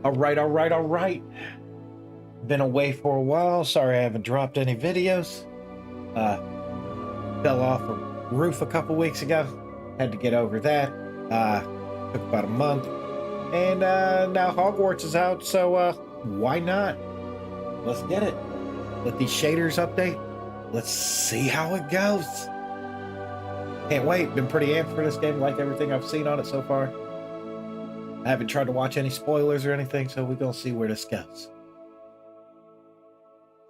All right. Been away for a while. Sorry I haven't dropped any videos. Uh, Fell off a roof a couple weeks ago. Had to get over that. Took about a month. And now Hogwarts is out, so why not? Let's get it. Let these shaders update. Let's see how it goes. Can't wait. Been pretty amped for this game. Like everything I've seen on it so far. I haven't tried to watch any spoilers or anything, so we're going to see where this goes.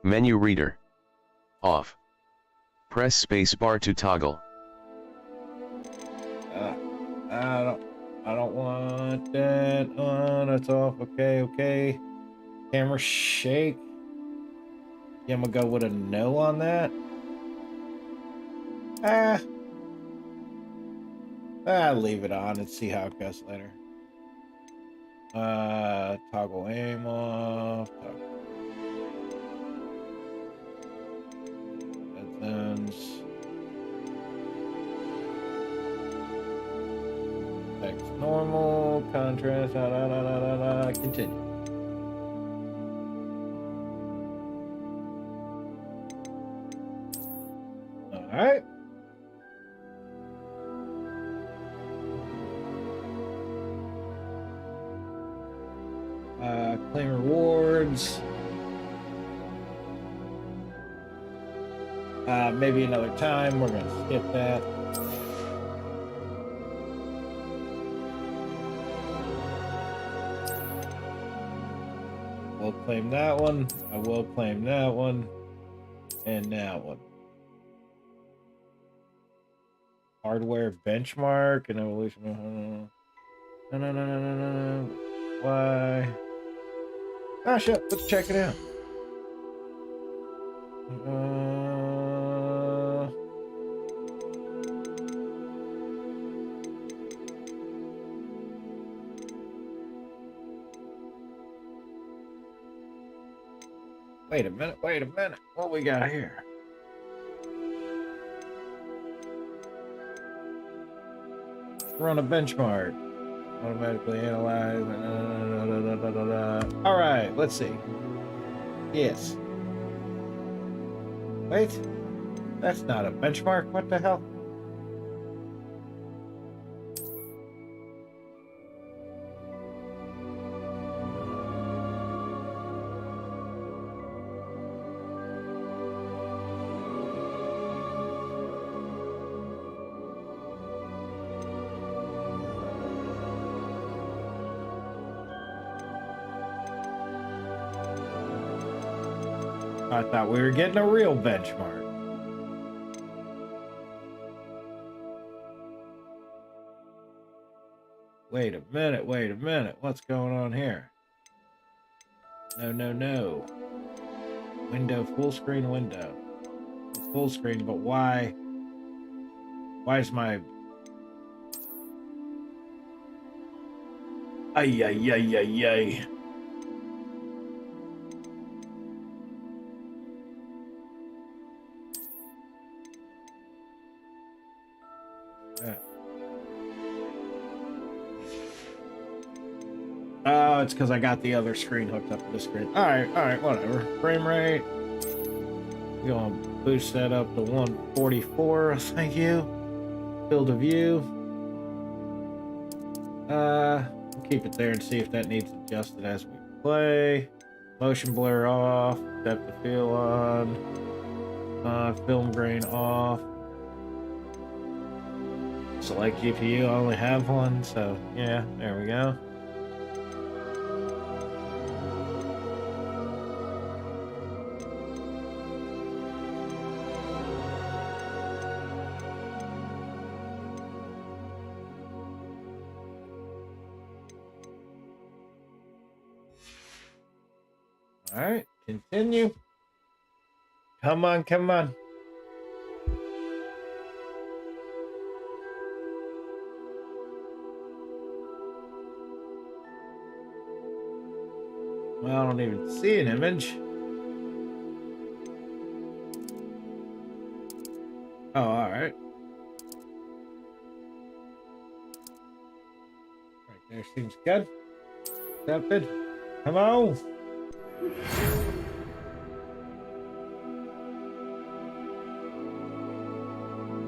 Menu reader. Off. Press spacebar to toggle. I don't want that on. That's off. Okay. Camera shake. Yeah, I'm gonna go with a no on that. I'll leave it on and see how it goes later. Toggle aim off. Headphones. Text normal. Contrast. Continue. All right. Claim rewards. Maybe another time. We're going to skip that. We'll claim that one. I will claim that one. And that one. Hardware benchmark and evolution. No. Why? Ah, shit. Let's check it out. Wait a minute. What we got here? Run a benchmark. Automatically analyze. All right, let's see. Yes. Wait, that's not a benchmark. What the hell? I thought we were getting a real benchmark. Wait a minute. What's going on here? No. Window, full screen window. Full screen, but why? Why is my... Ay. Oh, it's because I got the other screen hooked up to the screen. All right, whatever. Frame rate. We're gonna boost that up to 144. Thank you. Field of view. Keep it there and see if that needs adjusted as we play. Motion blur off. Depth of field on. Film grain off. Select GPU. I only have one, so yeah, there we go. All right, continue. Come on. Well, I don't even see an image. Oh, all right. Right there seems good. Accepted. Hello?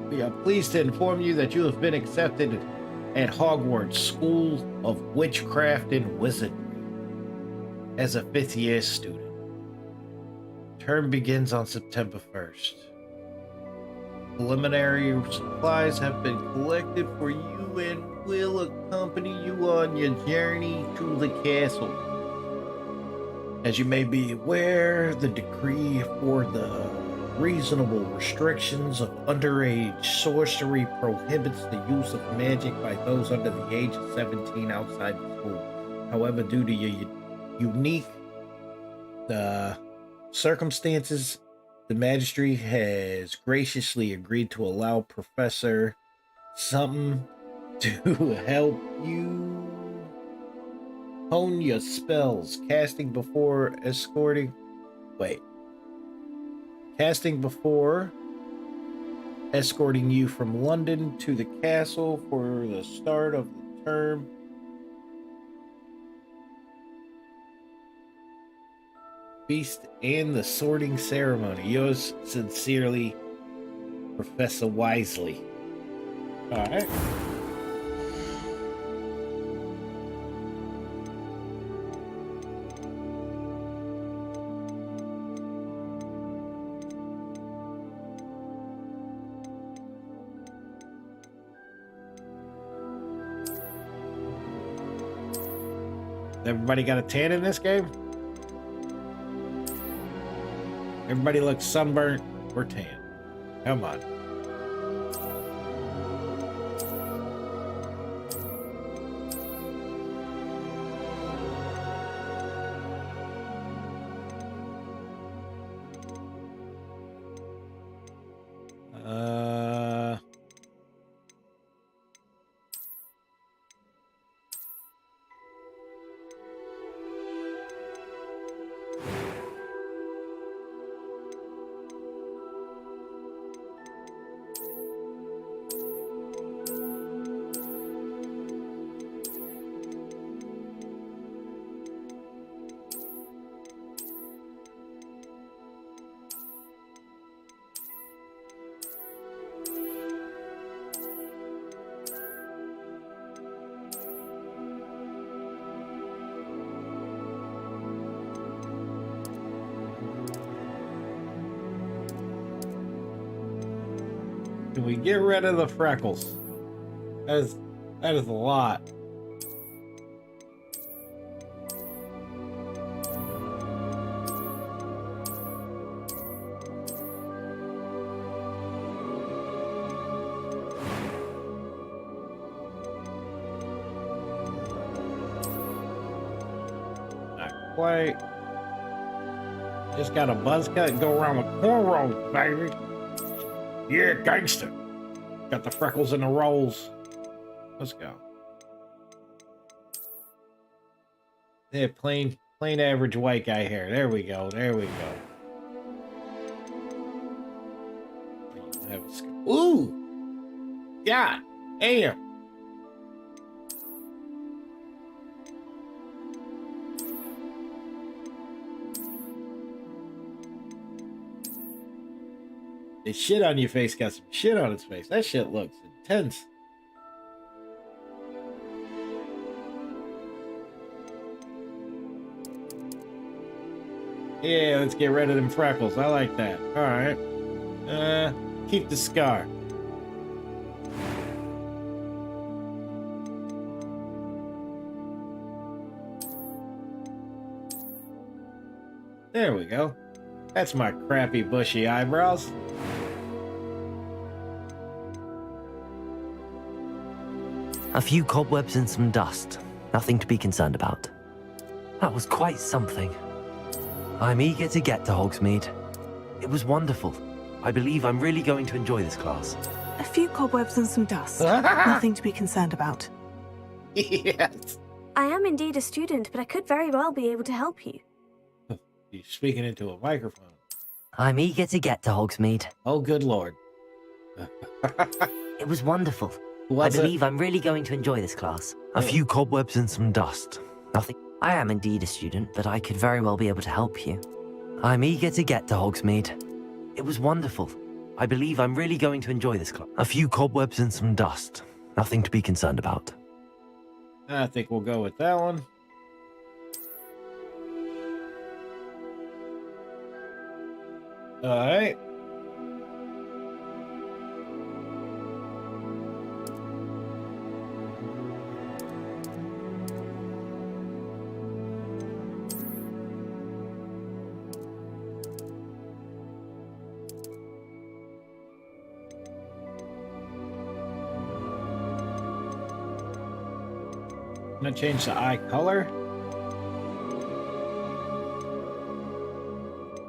We are pleased to inform you that you have been accepted at Hogwarts School of Witchcraft and Wizardry as a 5th year student. Term begins on September 1st. Preliminary supplies have been collected for you and will accompany you on your journey to the castle. As you may be aware, the decree for the reasonable restrictions of underage sorcery prohibits the use of magic by those under the age of 17 outside the school. However, due to your unique circumstances, the magistrate has graciously agreed to allow Professor Something to help you hone your spells, casting before escorting you from London to the castle for the start of the term. Feast and the sorting ceremony. Yours sincerely, Professor Wisely. Alright. Everybody got a tan in this game? Everybody looks sunburnt or tan. Come on. Can we get rid of the freckles? That is a lot. Not quite. Just got a buzz cut and go around with cornrows, baby. Yeah, gangster. Got the freckles and the rolls. Let's go. Yeah, plain average white guy hair. There we go. There we go. Ooh! God damn! The shit on your face got some shit on its face. That shit looks intense. Yeah, let's get rid of them freckles. I like that. Alright. Keep the scar. There we go. That's my crappy bushy eyebrows. A few cobwebs and some dust. Nothing to be concerned about. That was quite something. I'm eager to get to Hogsmeade. It was wonderful. I believe I'm really going to enjoy this class. A few cobwebs and some dust. Nothing to be concerned about. Yes. I am indeed a student, but I could very well be able to help you. You're speaking into a microphone. I'm eager to get to Hogsmeade. Oh, good lord. It was wonderful. Was I believe I'm really going to enjoy this class. A few cobwebs and some dust. Nothing. I am indeed a student, but I could very well be able to help you. I'm eager to get to Hogsmeade. It was wonderful. I believe I'm really going to enjoy this club. A few cobwebs and some dust. Nothing to be concerned about. I think we'll go with that one. All right. I'm gonna change the eye color.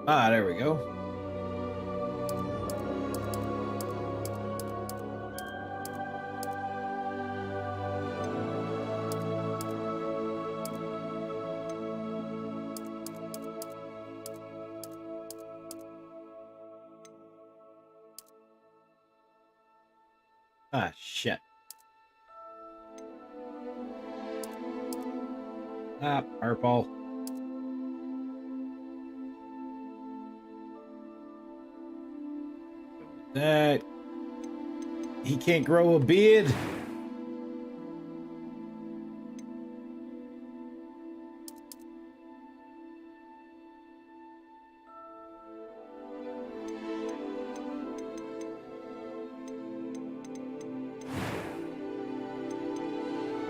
Ah, there we go. Ah, shit. Ah, purple. That. He can't grow a beard.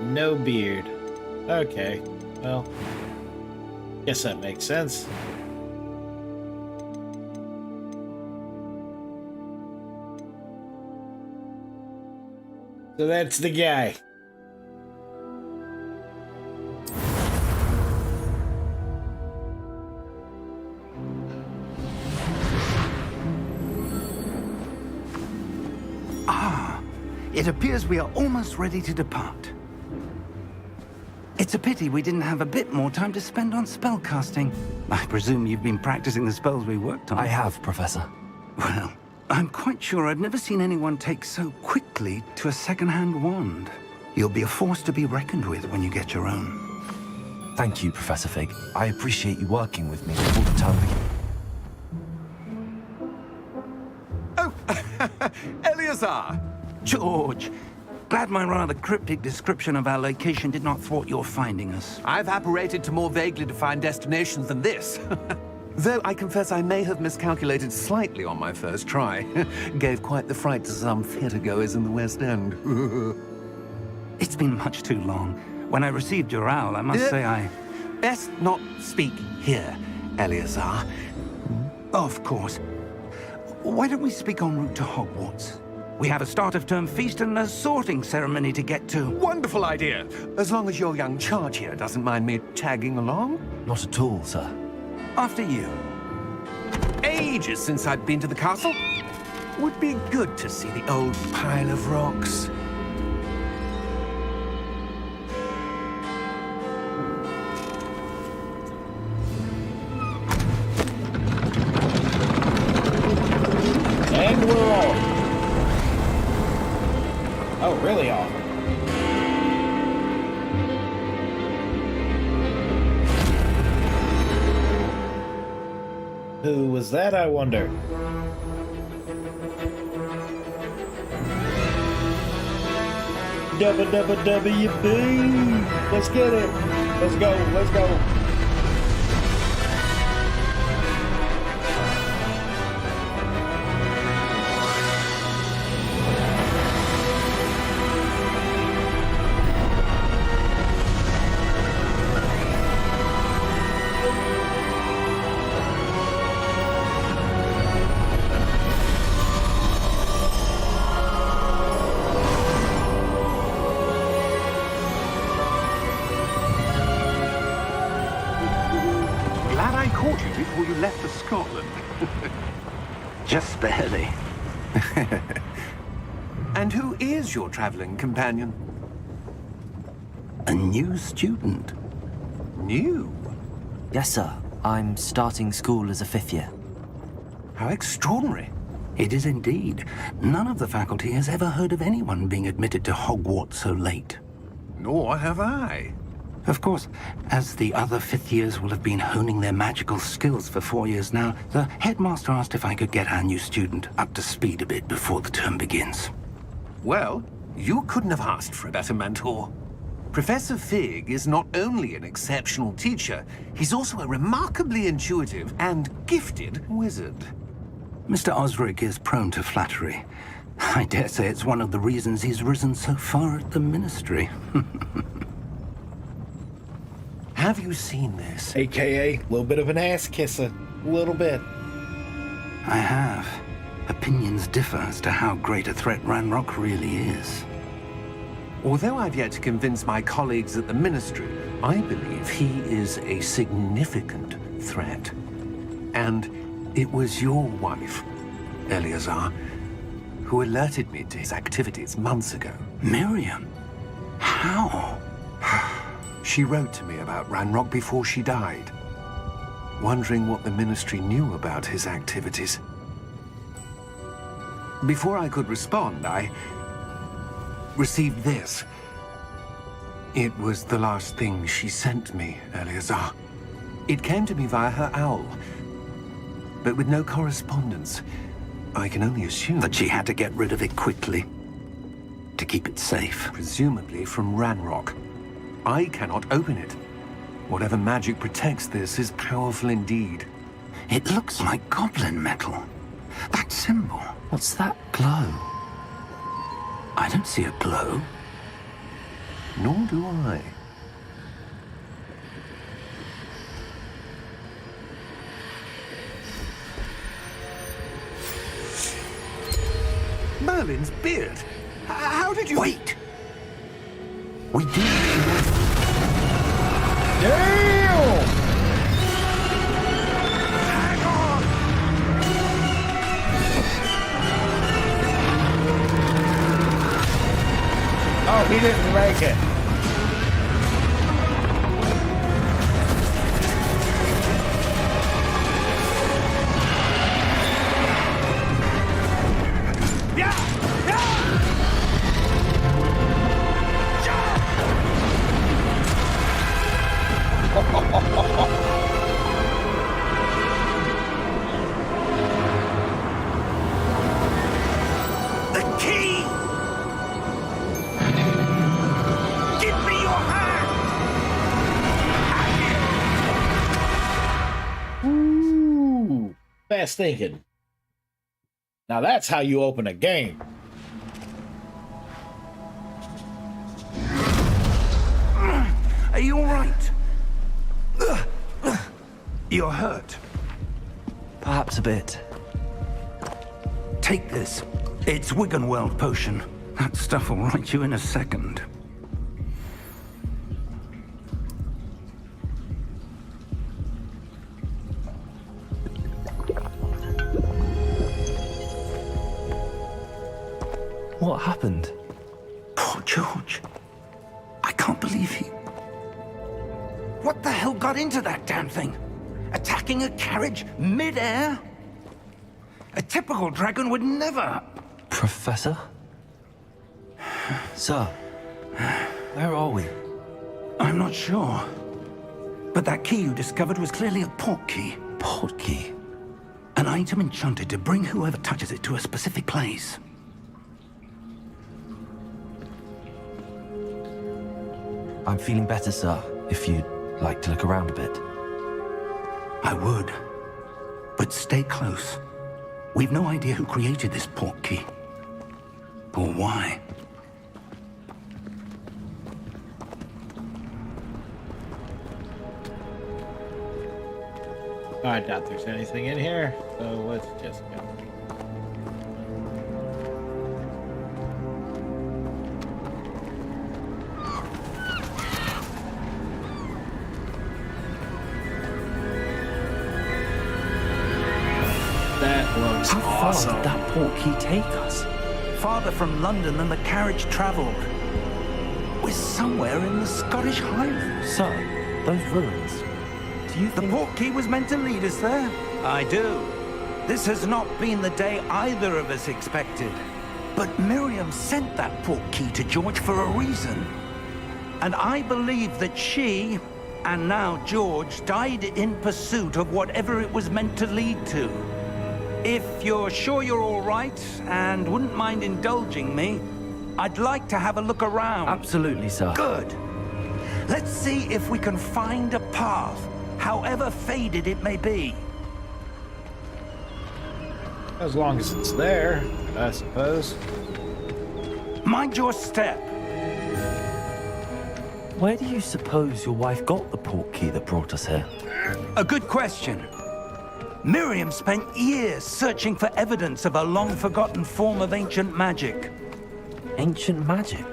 No beard. Okay. Well, guess that makes sense. So that's the guy. It appears we are almost ready to depart. It's a pity we didn't have a bit more time to spend on spellcasting. I presume you've been practicing the spells we worked on. I have, Professor. Well, I'm quite sure I've never seen anyone take so quickly to a second-hand wand. You'll be a force to be reckoned with when you get your own. Thank you, Professor Fig. I appreciate you working with me all the time. Oh, Eleazar! George, glad my rather cryptic description of our location did not thwart your finding us. I've apparated to more vaguely defined destinations than this. Though I confess I may have miscalculated slightly on my first try. Gave quite the fright to some theatre-goers in the West End. It's been much too long. When I received your owl, I must say I... Best not speak here, Eleazar. Of course. Why don't we speak en route to Hogwarts? We have a start-of-term feast and a sorting ceremony to get to. Wonderful idea! As long as your young charge here doesn't mind me tagging along. Not at all, sir. After you. Ages since I'd been to the castle. Would be good to see the old pile of rocks. And we're off. Oh, really off. Who was that, I wonder? WWWB! Let's get it! Let's go, let's go! Glad I caught you before you left for Scotland. Just barely. And who is your traveling companion? A new student. New? Yes, sir. I'm starting school as a 5th year. How extraordinary. It is indeed. None of the faculty has ever heard of anyone being admitted to Hogwarts so late. Nor have I. Of course, as the other fifth years will have been honing their magical skills for 4 years now, the headmaster asked if I could get our new student up to speed a bit before the term begins. Well, you couldn't have asked for a better mentor. Professor Fig is not only an exceptional teacher, he's also a remarkably intuitive and gifted wizard. Mr. Osric is prone to flattery. I dare say it's one of the reasons he's risen so far at the ministry. Have you seen this? AKA, a little bit of an ass kisser. A little bit. I have. Opinions differ as to how great a threat Ranrock really is. Although I've yet to convince my colleagues at the Ministry, I believe he is a significant threat. And it was your wife, Eleazar, who alerted me to his activities months ago. Miriam? How? She wrote to me about Ranrock before she died, wondering what the Ministry knew about his activities. Before I could respond, I received this. It was the last thing she sent me, Eleazar. It came to me via her owl, but with no correspondence. I can only assume That she had to get rid of it quickly to keep it safe. presumably from Ranrock. I cannot open it. Whatever magic protects this is powerful indeed. It looks like goblin metal. That symbol. What's that glow? I don't see a glow. Nor do I. Merlin's beard. How did you... Wait! We did. Damn! Hang on! Oh, he didn't make it. The key! Give me your hand! Ooh, fast thinking. Now that's how you open a game. Are you all right? You're hurt. Perhaps a bit. Take this. It's Wiggenweld potion. That stuff will right you in a second. What happened? Poor George. I can't believe he... What the hell got into that damn thing? Attacking a carriage mid-air? A typical dragon would never... Professor? Sir, where are we? I'm not sure. But that key you discovered was clearly a port key. Port key? An item enchanted to bring whoever touches it to a specific place. I'm feeling better, sir, if you'd like to look around a bit. I would. But stay close. We've no idea who created this port key. Or why. I doubt there's anything in here, so let's just go. That looks How far awesome. did that port key take us? Farther from London than the carriage traveled. We're somewhere in the Scottish Highlands. Sir, those ruins. Do you The think... port key was meant to lead us there? I do. This has not been the day either of us expected. But Miriam sent that port key to George for a reason. And I believe that she, and now George, died in pursuit of whatever it was meant to lead to. If you're sure you're all right, and wouldn't mind indulging me, I'd like to have a look around. Absolutely, sir. Good. Let's see if we can find a path, however faded it may be. As long as it's there, I suppose. Mind your step. Where do you suppose your wife got the port key that brought us here? A good question. Miriam spent years searching for evidence of a long-forgotten form of ancient magic. Ancient magic?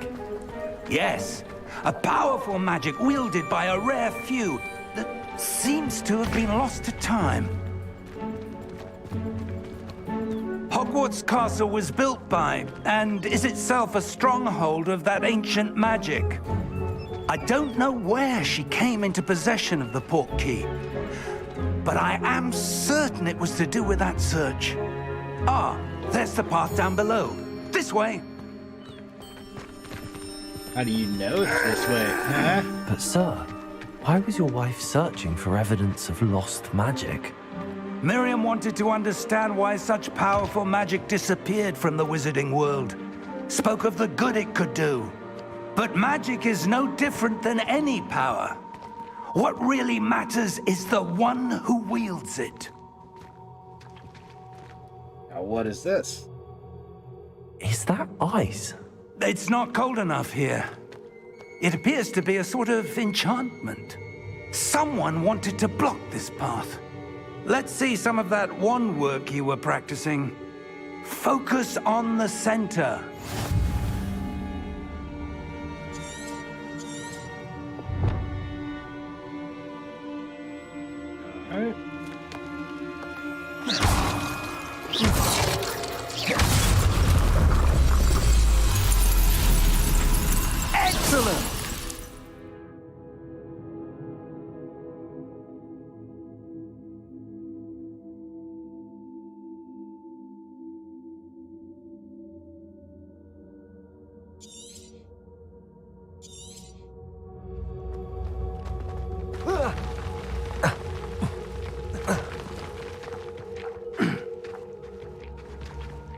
Yes, a powerful magic wielded by a rare few that seems to have been lost to time. Hogwarts Castle was built by, and is itself a stronghold of that ancient magic. I don't know where she came into possession of the port key, but I am certain it was to do with that search. Ah, there's the path down below. This way. How do you know it's this way, huh? But sir, why was your wife searching for evidence of lost magic? Miriam wanted to understand why such powerful magic disappeared from the wizarding world. Spoke of the good it could do. But magic is no different than any power. What really matters is the one who wields it. Now, what is this? Is that ice? It's not cold enough here. It appears to be a sort of enchantment. Someone wanted to block this path. Let's see some of that wand work you were practicing. Focus on the center. All right. Excellent!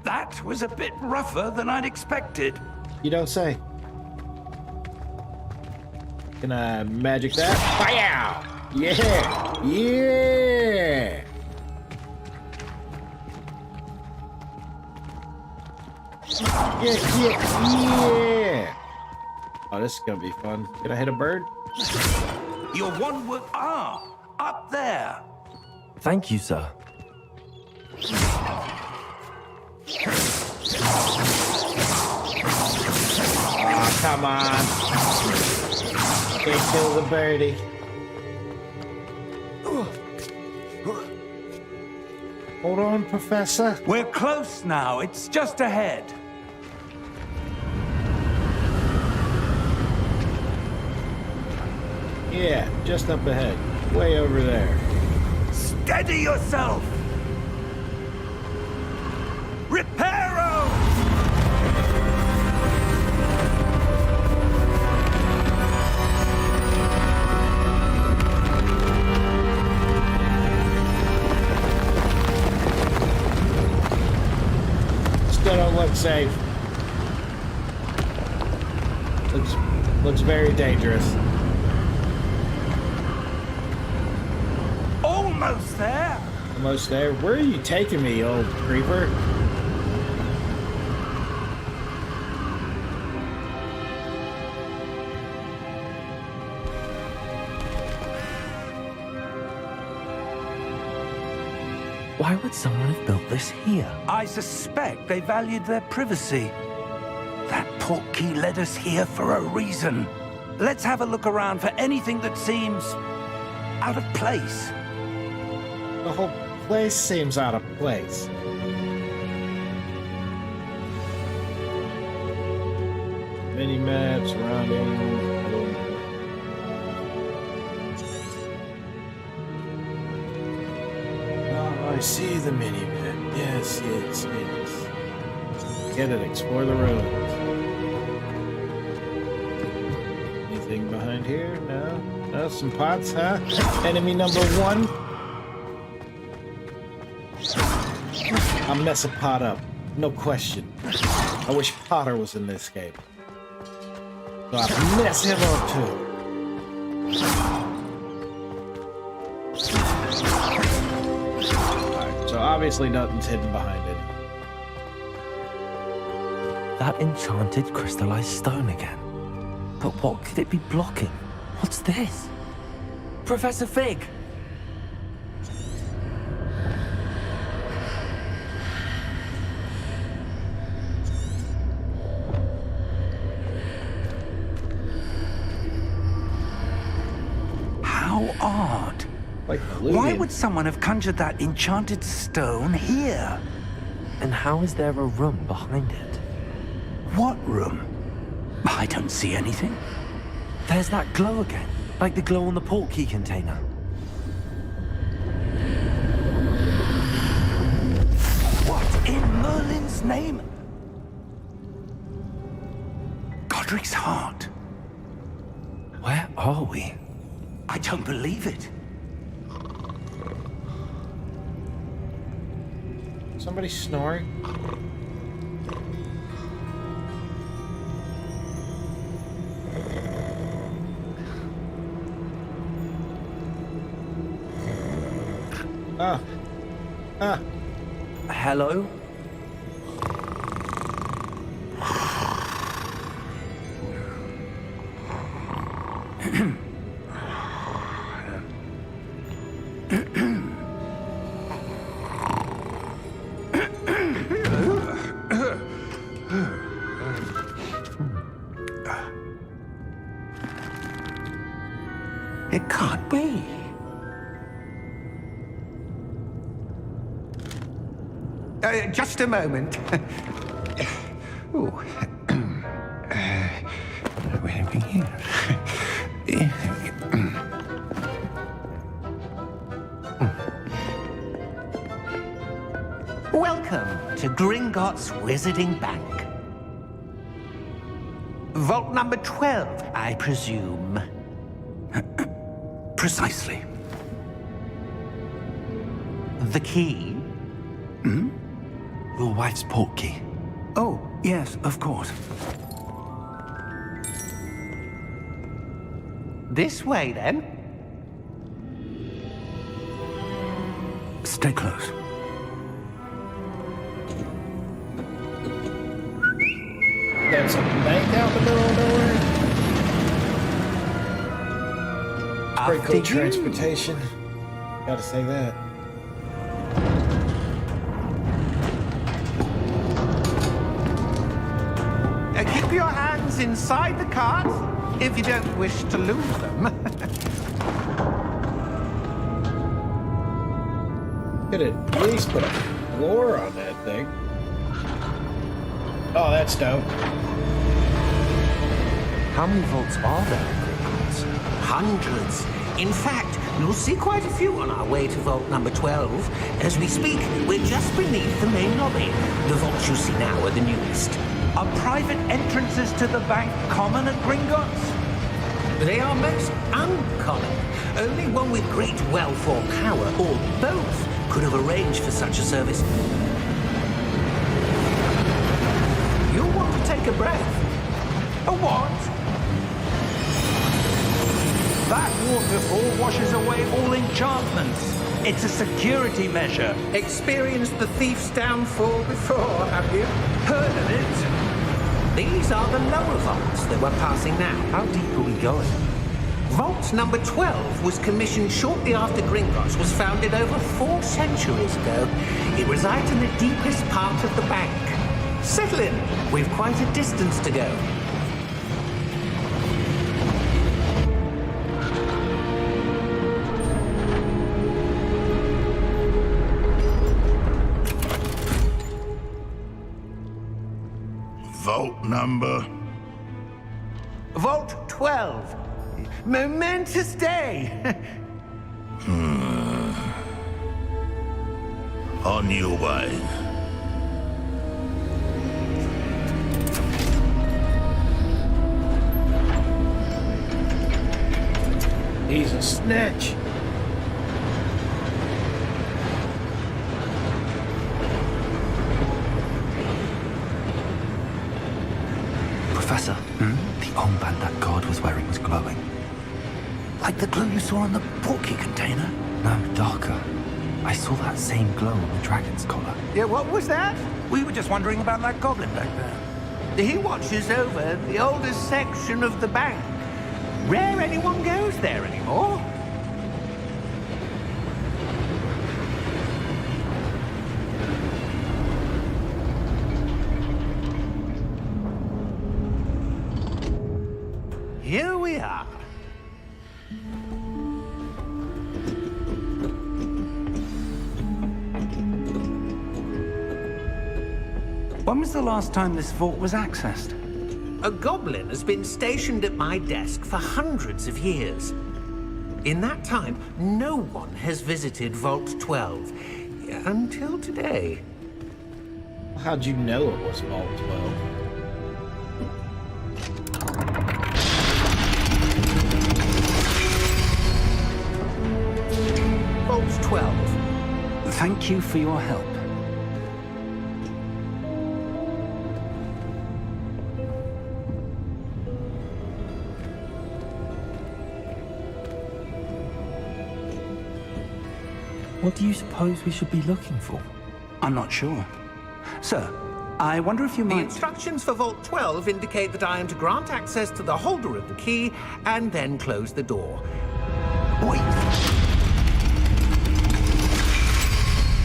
That was a bit rougher than I'd expected. You don't say. Can I magic that? Wow! Yeah! Yeah! Yeah! Oh, this is gonna be fun. Can I hit a bird? Your one would up there. Thank you, sir. Oh, come on. Can't kill the birdie. Hold on, Professor. We're close now. It's just ahead. Yeah, just up ahead. Way over there. Steady yourself. Reparo! Still don't look safe. Looks very dangerous. Almost there. Almost there. Where are you taking me, old creeper? Why would someone have built this here? I suspect they valued their privacy. That port key led us here for a reason. Let's have a look around for anything that seems out of place. The whole place seems out of place. Mini map surrounding. Oh, I see the mini map. Yes, yes, yes. Get it, explore the roads. Anything behind here? No. No, some pots, huh? Enemy number one. I'll mess a pot up. No question. I wish Potter was in this game. So I mess him up too. Alright, so obviously nothing's hidden behind it. That enchanted crystallized stone again. But what could it be blocking? What's this? Professor Fig! How odd. Like Why would someone have conjured that enchanted stone here? And how is there a room behind it? What room? I don't see anything. There's that glow again, like the glow on the portkey container. What in Merlin's name? Godric's heart. Where are we? I don't believe it. Somebody snoring? Hello? It can't be. Just a moment. Ooh. Where are we here? Welcome to Gringotts Wizarding Bank. Vault number 12, I presume. Precisely. The key? Your wife's portkey. Oh, yes, of course. This way, then. Stay close. There's a bank out the middle of nowhere. Pretty After cool you. transportation. Gotta say that. Keep your hands inside the cart if you don't wish to lose them. Could at least put a floor on that thing. Oh, that's dope. How many vaults are there in Gringotts? Hundreds. In fact, you'll see quite a few on our way to vault number 12. As we speak, we're just beneath the main lobby. The vaults you see now are the newest. Are private entrances to the bank common at Gringotts? They are most uncommon. Only one with great wealth or power, or both, could have arranged for such a service. You'll want to take a breath. A what? That waterfall washes away all enchantments. It's a security measure. Experienced the thief's downfall before, have you? Heard of it? These are the lower vaults that we're passing now. How deep are we going? Vault number 12 was commissioned shortly after Gringotts was founded over 4 centuries ago. It resides in the deepest part of the bank. Settle in. We've quite a distance to go. Vault number? Vault 12. Momentous day. On your way. He's a snitch. Professor, the armband that guard was wearing was glowing. Like the glow you saw on the porky container? No, darker. I saw that same glow on the dragon's collar. Yeah, what was that? We were just wondering about that goblin back there. He watches over the oldest section of the bank. Rare anyone goes there anymore. Here we are. When was the last time this vault was accessed? A goblin has been stationed at my desk for hundreds of years. In that time, no one has visited Vault 12. Until today. How'd you know it was Vault 12? Vault 12. Thank you for your help. What do you suppose we should be looking for? I'm not sure. Sir, I wonder if you The might... instructions for Vault 12 indicate that I am to grant access to the holder of the key and then close the door. Wait!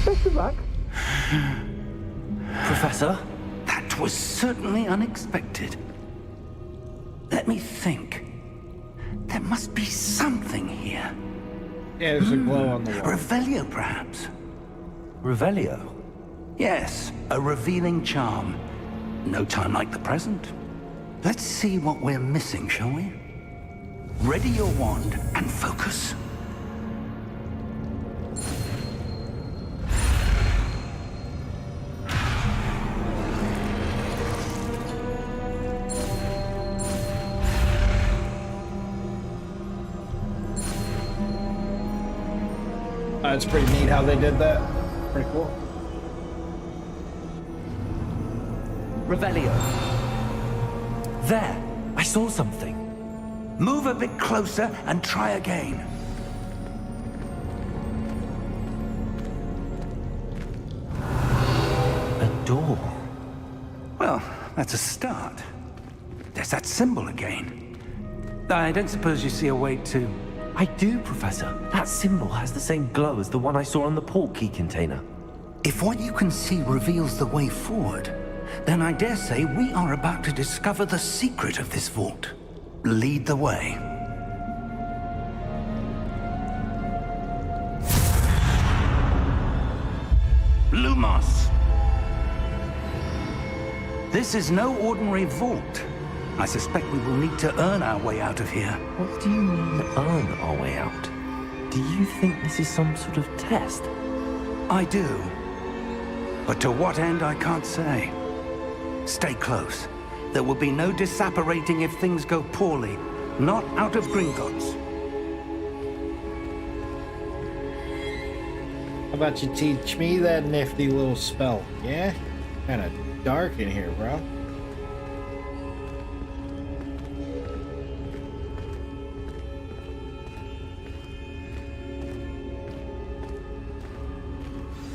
Best of luck. Professor? That was certainly unexpected. Let me think. There must be something here. Yeah, there's a glow on the wall. Revelio, perhaps? Revelio? Yes, a revealing charm. No time like the present. Let's see what we're missing, shall we? Ready your wand and focus. It's pretty neat how they did that. Pretty cool. Revelio. There! I saw something. Move a bit closer and try again. A door. Well, that's a start. There's that symbol again. I don't suppose you see a way to... I do, Professor. That symbol has the same glow as the one I saw on the port key container. If what you can see reveals the way forward, then I dare say we are about to discover the secret of this vault. Lead the way. Lumos! This is no ordinary vault. I suspect we will need to earn our way out of here. What do you mean, earn our way out? Do you think this is some sort of test? I do. But to what end, I can't say. Stay close. There will be no disapparating if things go poorly. Not out of Gringotts. How about you teach me that nifty little spell, yeah? Kinda dark in here, bro.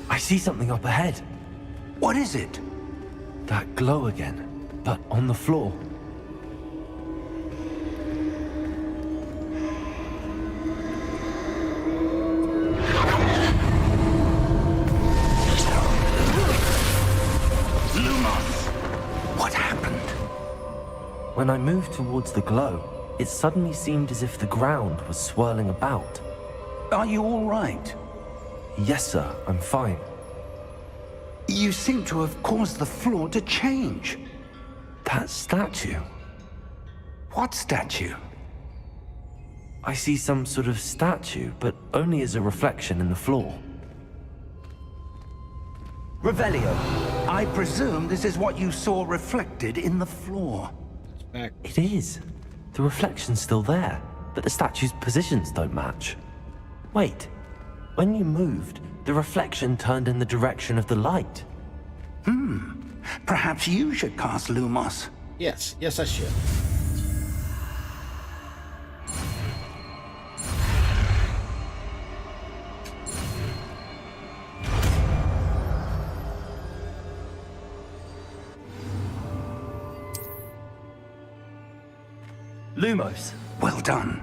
I see something up ahead. What is it? That glow again, but on the floor. Lumos! What happened? When I moved towards the glow, it suddenly seemed as if the ground was swirling about. Are you all right? Yes, sir, I'm fine. You seem to have caused the floor to change. That statue. What statue? I see some sort of statue, but only as a reflection in the floor. Revelio, I presume this is what you saw reflected in the floor. It's back. It is. The reflection's still there. but the statue's positions don't match. Wait, when you moved, the reflection turned in the direction of the light. Perhaps you should cast Lumos. Yes, yes, I should. Lumos. Well done.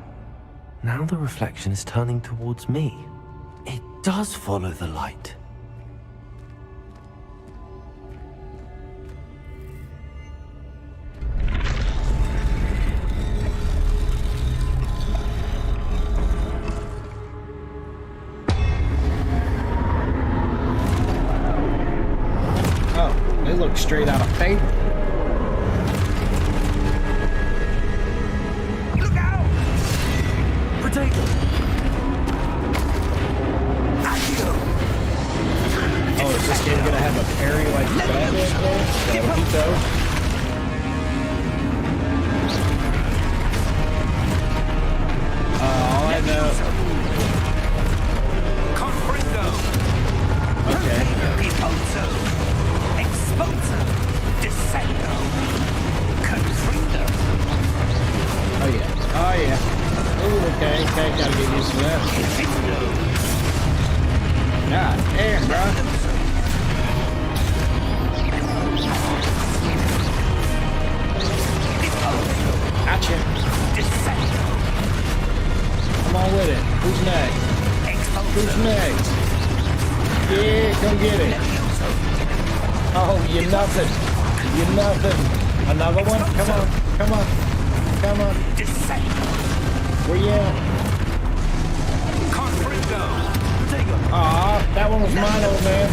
Now the reflection is turning towards me. It does follow the light. Oh, they look straight out of Fable. Oh, is this game gonna have a parry like Batman does? That would be dope. All I know. Okay. Oh yeah. Oh yeah. Oh, okay. Okay, gotta get used to that. God damn, bro. Gotcha. Come on with it. Who's next? Who's next? Yeah, come get it. Oh, you're nothing. You're nothing. Another one? Come on. Come on. Come on. Where you at? Aw, that one was mine, old man.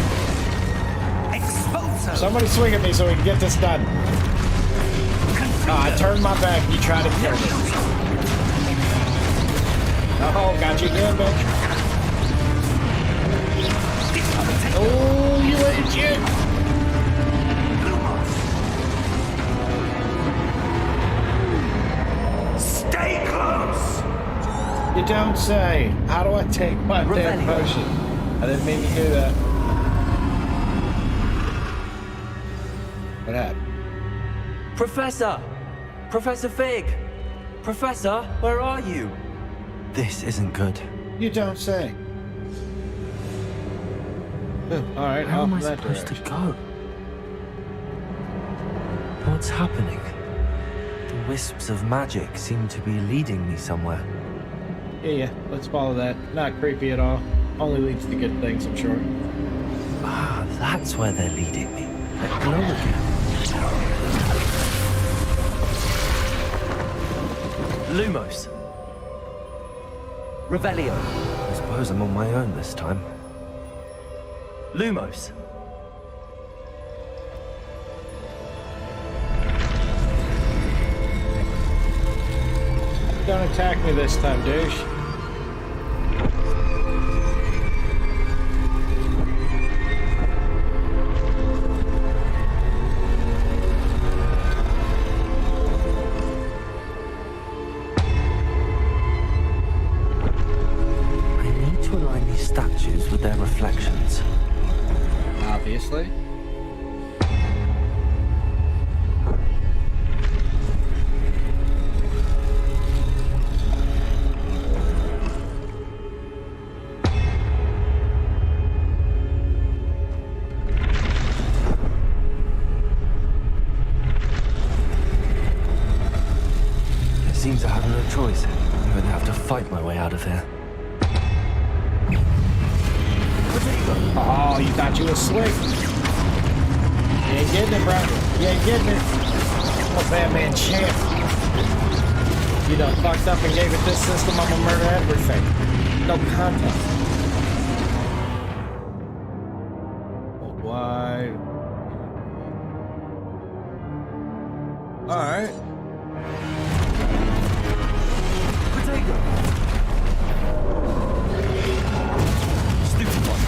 Somebody swing at me so we can get this done. I turned my back. You tried to kill me. Oh, got you again, bitch. Oh, you ain't shit. Stay close. You don't say. How do I take my damn potion? I didn't mean to do that. What happened? Professor! Professor Fig! Professor, where are you? This isn't good. You don't say. All right, Where am I off that supposed to direction. go? What's happening? The wisps of magic seem to be leading me somewhere. Yeah, let's follow that. Not creepy at all. Only leads to good things, I'm sure. Ah, that's where they're leading me. That glow again. Lumos. Revelio. I suppose I'm on my own this time. Lumos. Don't attack me this time, douche. Statues with their reflections. Obviously. It seems I have no choice. I'm going to have to fight my way out of here. Oh, you thought you was slick. You ain't getting it, bro. You ain't getting it. Oh, Batman champ. You done fucked up and gave it this system. I'm gonna murder everything. No contest. Hold wide. Alright. Stupid one.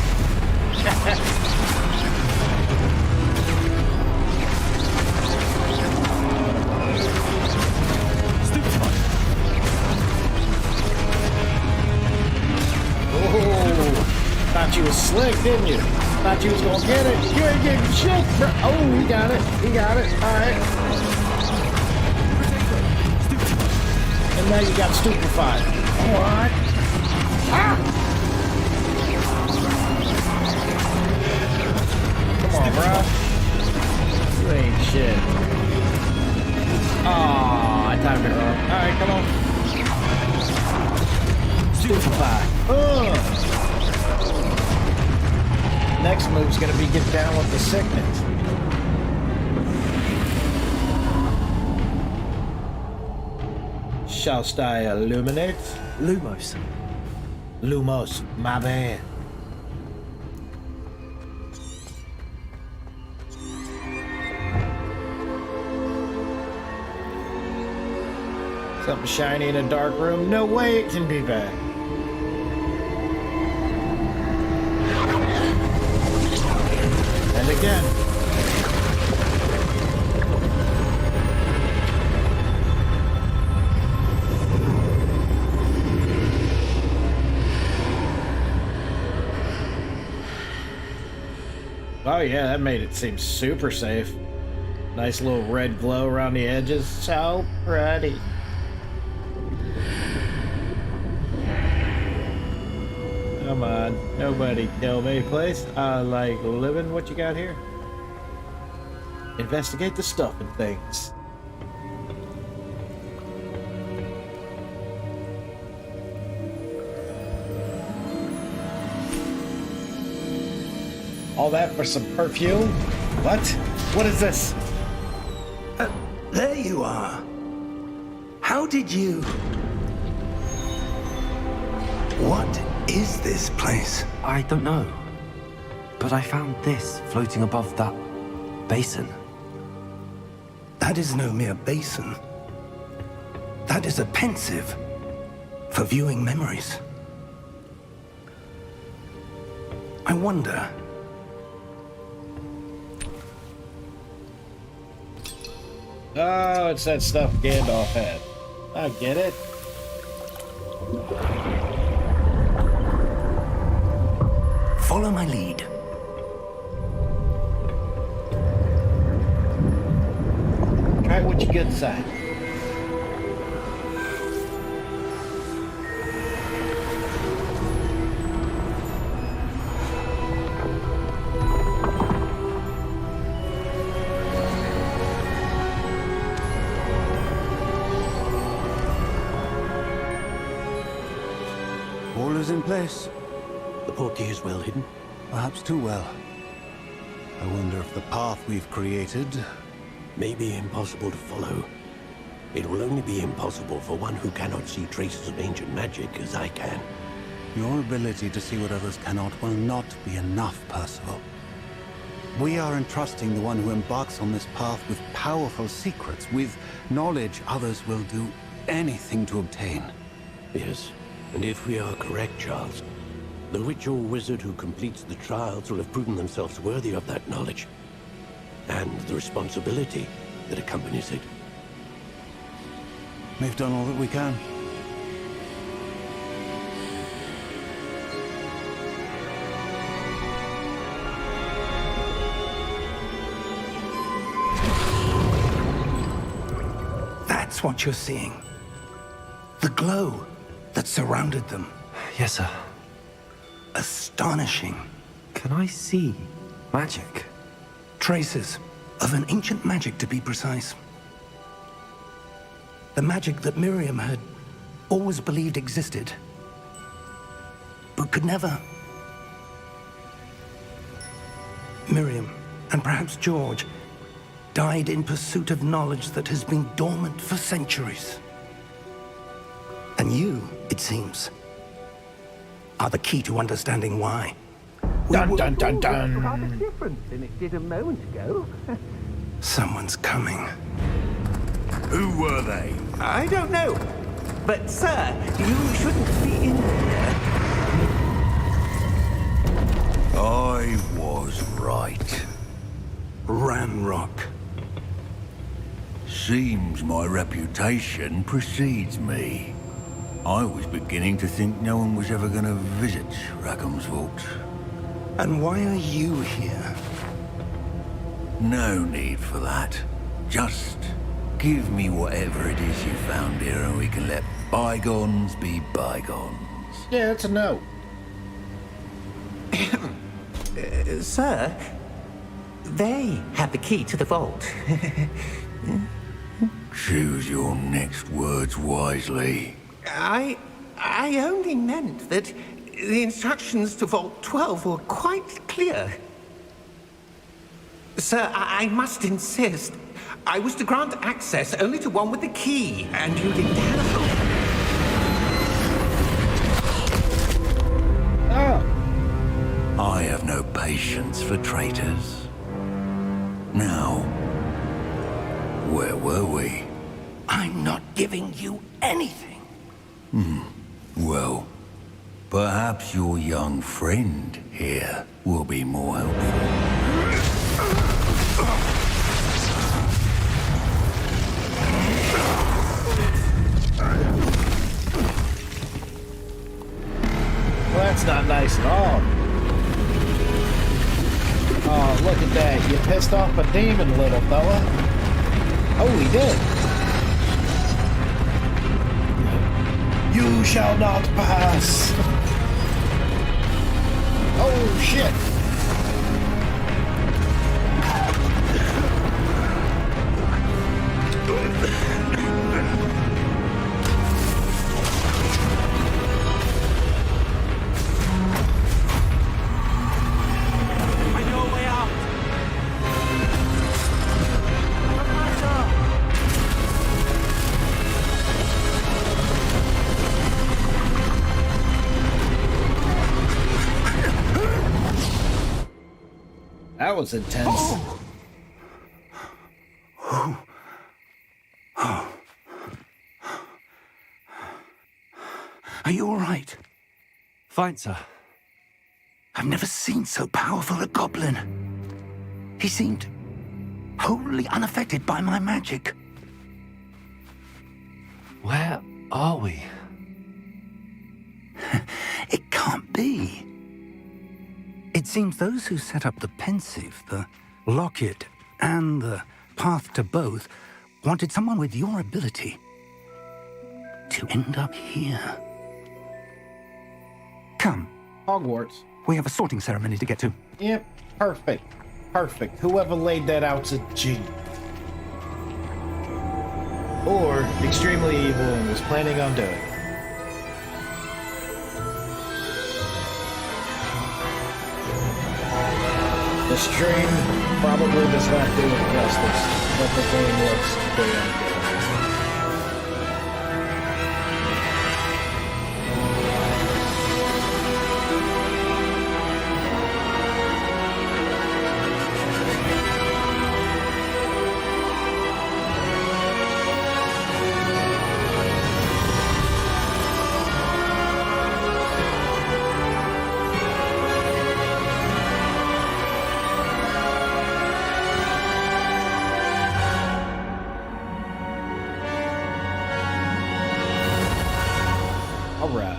you was slick, didn't you? Thought you was gonna get it. You ain't getting shit, bro. Oh, he got it. He got it. All right. And now you got stupefied. What? Ah! Come on, bro. You ain't shit. Oh, I timed it wrong. All right, come on. Stupefy. Next move's gonna be get down with the sickness. Shallst I illuminate? Lumos. Lumos, my bad. Something shiny in a dark room? No way it can be bad. And again. Oh yeah, that made it seem super safe. Nice little red glow around the edges. So pretty. Come on, nobody kill me, please. I like living. What you got here? Investigate the stuff and things. All that for some perfume? What? What is this? There you are. How did you... What is this place? I don't know. But I found this floating above that basin. That is no mere basin. That is a pensive for viewing memories. I wonder... Oh, it's that stuff Gandalf had. I get it. Follow my lead. Try what you get inside. All is in place. The portkey is well hidden. Perhaps too well. I wonder if the path we've created... may be impossible to follow. It will only be impossible for one who cannot see traces of ancient magic as I can. Your ability to see what others cannot will not be enough, Percival. We are entrusting the one who embarks on this path with powerful secrets, with knowledge others will do anything to obtain. Yes, and if we are correct, Charles, the witch or wizard who completes the trials will have proven themselves worthy of that knowledge, and the responsibility that accompanies it. We've done all that we can. That's what you're seeing. The glow that surrounded them. Yes, sir. Astonishing. Can I see magic? Traces of an ancient magic, to be precise. The magic that Miriam had always believed existed, but could never. Miriam, and perhaps George, died in pursuit of knowledge that has been dormant for centuries. And you, it seems, are the key to understanding why. Dun dun dun dun. Rather different than it did a moment ago. Someone's coming. Who were they? I don't know. But, sir, you shouldn't be in here. I was right. Ramrock. Seems my reputation precedes me. I was beginning to think no one was ever going to visit Rackham's Vault. And why are you here? No need for that. Just give me whatever it is you found here and we can let bygones be bygones. Yeah, it's a no. Sir, they have the key to the vault. Choose your next words wisely. I only meant that the instructions to Vault 12 were quite clear. Sir, I must insist. I was to grant access only to one with the key, and you didn't have them. Oh. I have no patience for traitors. Now, where were we? I'm not giving you anything. Well, perhaps your young friend here will be more helpful. Well, that's not nice at all. Oh, look at that. You pissed off a demon, little fella. Oh, he did. You shall not pass. Oh, shit. That was intense. Are you all right? Fine, sir. I've never seen so powerful a goblin. He seemed wholly unaffected by my magic. Where are we? It can't be. It seems those who set up the pensive, the locket, and the path to both wanted someone with your ability to end up here. Come. Hogwarts. We have a sorting ceremony to get to. Yep, perfect. Perfect. Whoever laid that out's a genius. Or extremely evil and was planning on doing it. The stream probably does not do it justice, but the game looks damn good. All right.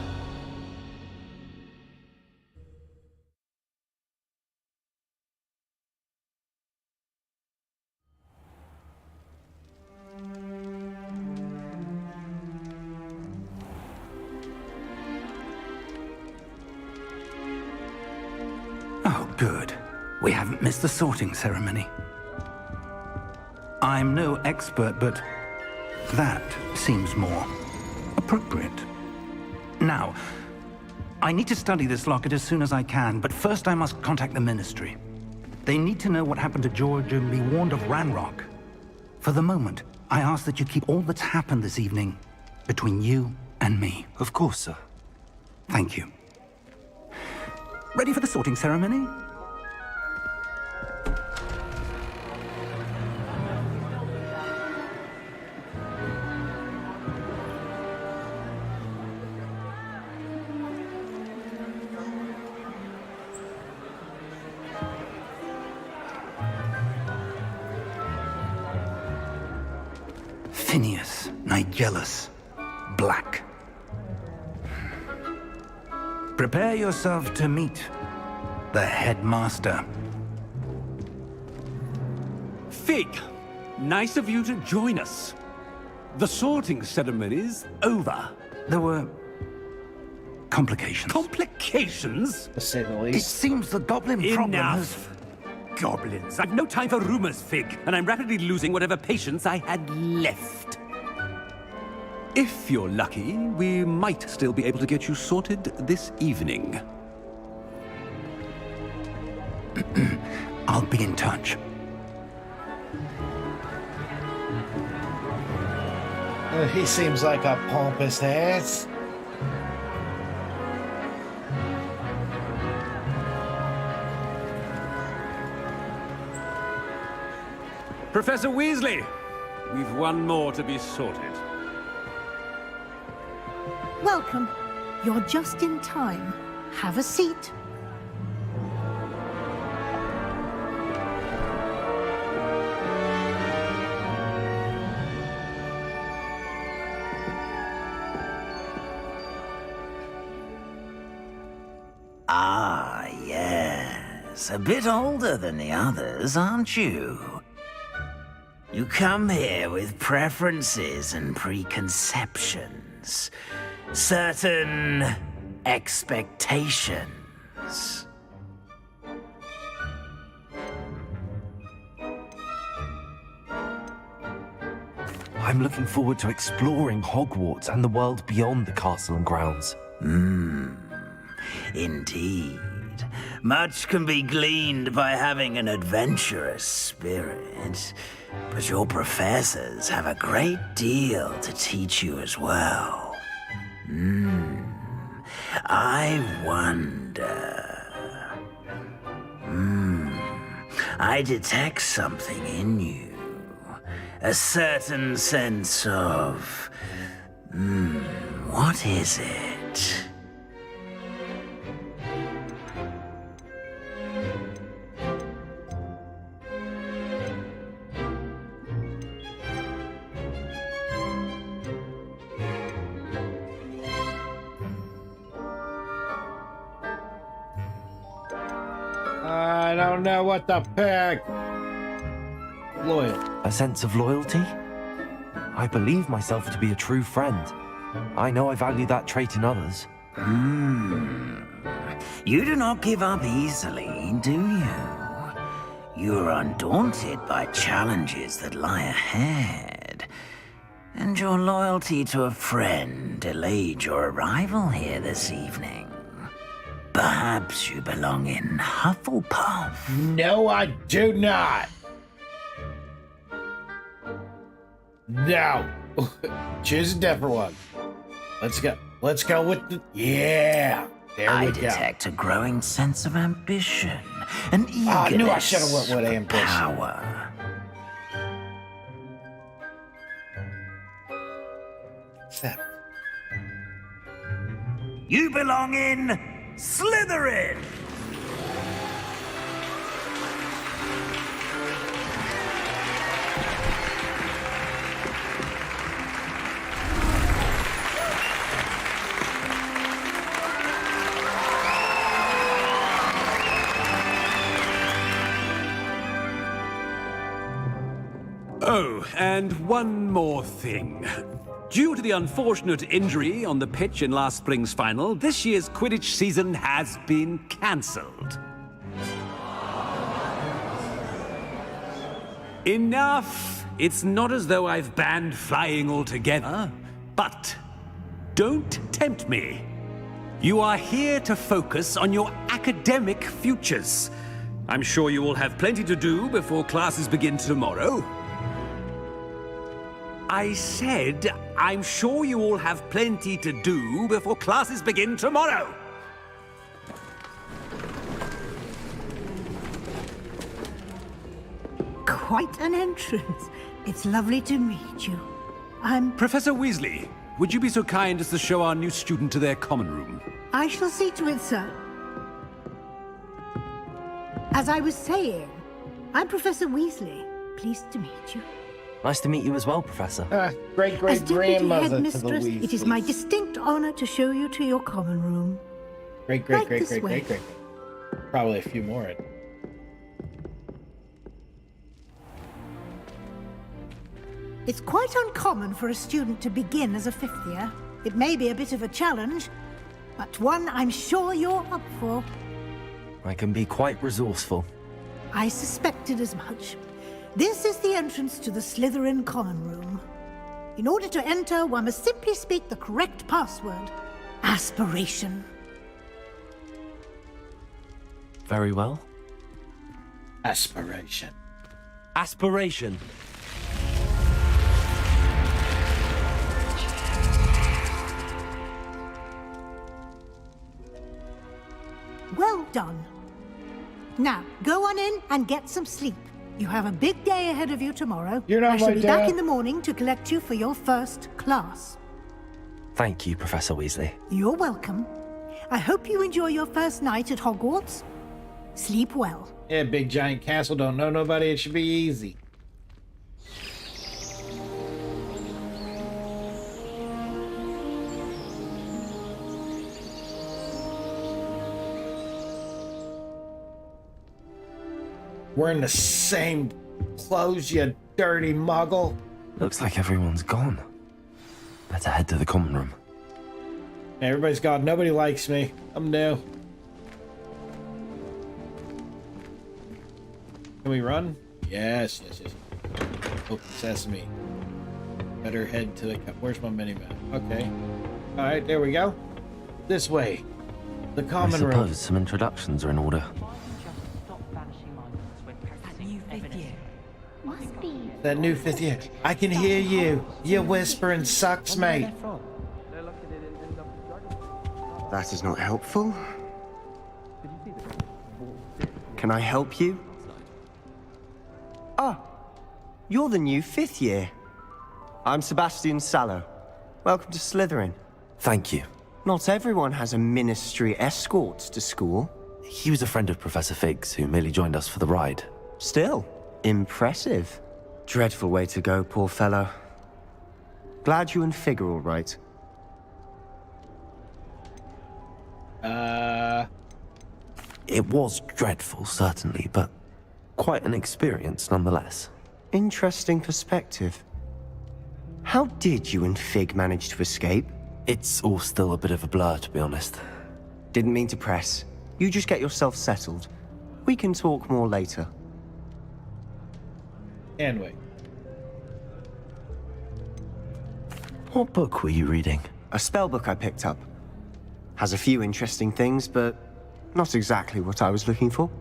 Oh, good. We haven't missed the sorting ceremony. I'm no expert, but that seems more appropriate. Now, I need to study this locket as soon as I can, but first I must contact the Ministry. They need to know what happened to George and be warned of Ranrock. For the moment, I ask that you keep all that's happened this evening between you and me. Of course, sir. Thank you. Ready for the sorting ceremony? Phineas, Nigellus, Black. Prepare yourself to meet the headmaster. Fig, nice of you to join us. The sorting ceremony's over. There were complications. Complications? To say the It least. seems the goblin problem has... Enough. Goblins. I've no time for rumors, Fig, and I'm rapidly losing whatever patience I had left. If you're lucky, we might still be able to get you sorted this evening. I'll be in touch. He seems like a pompous ass. Professor Weasley, we've one more to be sorted. Welcome. You're just in time. Have a seat. Ah, yes. A bit older than the others, aren't you? You come here with preferences and preconceptions. Certain expectations. I'm looking forward to exploring Hogwarts and the world beyond the castle and grounds. Indeed. Much can be gleaned by having an adventurous spirit, but your professors have a great deal to teach you as well. I wonder... I detect something in you. A certain sense of... what is it? I don't know what to pick. Loyal. A sense of loyalty? I believe myself to be a true friend. I know I value that trait in others. You do not give up easily, do you? You are undaunted by challenges that lie ahead. And your loyalty to a friend delayed your arrival here this evening. Perhaps you belong in Hufflepuff. No, I do not. No. Choose a different one. Let's go. Let's go with the... Yeah. There we I go. detect a growing sense of ambition, an eagerness I knew I should have went with for ambition. power. Seven. You belong in Slytherin! Oh, and one more thing. Due to the unfortunate injury on the pitch in last spring's final, this year's Quidditch season has been cancelled. Enough! It's not as though I've banned flying altogether, but don't tempt me. You are here to focus on your academic futures. I'm sure you will have plenty to do before classes begin tomorrow. I said, I'm sure you all have plenty to do before classes begin tomorrow. Quite an entrance. It's lovely to meet you. Professor Weasley, would you be so kind as to show our new student to their common room? I shall see to it, sir. As I was saying, I'm Professor Weasley. Pleased to meet you. Nice to meet you as well, Professor. As Deputy Great-great-grandmother to the Headmistress, it is my Weasleys. distinct honor to show you to your common room. Right this way. Great. Probably a few more. It's quite uncommon for a student to begin as a fifth year. It may be a bit of a challenge, but one I'm sure you're up for. I can be quite resourceful. I suspected as much. This is the entrance to the Slytherin Common Room. In order to enter, one must simply speak the correct password. Aspiration. Very well. Aspiration. Aspiration. Well done. Now, go on in and get some sleep. You have a big day ahead of you tomorrow. You're not I shall my be dad. back in the morning to collect you for your first class. Thank you, Professor Weasley. You're welcome. I hope you enjoy your first night at Hogwarts. Sleep well. Yeah, big giant castle, don't know nobody, it should be easy. Wearing the same clothes, you dirty muggle. Looks like everyone's gone. Better head to the common room. Everybody's gone. Nobody likes me. I'm new. Can we run? Yes, yes, yes. Open sesame. Better head to the... Where's my mini-map? Okay. Alright, there we go. This way. The I common suppose room. some introductions are in order. That new fifth year. I can hear you. Your whispering sucks, mate. That is not helpful. Can I help you? Ah, you're the new fifth year. I'm Sebastian Sallow. Welcome to Slytherin. Thank you. Not everyone has a ministry escort to school. He was a friend of Professor Fig's who merely joined us for the ride. Still, impressive. Dreadful way to go, poor fellow. Glad you and Fig are all right. It was dreadful, certainly, but quite an experience nonetheless. Interesting perspective. How did you and Fig manage to escape? It's all still a bit of a blur, to be honest. Didn't mean to press. You just get yourself settled. We can talk more later. And wait. What book were you reading? A spell book I picked up. Has a few interesting things, but not exactly what I was looking for.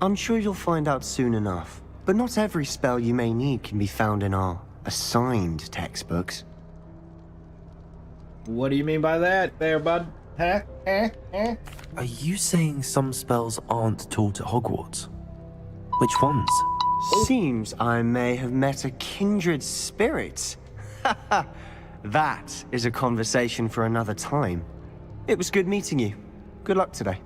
I'm sure you'll find out soon enough. But not every spell you may need can be found in our assigned textbooks. What do you mean by that, there, bud? Huh? Are you saying some spells aren't taught at Hogwarts? Which ones? Seems I may have met a kindred spirit. That is a conversation for another time. It was good meeting you. Good luck today.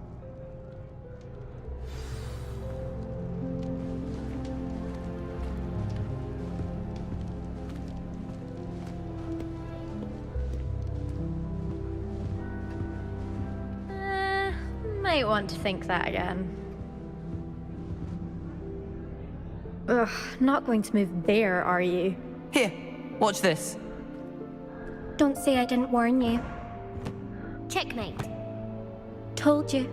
Might want to think that again. Ugh, not going to move there, are you? Here, watch this. Don't say I didn't warn you. Checkmate. Told you.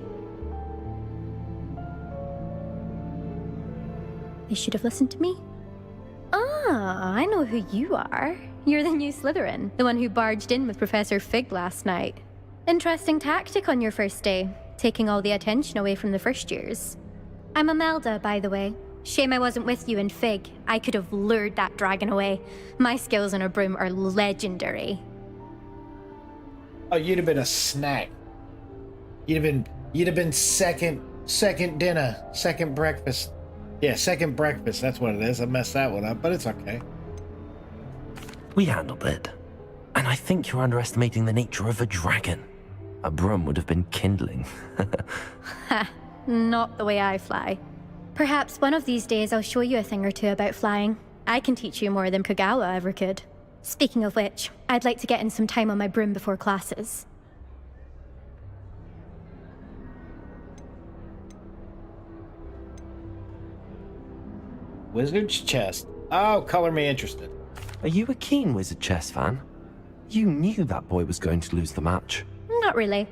They should have listened to me. Ah, I know who you are. You're the new Slytherin, the one who barged in with Professor Fig last night. Interesting tactic on your first day, taking all the attention away from the first years. I'm Imelda, by the way. Shame I wasn't with you in Fig. I could have lured that dragon away. My skills on a broom are legendary. Oh, you'd have been a snack. You'd have been second dinner, second breakfast. Yeah, second breakfast, that's what it is. I messed that one up, but it's okay. We handled it. And I think you're underestimating the nature of a dragon. A broom would have been kindling. Ha, not the way I fly. Perhaps one of these days I'll show you a thing or two about flying. I can teach you more than Kogawa ever could. Speaking of which, I'd like to get in some time on my broom before classes. Wizard's chest. Oh, color me interested. Are you a keen Wizard chess fan? You knew that boy was going to lose the match. Not really.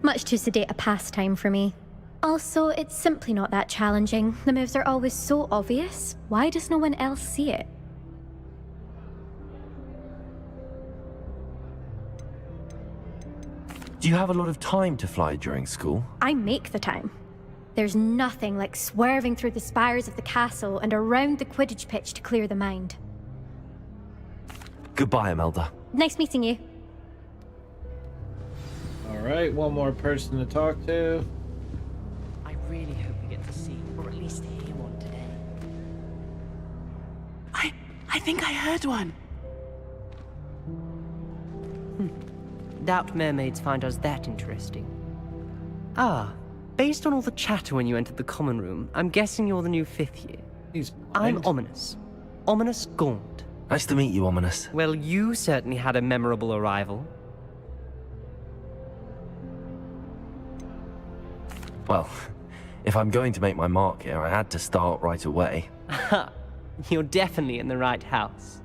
Much too sedate a pastime for me. Also, it's simply not that challenging. The moves are always so obvious. Why does no one else see it? Do you have a lot of time to fly during school? I make the time. There's nothing like swerving through the spires of the castle and around the Quidditch pitch to clear the mind. Goodbye, Imelda. Nice meeting you. All right, one more person to talk to. I really hope we get to see, or at least hear one today. I think I heard one. Doubt mermaids find us that interesting. Ah, based on all the chatter when you entered the common room, I'm guessing you're the new 5th year. I'm Ominous. Ominous Gaunt. Nice to meet you, Ominous. Well, you certainly had a memorable arrival. Well, if I'm going to make my mark here, I had to start right away. You're definitely in the right house.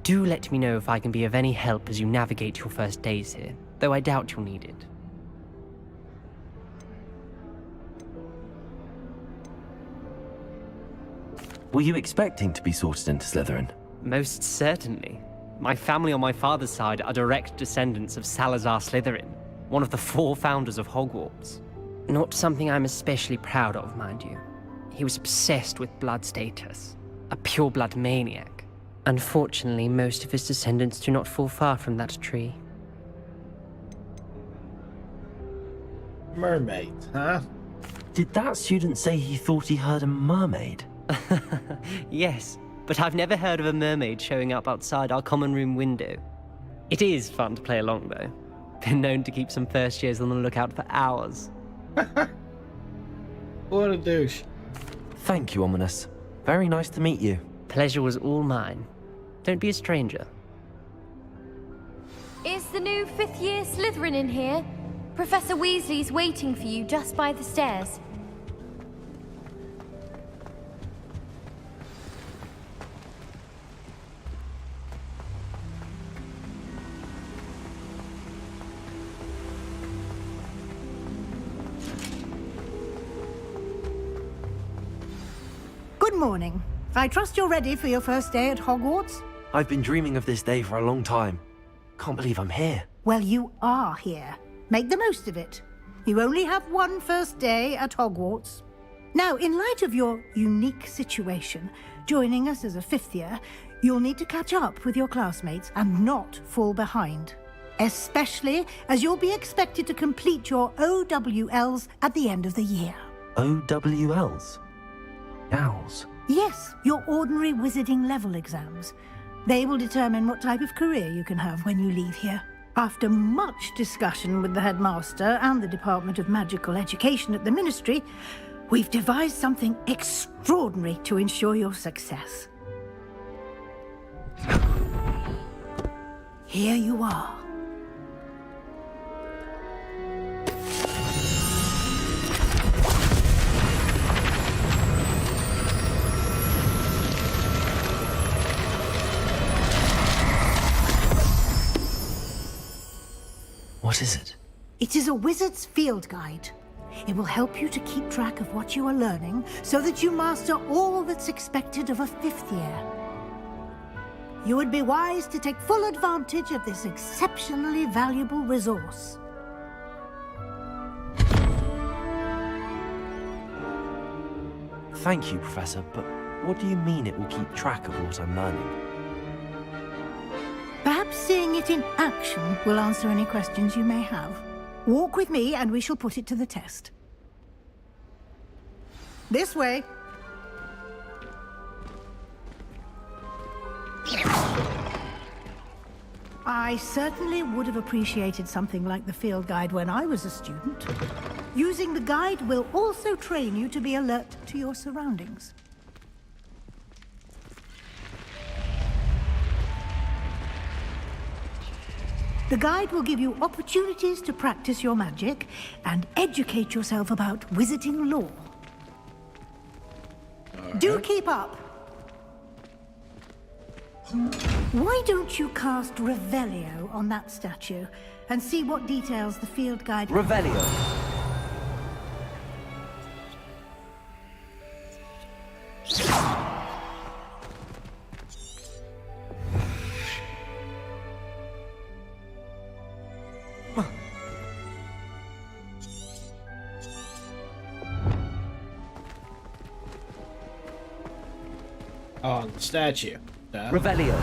Do let me know if I can be of any help as you navigate your first days here, though I doubt you'll need it. Were you expecting to be sorted into Slytherin? Most certainly. My family on my father's side are direct descendants of Salazar Slytherin, one of the 4 founders of Hogwarts. Not something I'm especially proud of, mind you. He was obsessed with blood status, a pure-blood maniac. Unfortunately, most of his descendants do not fall far from that tree. Mermaids, huh? Did that student say he thought he heard a mermaid? Yes, but I've never heard of a mermaid showing up outside our common room window. It is fun to play along, though. Been known to keep some first years on the lookout for hours. What a douche. Thank you, Ominous. Very nice to meet you. Pleasure was all mine. Don't be a stranger. Is the new 5th year Slytherin in here? Professor Weasley's waiting for you just by the stairs. Good morning. I trust you're ready for your first day at Hogwarts? I've been dreaming of this day for a long time. Can't believe I'm here. Well, you are here. Make the most of it. You only have one first day at Hogwarts. Now, in light of your unique situation, joining us as a 5th year, you'll need to catch up with your classmates and not fall behind. Especially as you'll be expected to complete your OWLs at the end of the year. OWLs? Owls? Yes, your ordinary wizarding level exams. They will determine what type of career you can have when you leave here. After much discussion with the headmaster and the Department of Magical Education at the Ministry, we've devised something extraordinary to ensure your success. Here you are. What is it? It is a wizard's field guide. It will help you to keep track of what you are learning so that you master all that's expected of a 5th year. You would be wise to take full advantage of this exceptionally valuable resource. Thank you, Professor, but what do you mean it will keep track of what I'm learning? Perhaps seeing it in action will answer any questions you may have. Walk with me and we shall put it to the test. This way. I certainly would have appreciated something like the field guide when I was a student. Using the guide will also train you to be alert to your surroundings. The guide will give you opportunities to practice your magic and educate yourself about wizarding lore. Do keep up. Why don't you cast Revelio on that statue and see what details the field guide... Revelio. On the statue. Revelio.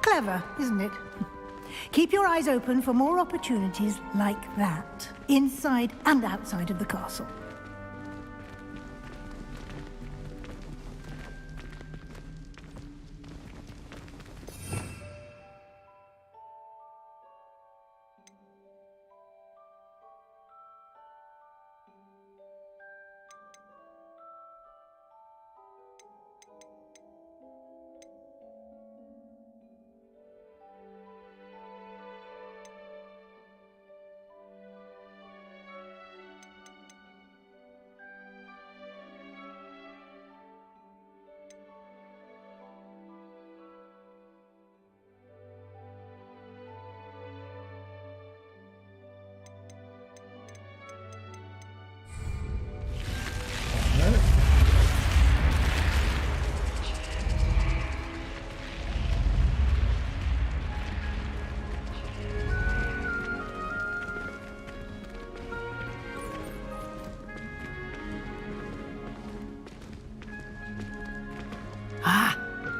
Clever, isn't it? Keep your eyes open for more opportunities like that, inside and outside of the castle.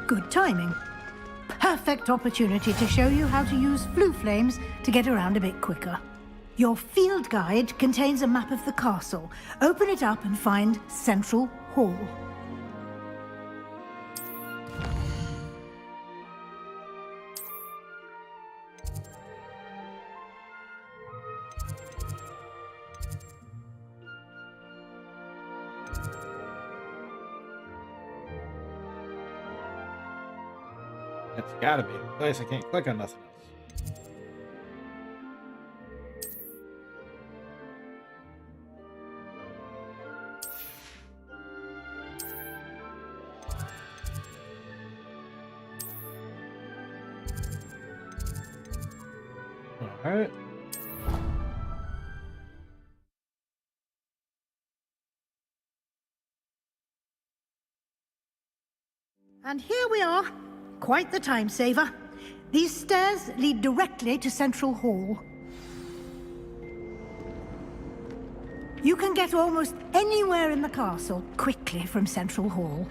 Good timing. Perfect opportunity to show you how to use flue flames to get around a bit quicker. Your field guide contains a map of the castle. Open it up and find Central Hall. That's gotta be a place I can't click on nothing else. All right. And here we are. Quite the time saver. These stairs lead directly to Central Hall. You can get almost anywhere in the castle quickly from Central Hall.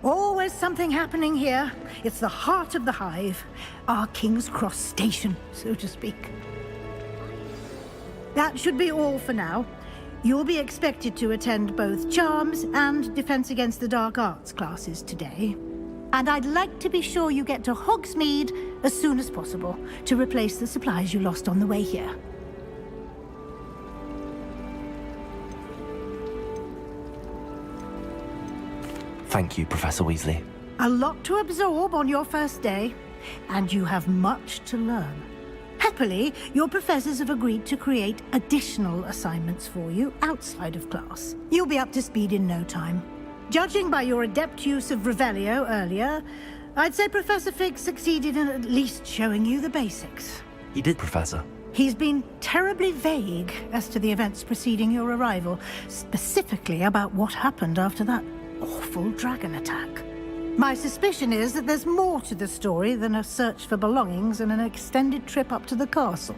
Always something happening here. It's the heart of the hive. Our King's Cross station, so to speak. That should be all for now. You'll be expected to attend both Charms and Defense Against the Dark Arts classes today. And I'd like to be sure you get to Hogsmeade as soon as possible to replace the supplies you lost on the way here. Thank you, Professor Weasley. A lot to absorb on your first day, and you have much to learn. Happily, your professors have agreed to create additional assignments for you outside of class. You'll be up to speed in no time. Judging by your adept use of Revelio earlier, I'd say Professor Fig succeeded in at least showing you the basics. He did, Professor. He's been terribly vague as to the events preceding your arrival, specifically about what happened after that awful dragon attack. My suspicion is that there's more to the story than a search for belongings and an extended trip up to the castle.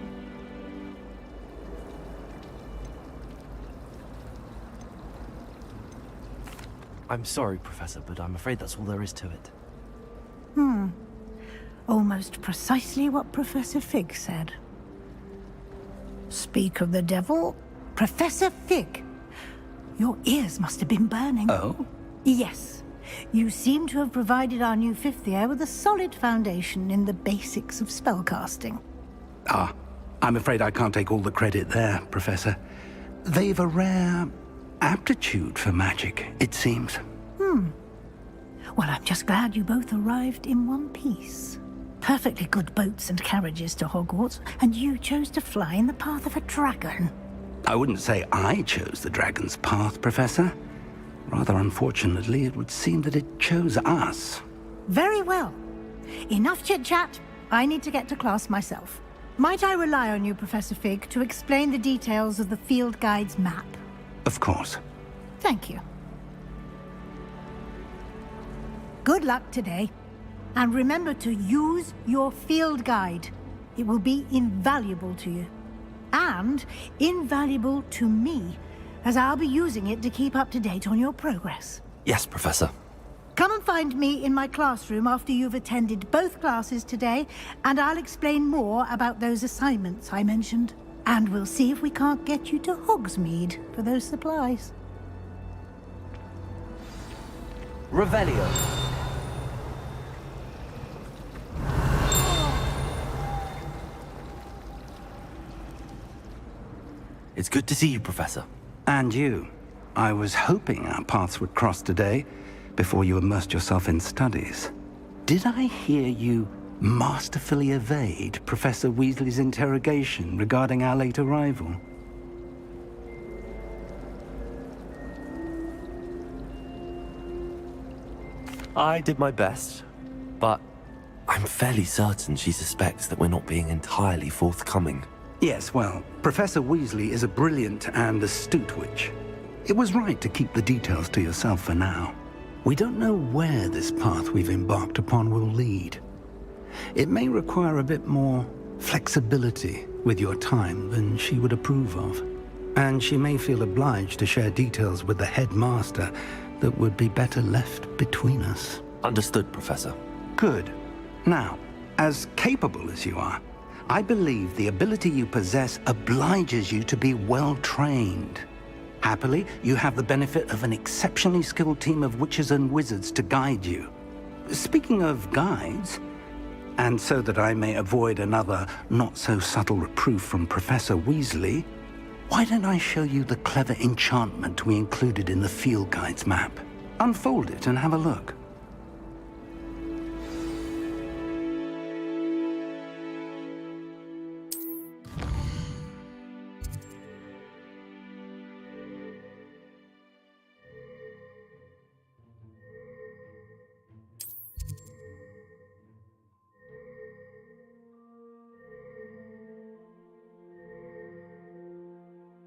I'm sorry, Professor, but I'm afraid that's all there is to it. Almost precisely what Professor Fig said. Speak of the devil, Professor Fig. Your ears must have been burning. Oh? Yes. You seem to have provided our new fifth year with a solid foundation in the basics of spellcasting. Ah, I'm afraid I can't take all the credit there, Professor. They've a rare aptitude for magic, it seems. Well, I'm just glad you both arrived in one piece. Perfectly good boats and carriages to Hogwarts, and you chose to fly in the path of a dragon. I wouldn't say I chose the dragon's path, Professor. Rather unfortunately, it would seem that it chose us. Very well. Enough chit-chat. I need to get to class myself. Might I rely on you, Professor Fig, to explain the details of the field guide's map? Of course. Thank you. Good luck today. And remember to use your field guide. It will be invaluable to you. And invaluable to me, as I'll be using it to keep up to date on your progress. Yes, Professor. Come and find me in my classroom after you've attended both classes today, and I'll explain more about those assignments I mentioned. And we'll see if we can't get you to Hogsmeade for those supplies. Revelio. It's good to see you, Professor. And you. I was hoping our paths would cross today, before you immersed yourself in studies. Did I hear you masterfully evade Professor Weasley's interrogation regarding our late arrival? I did my best, but I'm fairly certain she suspects that we're not being entirely forthcoming. Yes, well, Professor Weasley is a brilliant and astute witch. It was right to keep the details to yourself for now. We don't know where this path we've embarked upon will lead. It may require a bit more flexibility with your time than she would approve of. And she may feel obliged to share details with the headmaster that would be better left between us. Understood, Professor. Good. Now, as capable as you are, I believe the ability you possess obliges you to be well-trained. Happily, you have the benefit of an exceptionally skilled team of witches and wizards to guide you. Speaking of guides, and so that I may avoid another not-so-subtle reproof from Professor Weasley, why don't I show you the clever enchantment we included in the field guide's map? Unfold it and have a look.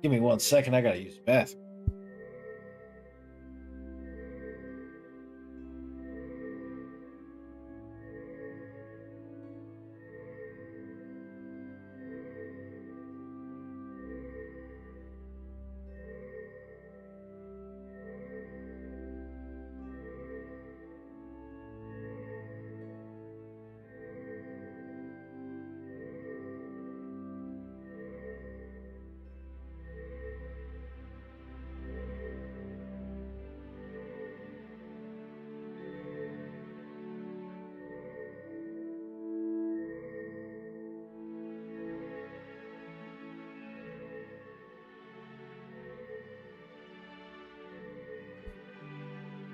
Give me 1 second, I gotta use the bathroom.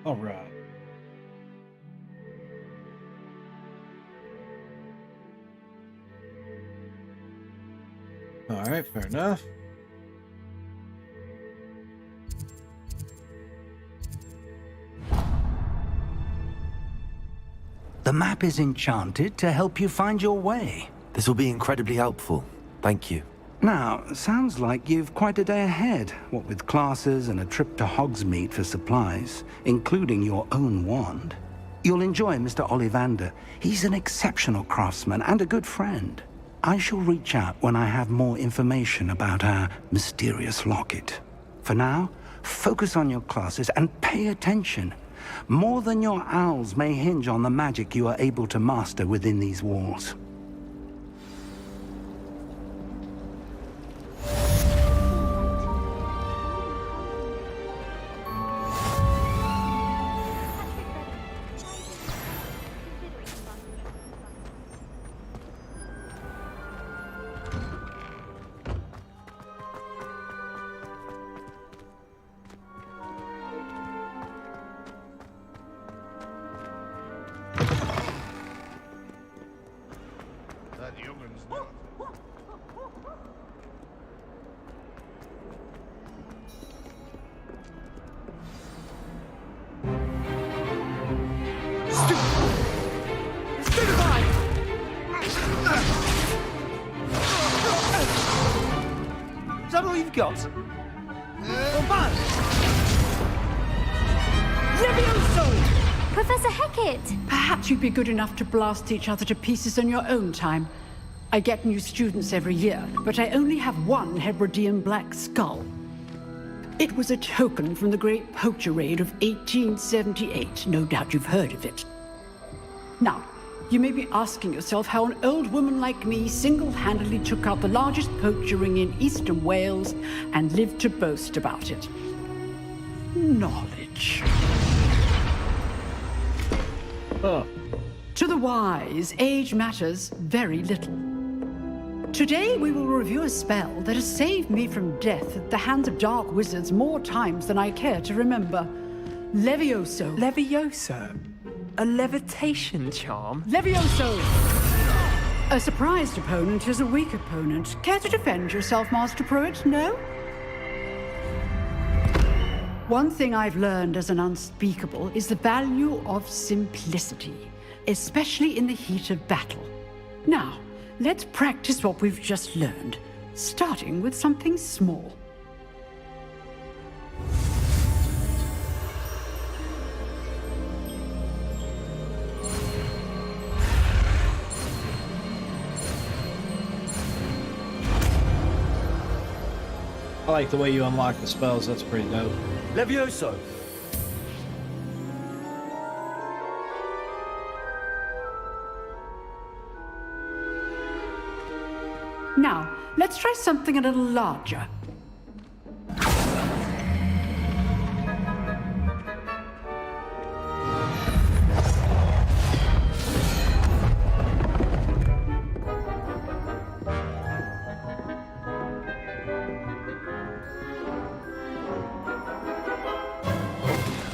All right. All right, fair enough. The map is enchanted to help you find your way. This will be incredibly helpful. Thank you. Now, sounds like you've quite a day ahead, what with classes and a trip to Hogsmeade for supplies, including your own wand. You'll enjoy Mr. Ollivander. He's an exceptional craftsman and a good friend. I shall reach out when I have more information about our mysterious locket. For now, Focus on your classes and pay attention. More than your owls may hinge on the magic you are able to master within these walls. Is that all you've got? Levioso! Professor Hecat! Perhaps you'd be good enough to blast each other to pieces in your own time. I get new students every year, but I only have one Hebridean black skull. It was a token from the Great Poacher Raid of 1878. No doubt you've heard of it. Now, you may be asking yourself how an old woman like me single-handedly took out the largest poacher ring in eastern Wales and lived to boast about it. Knowledge. To the wise, age matters very little. Today we will review a spell that has saved me from death at the hands of dark wizards more times than I care to remember. Levioso. Levioso? A levitation charm? Levioso! A surprised opponent is a weak opponent. Care to defend yourself, Master Pruitt? No? One thing I've learned as an unspeakable is the value of simplicity, especially in the heat of battle. Now, let's practice what we've just learned, starting with something small. I like the way you unlock the spells. That's pretty dope. Levioso! Now, let's try something a little larger.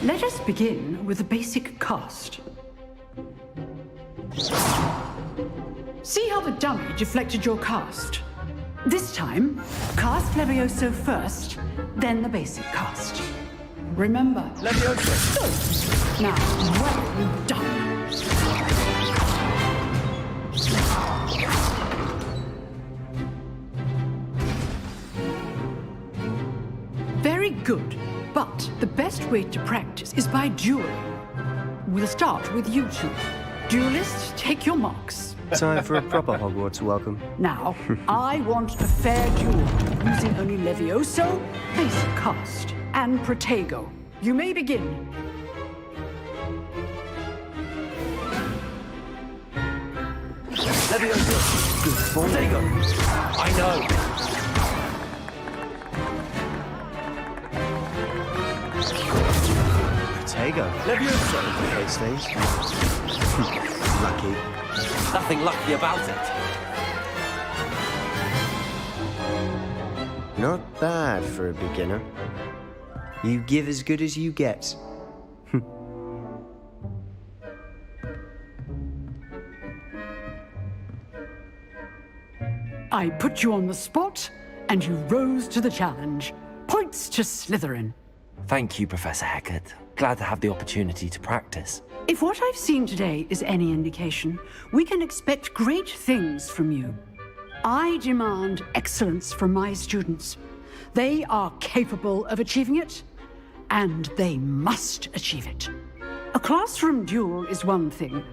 Let us begin with a basic cast. See how the dummy deflected your cast? This time, cast Levioso first, then the basic cast. Remember, Levioso. Now, well done. Very good. But the best way to practice is by dueling. We'll start with you two. Duelists, take your marks. Time for a proper Hogwarts welcome. Now, I want a fair duel, using only Levioso, basic cast, and Protego. You may begin. Levioso! Good form. Protego! I know! Protego. Levioso! Those things. Lucky. Nothing lucky about it. Not bad for a beginner. You give as good as you get. I put you on the spot, and you rose to the challenge. Points to Slytherin. Thank you, Professor Hecat. Glad to have the opportunity to practice. If what I've seen today is any indication, we can expect great things from you. I demand excellence from my students. They are capable of achieving it, and they must achieve it. A classroom duel is one thing,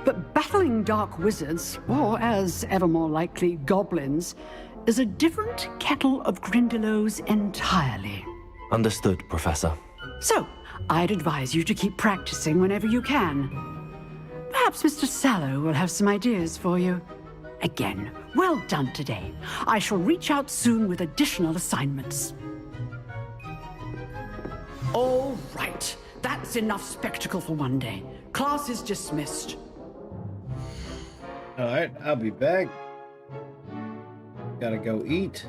but battling dark wizards, or as ever more likely, goblins, is a different kettle of Grindylows entirely. Understood, Professor. So, I'd advise you to keep practicing whenever you can. Perhaps Mr. Sallow will have some ideas for you. Again, well done today. I shall reach out soon with additional assignments. All right. That's enough spectacle for one day. Class is dismissed. All right, I'll be back. Gotta go eat.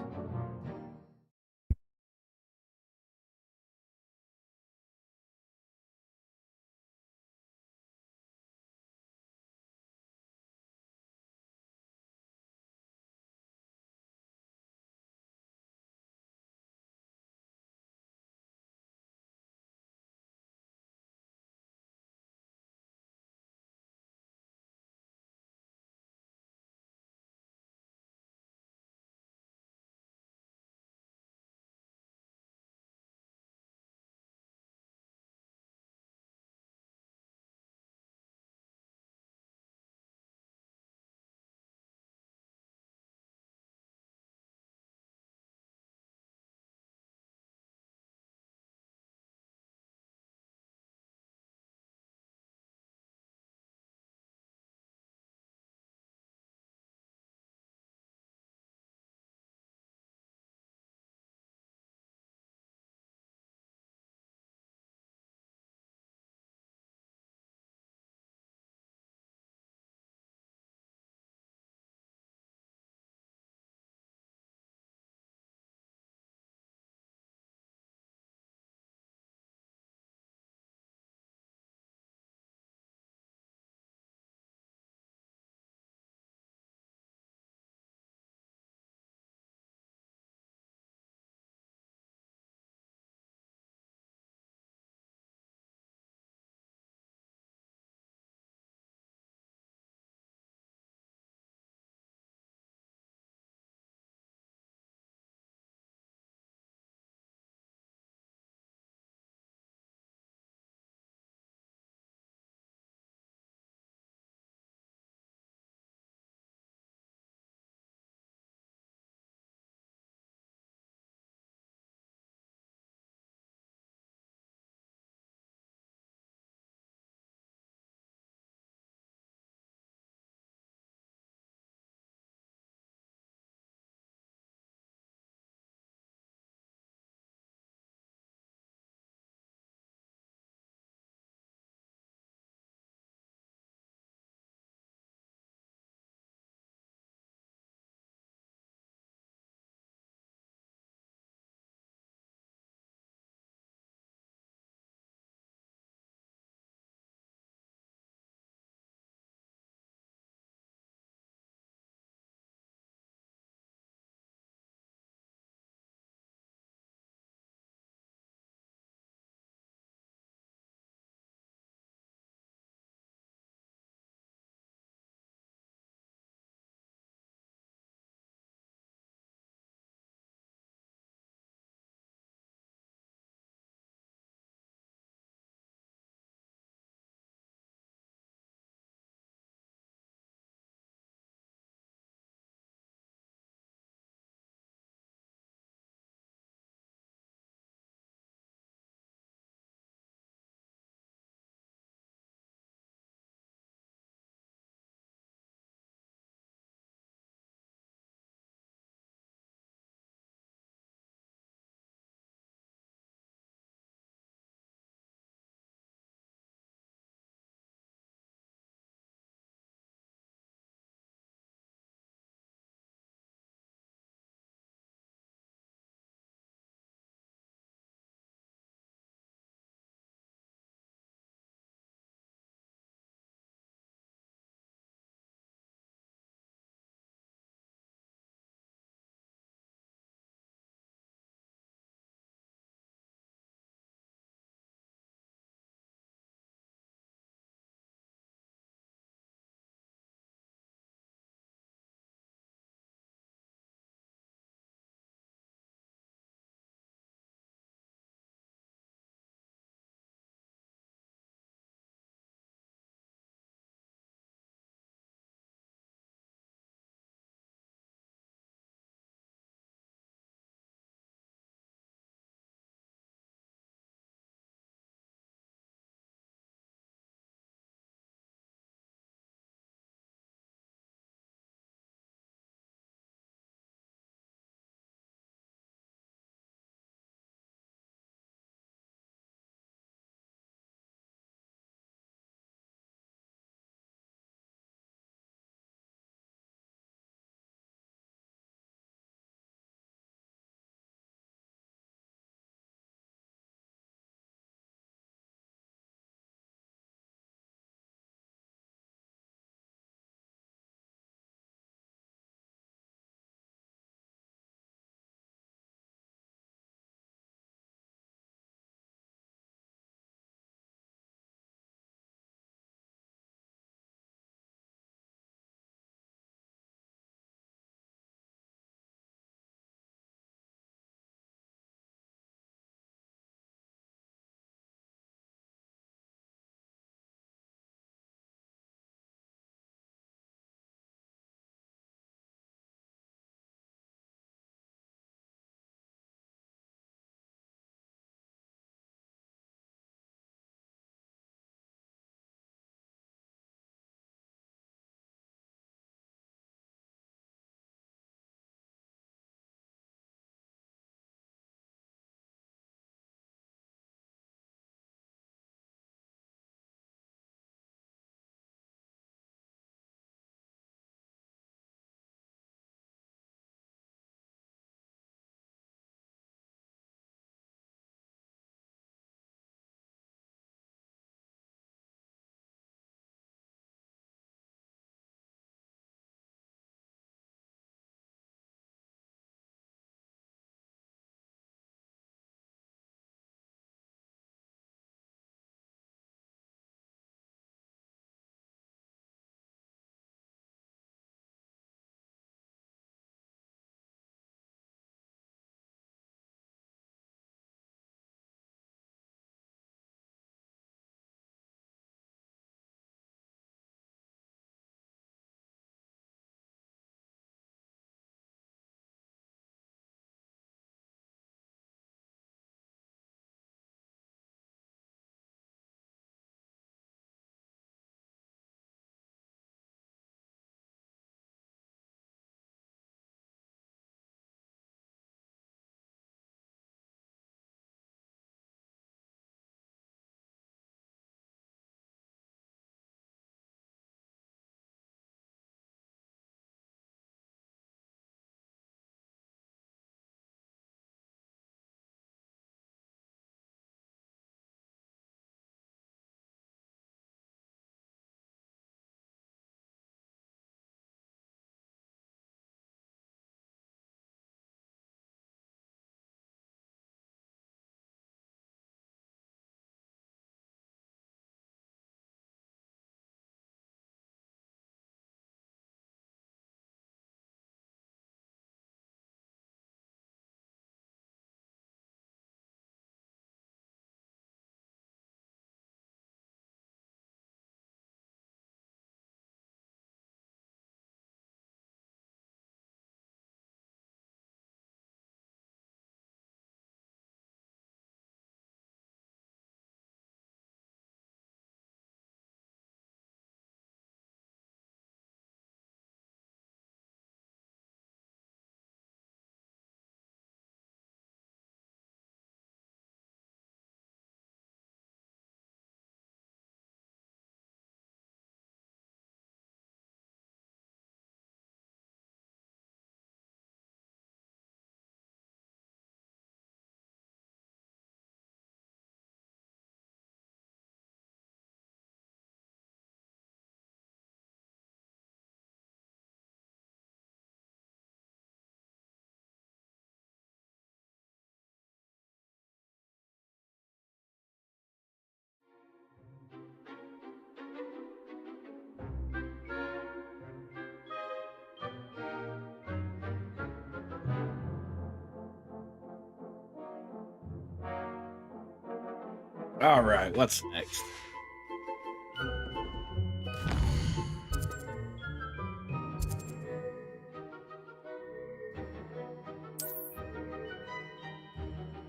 All right, what's next?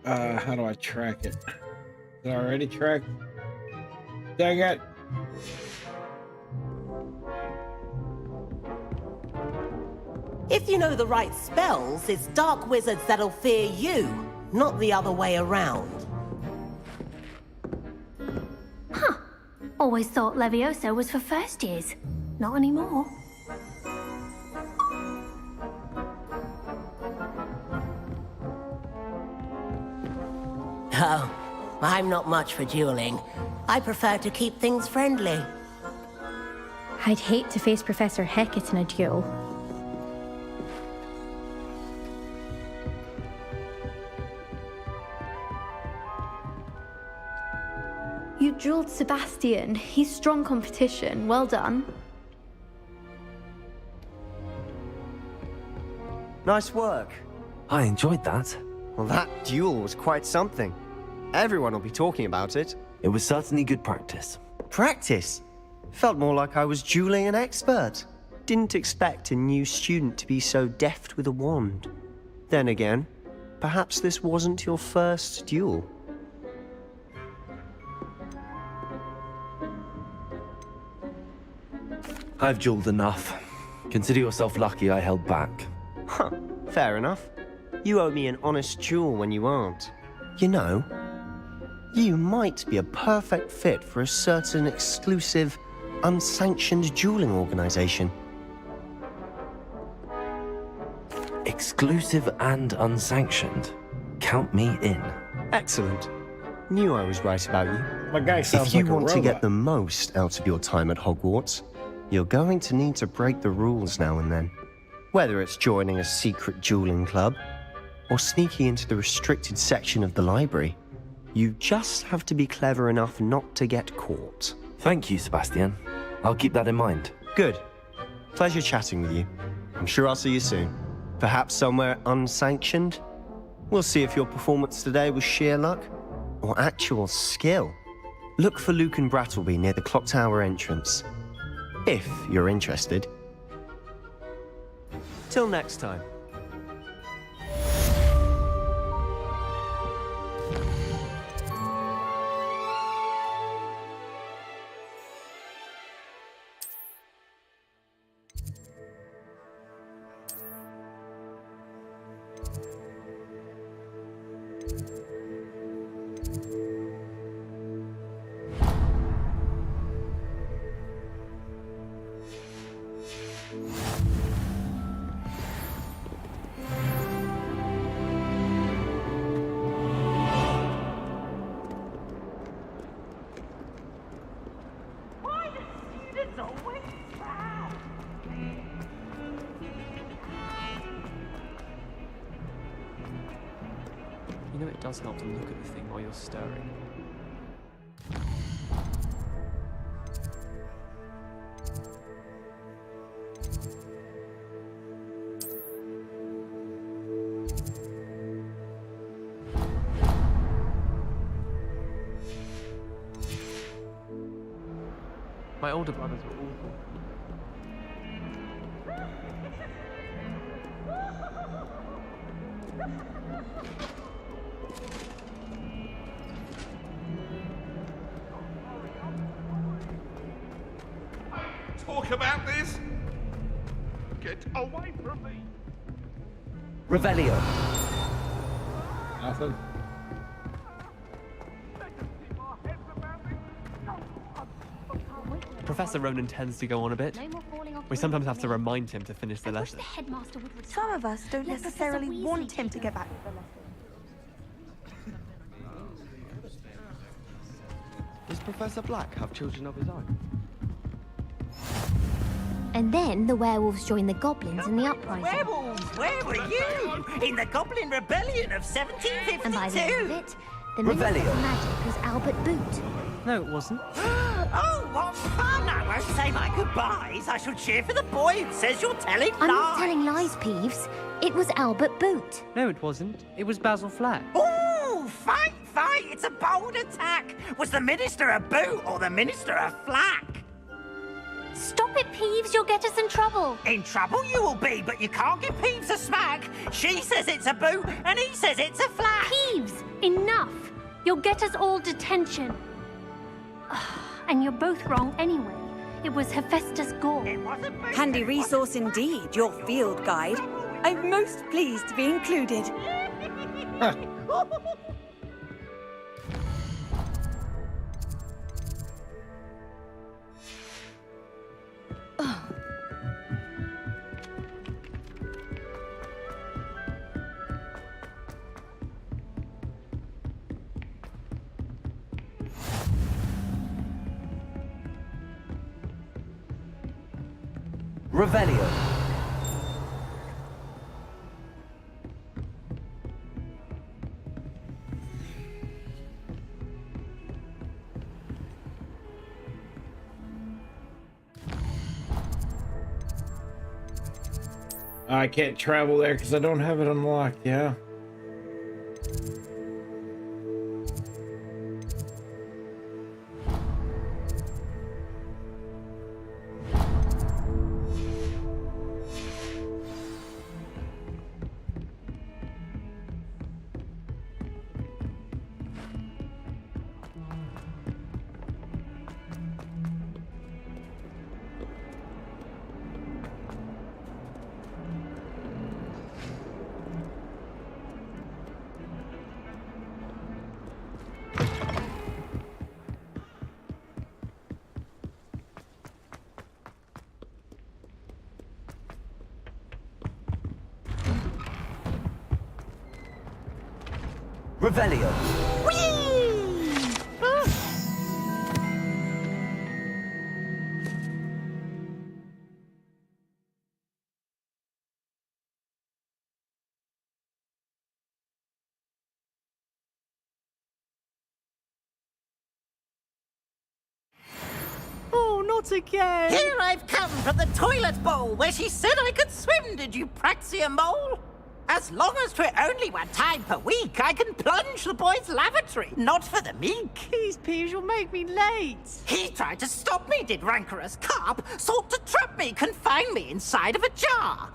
How do I track it? Is it already tracked? Dang it! If you know the right spells, it's dark wizards that'll fear you, not the other way around. Huh. Always thought Levioso was for first years. Not anymore. Oh, I'm not much for dueling. I prefer to keep things friendly. I'd hate to face Professor Hecat in a duel. You drilled Sebastian. He's strong competition. Well done. Nice work. I enjoyed that. Well, that duel was quite something. Everyone will be talking about it. It was certainly good practice. Practice? Felt more like I was dueling an expert. Didn't expect a new student to be so deft with a wand. Then again, perhaps this wasn't your first duel. I've dueled enough. Consider yourself lucky I held back. Huh, fair enough. You owe me an honest duel when you aren't. You know, you might be a perfect fit for a certain exclusive, unsanctioned dueling organization. Exclusive and unsanctioned. Count me in. Excellent. Knew I was right about you. My guy sounds If you like a want to robot. get the most out of your time at Hogwarts, you're going to need to break the rules now and then. Whether it's joining a secret dueling club, or sneaking into the restricted section of the library, you just have to be clever enough not to get caught. Thank you, Sebastian. I'll keep that in mind. Good. Pleasure chatting with you. I'm sure I'll see you soon. Perhaps somewhere unsanctioned? We'll see if your performance today was sheer luck or actual skill. Look for Luke and Brattleby near the clock tower entrance. If you're interested. Till next time. You know it does help to look at the thing while you're stirring. My older brothers were awful. Talk about this? Get away from me! Revelio. Nothing. Professor Ronan tends to go on a bit. We sometimes have to remind him to finish the lesson. Some of us don't necessarily want him to get back to the lesson. Does Professor Black have children of his own? And then the werewolves join the goblins in the uprising. Werewolves, where were you? In the Goblin Rebellion of 1752? And by the end of it, the Revelio. Minister of Magic was Albert Boot. No, it wasn't. Oh, what fun! I won't say my goodbyes. I shall cheer for the boy who says you're telling I'm not lies. telling lies, Peeves. It was Albert Boot. No, it wasn't. It was Basil Flack. Ooh, fight fight! It's a bold attack! Was the Minister a boot or the Minister a flack? Stop it, Peeves. You'll get us in trouble. In trouble you will be, but you can't give Peeves a smack. She says it's a boot, and he says it's a flack. Peeves, enough. You'll get us all detention. And you're both wrong anyway. It was Hephaestus' goal. Handy resource indeed, your field guide. I'm most pleased to be included. Revelio. I can't travel there because I don't have it unlocked, yeah. Revelio. Oh, not again! Here I've come from the toilet bowl where she said I could swim, did you praxia mole? As long as 'twere only one time per week, I can plunge the boy's lavatory, not for the meek. Please, Peeves, you'll make me late. He tried to stop me, did rancorous carp, sought to trap me, confine me inside of a jar.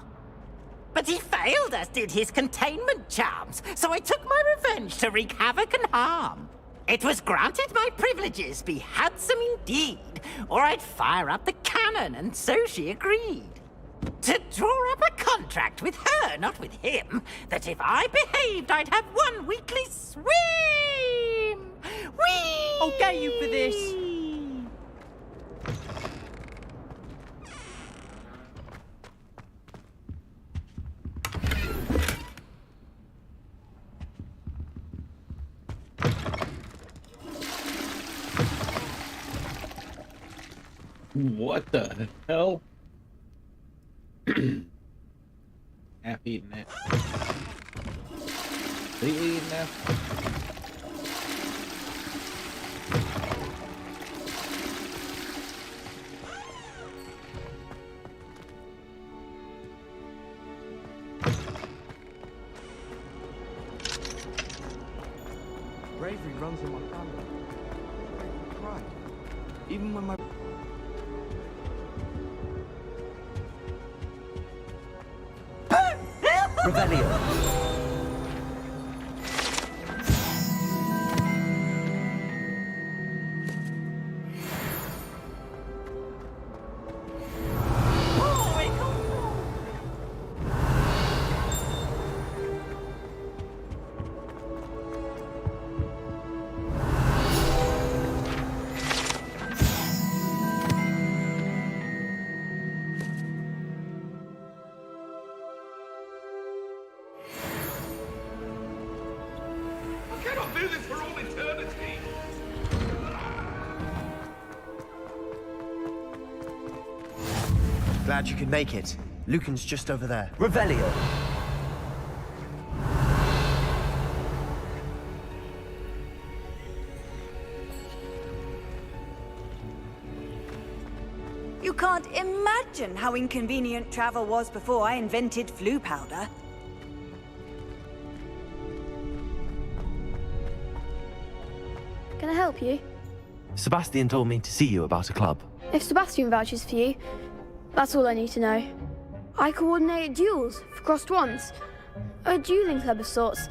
But he failed, as did his containment charms, so I took my revenge to wreak havoc and harm. It was granted my privileges be handsome indeed, or I'd fire up the cannon, and so she agreed. To draw up a contract with her, not with him, that if I behaved, I'd have one weekly swim! Whee! I'll get you for this. What the hell? Half eaten it. Completely eaten it. Bravery runs in my family. I cry. Even when my... Revelio. Do this for all eternity. Glad you could make it. Lucan's just over there. Revelio. You can't imagine how inconvenient travel was before I invented flu powder. Can I help you? Sebastian told me to see you about a club. If Sebastian vouches for you, that's all I need to know. I coordinate duels for crossed wands. A dueling club of sorts.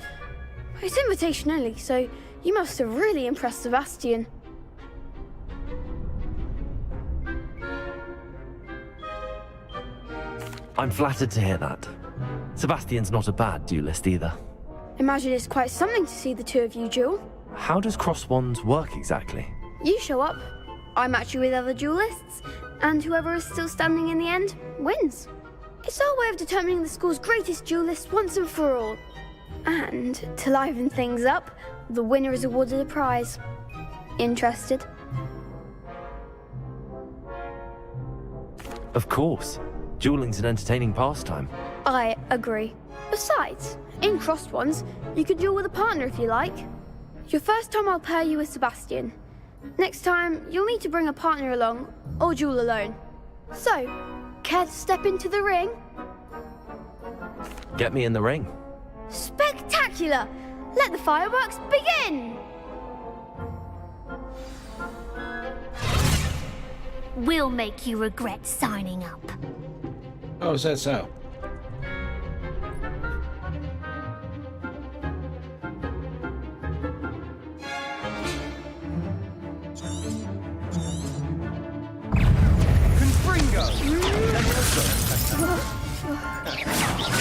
It's invitation only, so you must have really impressed Sebastian. I'm flattered to hear that. Sebastian's not a bad duelist either. Imagine it's quite something to see the two of you duel. How does cross wands work exactly? You show up, I match you with other duelists, and whoever is still standing in the end wins. It's our way of determining the school's greatest duelist once and for all. And to liven things up, the winner is awarded a prize. Interested? Of course. Dueling's an entertaining pastime. I agree. Besides, in crossed ones, you could duel with a partner if you like. Your first time I'll pair you with Sebastian. Next time, you'll need to bring a partner along, or duel alone. So, care to step into the ring? Get me in the ring. Spectacular! Let the fireworks begin! We'll make you regret signing up. Oh, is that so?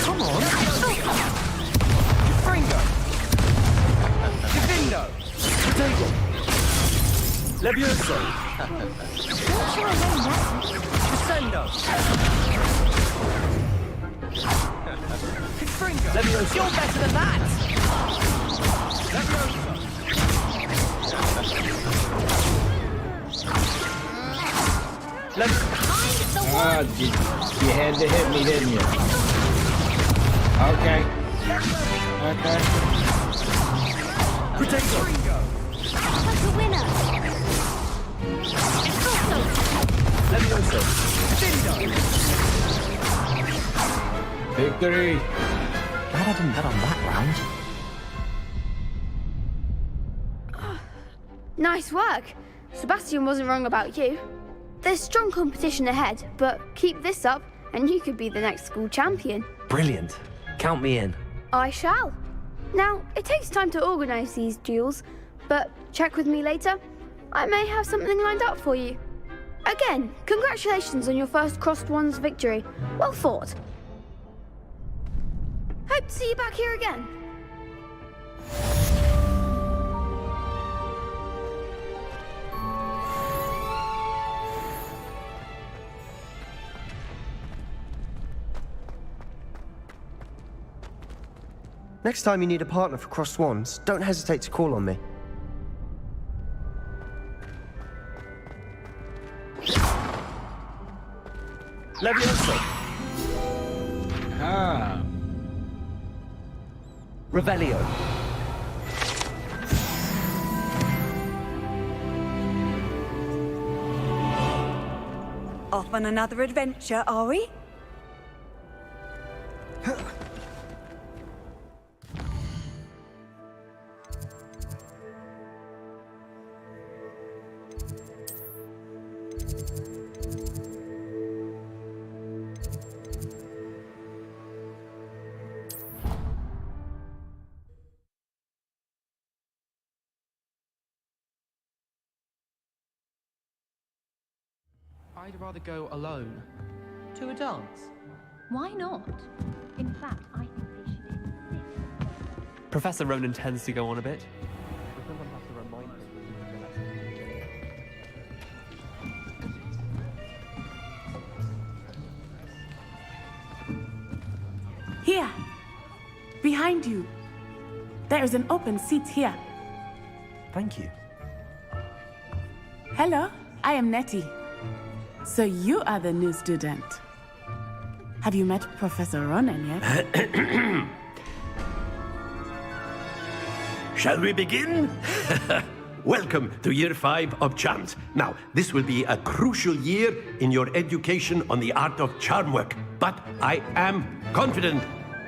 Come on! Fringo! Divindo! Potato! Levioso! Descendo! Fringo! Levioso! You're better than that! Levioso! Ah, you had to hit me, didn't you? Okay. Okay. Potato! That's a winner. Levioso! Victory! Glad I didn't bet on that round. Nice work. Sebastian wasn't wrong about you. There's strong competition ahead, but keep this up and you could be the next school champion. Brilliant. Count me in. I shall. Now, it takes time to organise these duels, but check with me later. I may have something lined up for you. Again, congratulations on your first crossed wands victory. Well fought. Hope to see you back here again. Next time you need a partner for crossed wands, don't hesitate to call on me. Levioso! Ah. Revelio. Off on another adventure, are we? I'd rather go alone. To a dance? Why not? In fact, I think they should insist. Professor Ronan tends to go on a bit. Here! Behind you! There is an open seat here. Thank you. Hello, I am Nettie. So you are the new student. Have you met Professor Ronan yet? Shall we begin? Welcome to Year 5 of Charms. Now, this will be a crucial year in your education on the art of charm work. But I am confident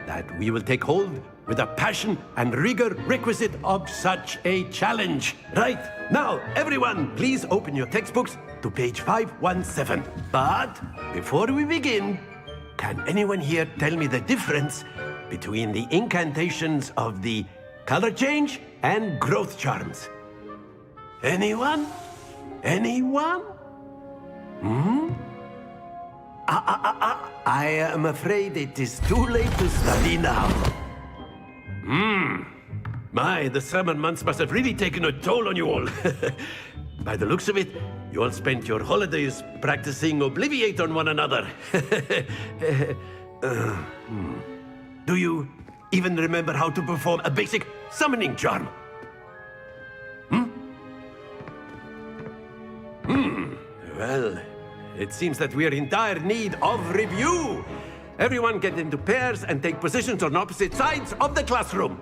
that we will take hold with the passion and rigor requisite of such a challenge. Right? Now, everyone, please open your textbooks to page 517. But before we begin, can anyone here tell me the difference between the incantations of the color change and growth charms? Anyone? Anyone? I am afraid it is too late to study now. My, the summer months must have really taken a toll on you all. By the looks of it, you all spent your holidays practicing Obliviate on one another. Do you even remember how to perform a basic summoning charm? Well, it seems that we are in dire need of review. Everyone get into pairs and take positions on opposite sides of the classroom.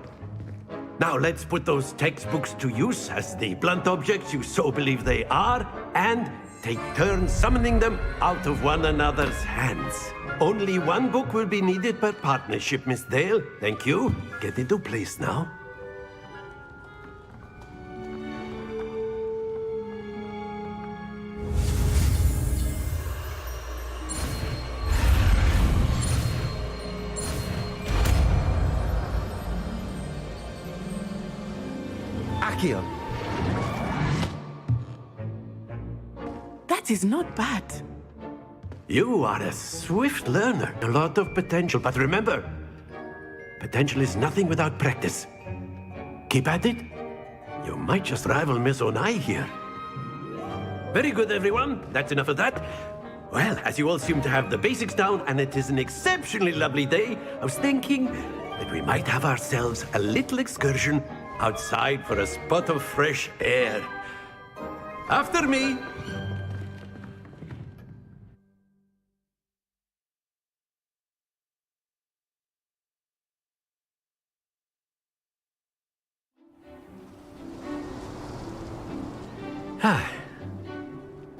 Now let's put those textbooks to use as the blunt objects you so believe they are, and take turns summoning them out of one another's hands. Only one book will be needed per partnership, Miss Dale. Thank you. Get into place now. Akio. That is not bad. You are a swift learner, a lot of potential, but remember, potential is nothing without practice. Keep at it. You might just rival Miss Onai here. Very good, everyone. That's enough of that. Well, as you all seem to have the basics down, and it is an exceptionally lovely day, I was thinking that we might have ourselves a little excursion outside for a spot of fresh air. After me.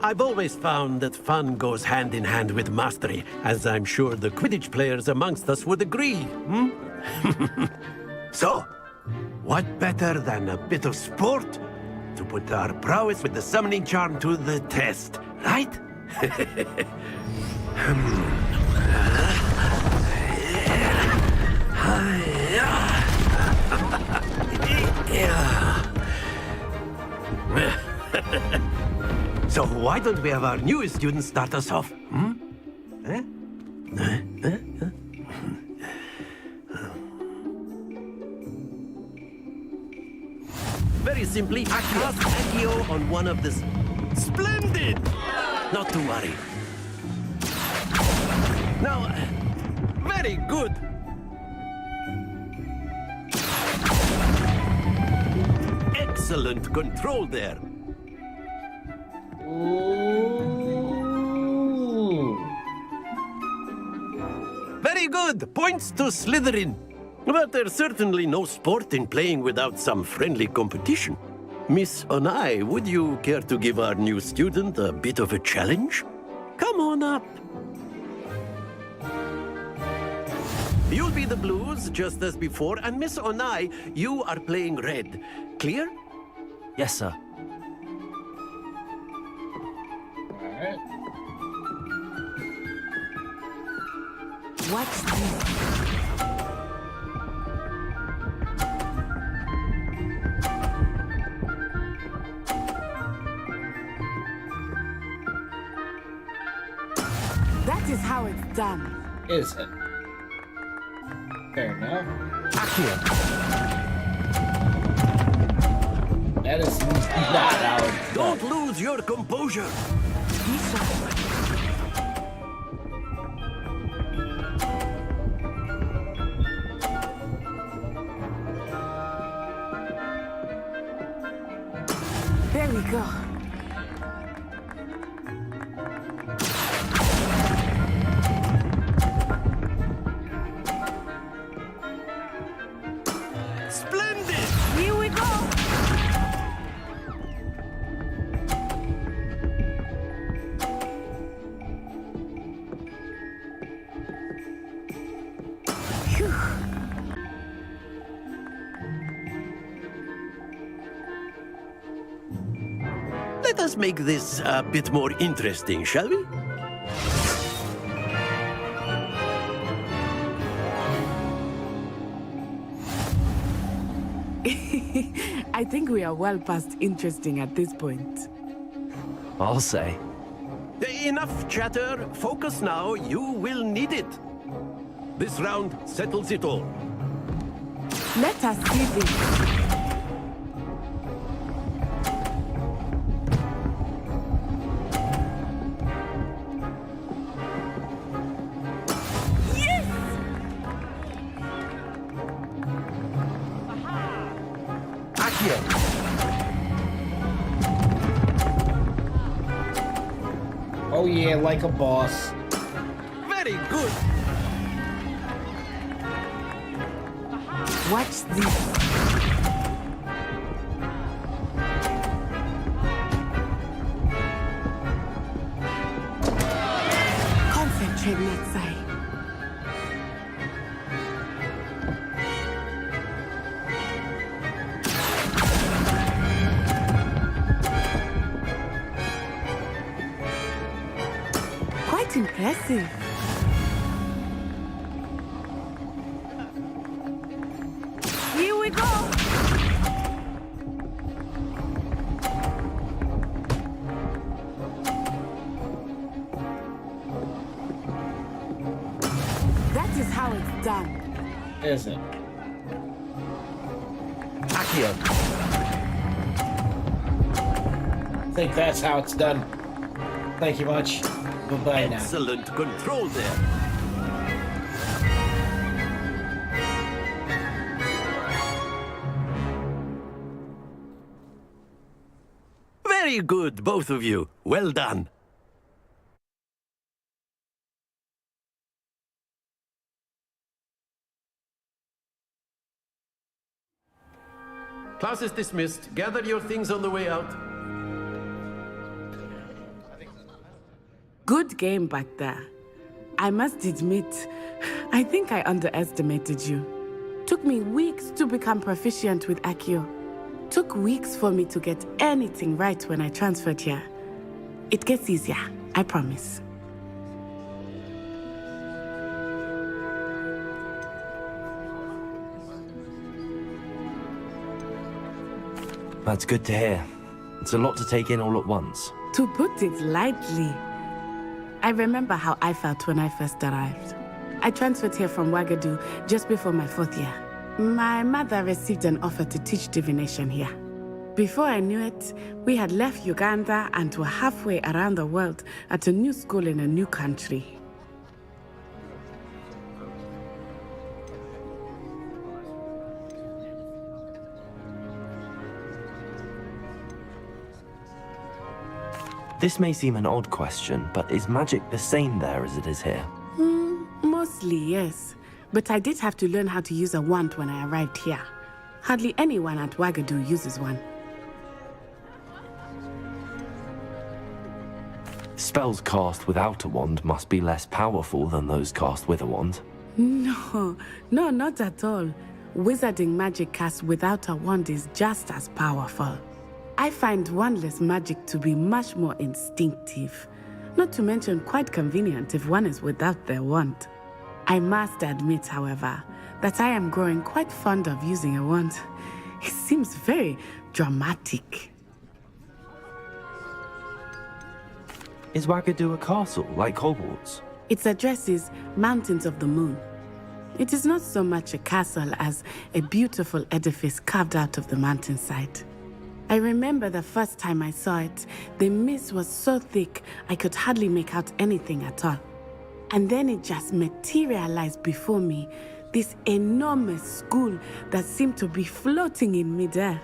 I've always found that fun goes hand in hand with mastery, as I'm sure the Quidditch players amongst us would agree. So, what better than a bit of sport to put our prowess with the summoning charm to the test, right? So why don't we have our newest student start us off? Very simply, cast Accio on one of the... Splendid! Not to worry. Now, very good. Excellent control there. Very good. Points to Slytherin. But there's certainly no sport in playing without some friendly competition. Miss Onai, would you care to give our new student a bit of a challenge? Come on up. You'll be the blues, just as before, and Miss Onai, you are playing red. Clear? Yes, sir. Alright. What's this? That is how it's done. Is it? Fair enough. Accio. That is not how it's done. Don't lose your composure. There we go. Splendid! Here we go. Phew. let us make this a bit more interesting, shall we? I think we are well past interesting at this point. I'll say. Enough chatter. Focus now. You will need it. This round settles it all. Let us see this. Oh yeah, like a boss. Very good. Watch this. Concentrate, Netsai. Quite impressive. Here we go. That is how it's done. Is it? Accio. I think that's how it's done. Thank you much. Goodbye now. Excellent control there. Very good, both of you. Well done. Class is dismissed. Gather your things on the way out. Good game back there. I must admit, I think I underestimated you. Took me weeks to become proficient with Accio. Took weeks for me to get anything right when I transferred here. It gets easier, I promise. That's good to hear. It's a lot to take in all at once. To put it lightly, I remember how I felt when I first arrived. I transferred here from Wagadu just before my 4th year. My mother received an offer to teach divination here. Before I knew it, we had left Uganda and were halfway around the world at a new school in a new country. This may seem an odd question, but is magic the same there as it is here? Mostly, yes. But I did have to learn how to use a wand when I arrived here. Hardly anyone at Wagadu uses one. Spells cast without a wand must be less powerful than those cast with a wand. No, not at all. Wizarding magic cast without a wand is just as powerful. I find wandless magic to be much more instinctive. Not to mention quite convenient if one is without their wand. I must admit, however, that I am growing quite fond of using a wand. It seems very dramatic. Is Wagadu a castle, like Hogwarts? Its address is Mountains of the Moon. It is not so much a castle as a beautiful edifice carved out of the mountainside. I remember the first time I saw it, the mist was so thick I could hardly make out anything at all. And then it just materialized before me, this enormous school that seemed to be floating in midair.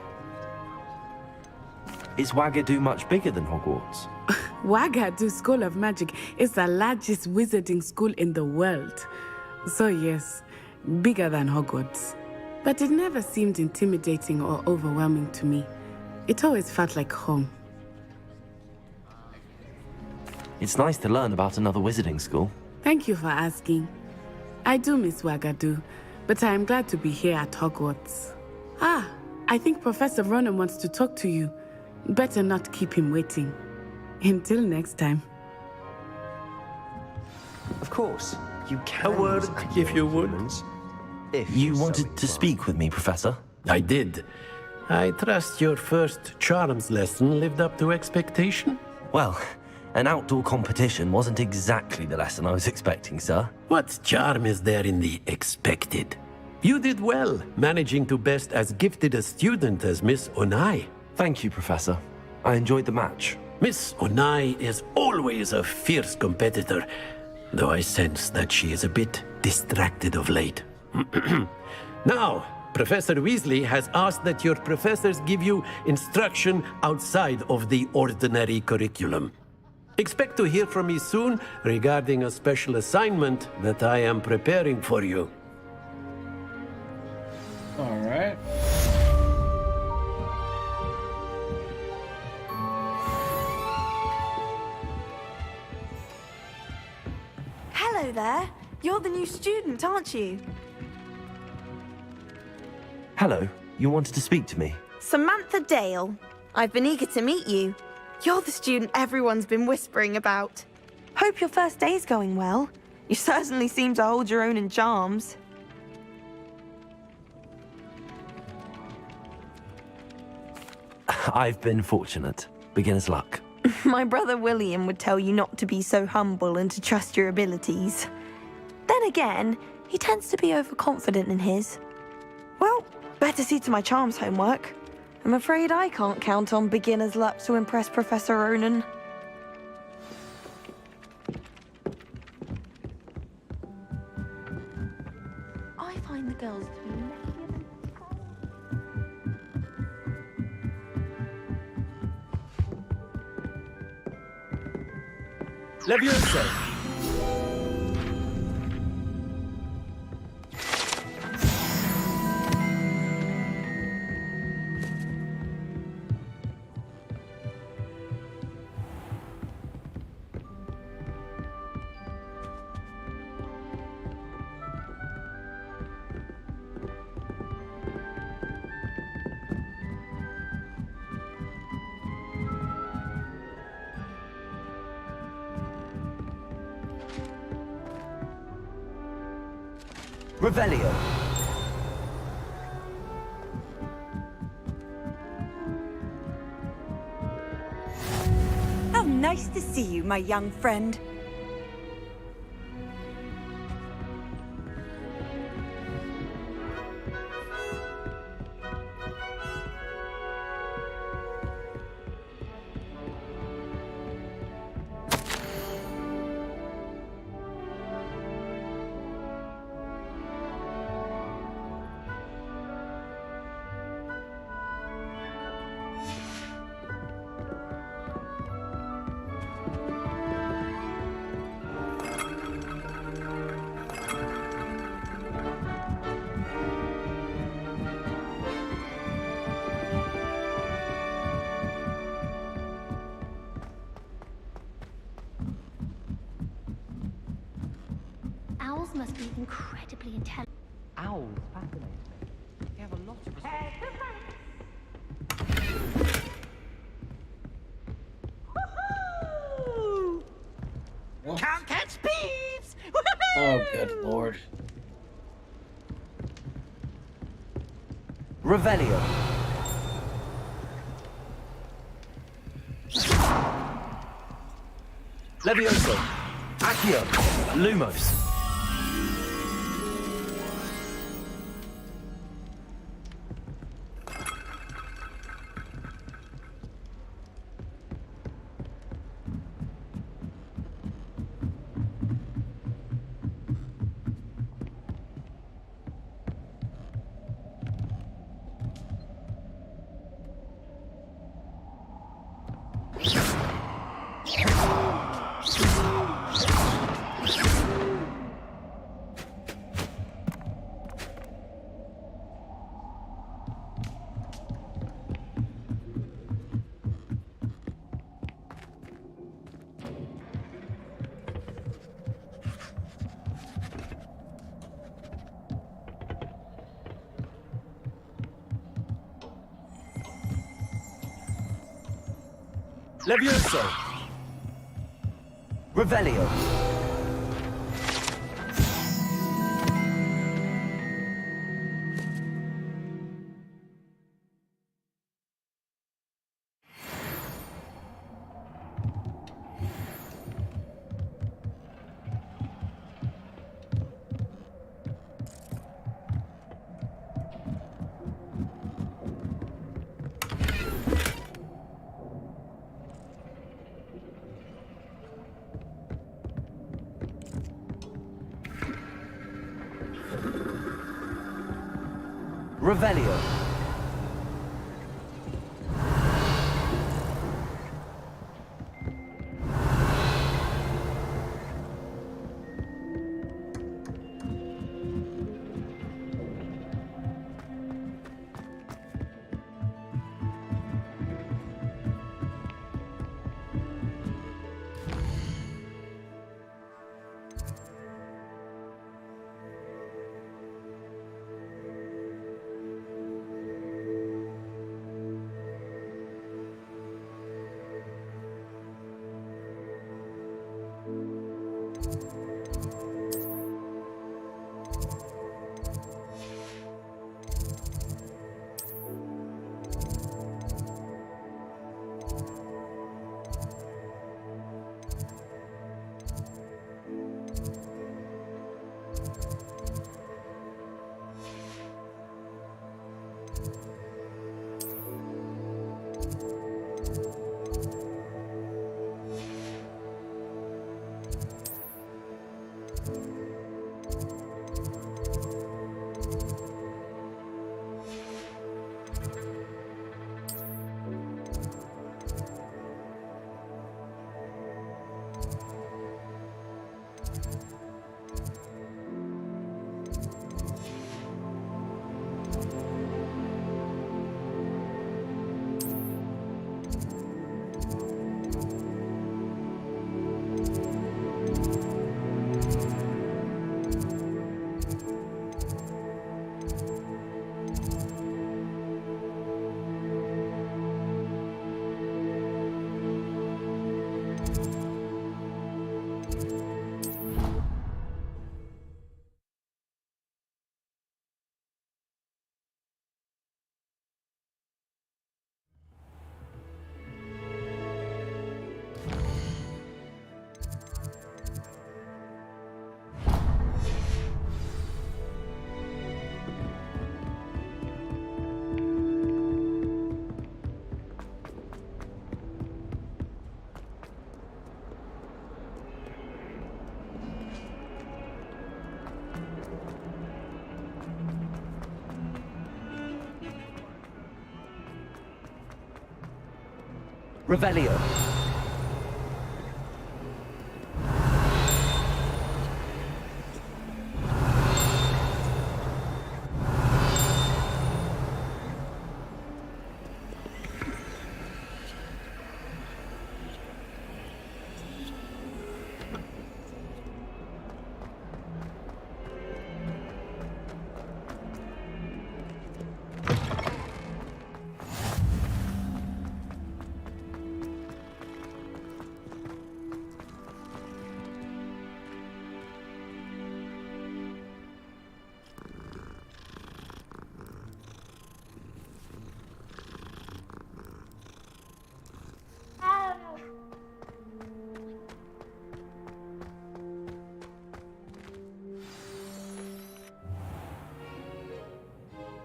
Is Wagadu much bigger than Hogwarts? Wagadu School of Magic is the largest wizarding school in the world. So yes, bigger than Hogwarts. But it never seemed intimidating or overwhelming to me. It always felt like home. It's nice to learn about another wizarding school. Thank you for asking. I do miss Wagadu, but I am glad to be here at Hogwarts. I think Professor Ronan wants to talk to you. Better not keep him waiting. Until next time. Of course, you can. A word, if you would. You wanted to speak with me, Professor? I did. I trust your first charms lesson lived up to expectation? Well, an outdoor competition wasn't exactly the lesson I was expecting, sir. What charm is there in the expected? You did well, managing to best as gifted a student as Miss Onai. Thank you, Professor. I enjoyed the match. Miss Onai is always a fierce competitor, though I sense that she is a bit distracted of late. Now, Professor Weasley has asked that your professors give you instruction outside of the ordinary curriculum. Expect to hear from me soon regarding a special assignment that I am preparing for you. All right. Hello there. You're the new student, aren't you? Hello, you wanted to speak to me? Samantha Dale. I've been eager to meet you. You're the student everyone's been whispering about. Hope your first day's going well. You certainly seem to hold your own in charms. I've been fortunate. Beginner's luck. My brother William would tell you not to be so humble and to trust your abilities. Then again, he tends to be overconfident in his. Well, better see to my charms homework. I'm afraid I can't count on beginner's luck to impress Professor Ronan. I find the girls to be luckier than... Leviosa! Revelio. How nice to see you, my young friend. Owls must be incredibly intelligent. Owls fascinate me. They have a lot of Can't catch peeps! Oh, good lord. Revelio. Levioso. Accio. Lumos. Levioso! Revelio! Revelio. Revelio.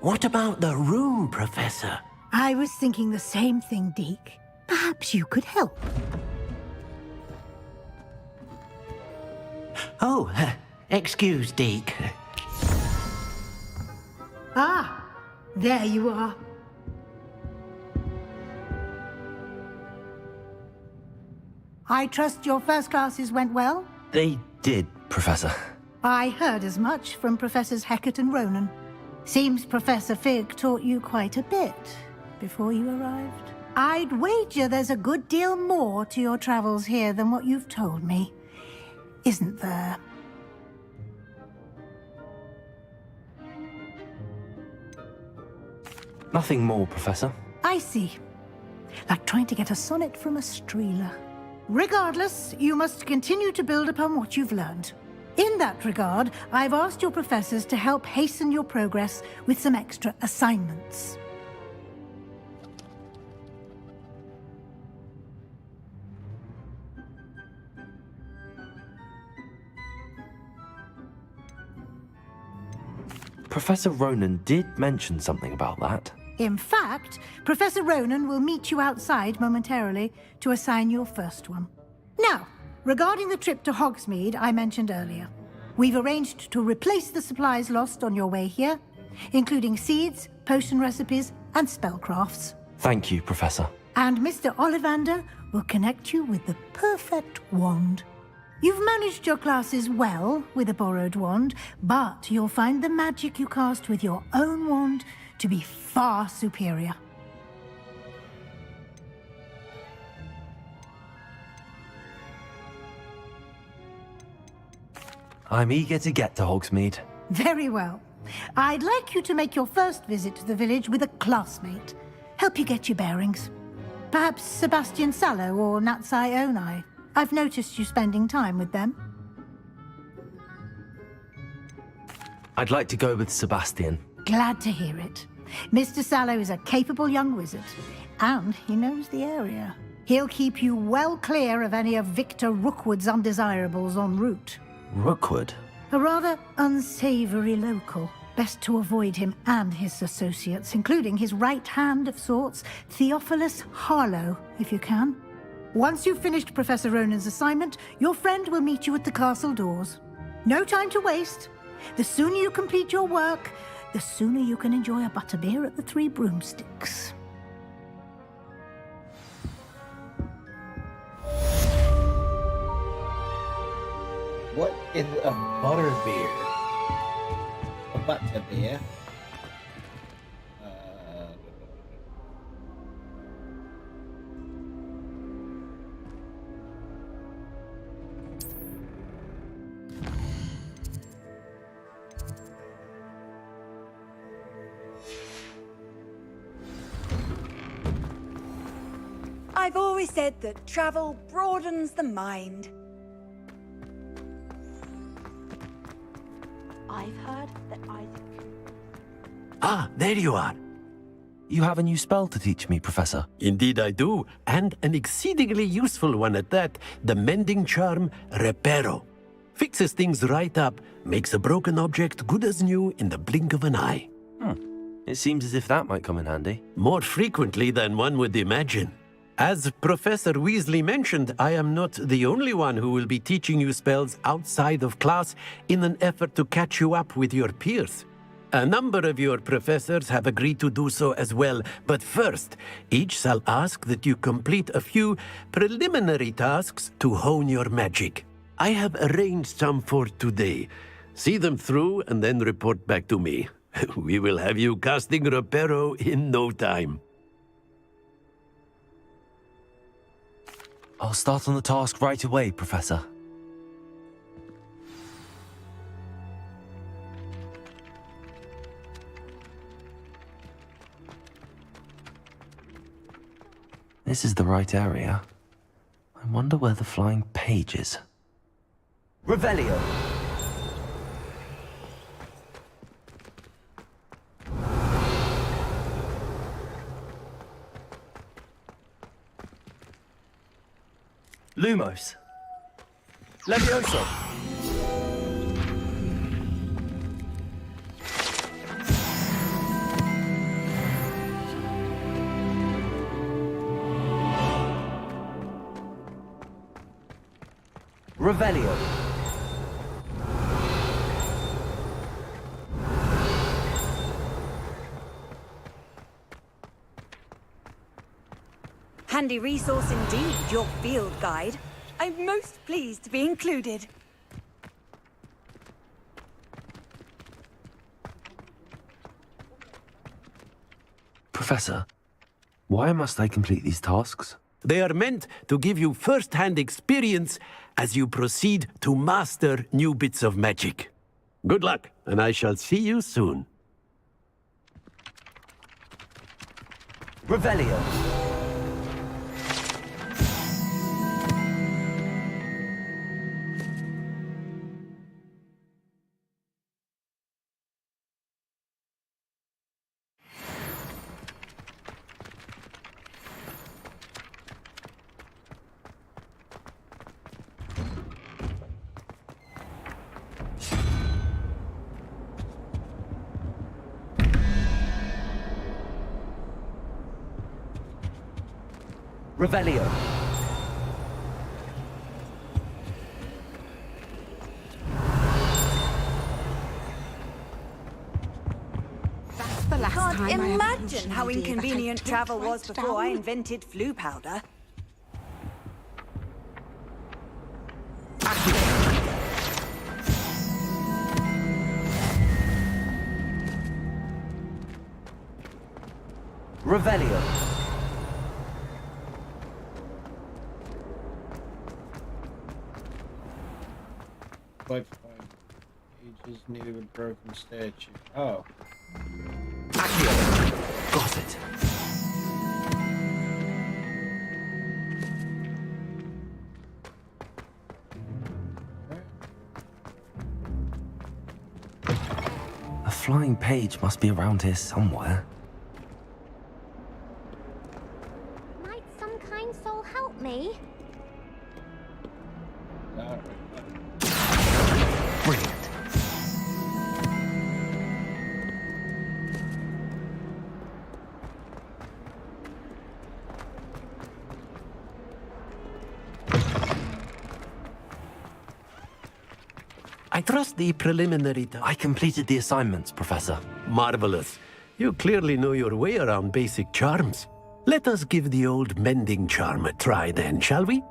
What about the room, Professor? I was thinking the same thing, Deke. Perhaps you could help. Oh, excuse, Deke. Ah, there you are. I trust your first classes went well? They did, Professor. I heard as much from Professors Hecat and Ronan. Seems Professor Fig taught you quite a bit before you arrived. I'd wager there's a good deal more to your travels here than what you've told me. Isn't there? Nothing more, Professor. I see. like trying to get a sonnet from a streeler. Regardless, you must continue to build upon what you've learned. In that regard, I've asked your professors to help hasten your progress with some extra assignments. Professor Ronan did mention something about that. In fact, Professor Ronan will meet you outside momentarily to assign your first one. Now, regarding the trip to Hogsmeade I mentioned earlier, we've arranged to replace the supplies lost on your way here, including seeds, potion recipes, and spellcrafts. Thank you, Professor. And Mr. Ollivander will connect you with the perfect wand. You've managed your classes well with a borrowed wand, but you'll find the magic you cast with your own wand to be far superior. I'm eager to get to Hogsmeade. Very well. I'd like you to make your first visit to the village with a classmate. Help you get your bearings. Perhaps Sebastian Sallow or Natsai Onai. I've noticed you spending time with them. I'd like to go with Sebastian. Glad to hear it. Mr. Sallow is a capable young wizard, and he knows the area. He'll keep you well clear of any of Victor Rookwood's undesirables en route. Rookwood? A rather unsavory local. Best to avoid him and his associates, including his right hand of sorts, Theophilus Harlow, if you can. Once you've finished Professor Ronan's assignment, your friend will meet you at the castle doors. No time to waste. The sooner you complete your work, the sooner you can enjoy a butterbeer at the Three Broomsticks. What is a butterbeer? A butterbeer? I've always said that travel broadens the mind. I've heard that Ah, there you are. You have a new spell to teach me, Professor. Indeed I do, and an exceedingly useful one at that, the mending charm Reparo. Fixes things right up, makes a broken object good as new in the blink of an eye. It seems as if that might come in handy. More frequently than one would imagine. As Professor Weasley mentioned, I am not the only one who will be teaching you spells outside of class in an effort to catch you up with your peers. A number of your professors have agreed to do so as well, but first, each shall ask that you complete a few preliminary tasks to hone your magic. I have arranged some for today. See them through and then report back to me. We will have you casting Reparo in no time. I'll start on the task right away, Professor. This is the right area. I wonder where the flying page is. Revelio! Lumos. Levioso. Revelio. Handy resource indeed, your field guide. I'm most pleased to be included. Professor, why must I complete these tasks? They are meant to give you first-hand experience as you proceed to master new bits of magic. Good luck, and I shall see you soon. Revelio. Revelio. That's the last Can't time I have imagine how idea that I inconvenient took travel was right before I down. invented flu powder. Revelio. But pages needed a broken statue. Oh. Got it. A flying page must be around here somewhere. Might some kind soul help me? Brilliant. I trust the preliminary... I completed the assignments, Professor. Marvelous. You clearly know your way around basic charms. Let us give the old mending charm a try then, shall we?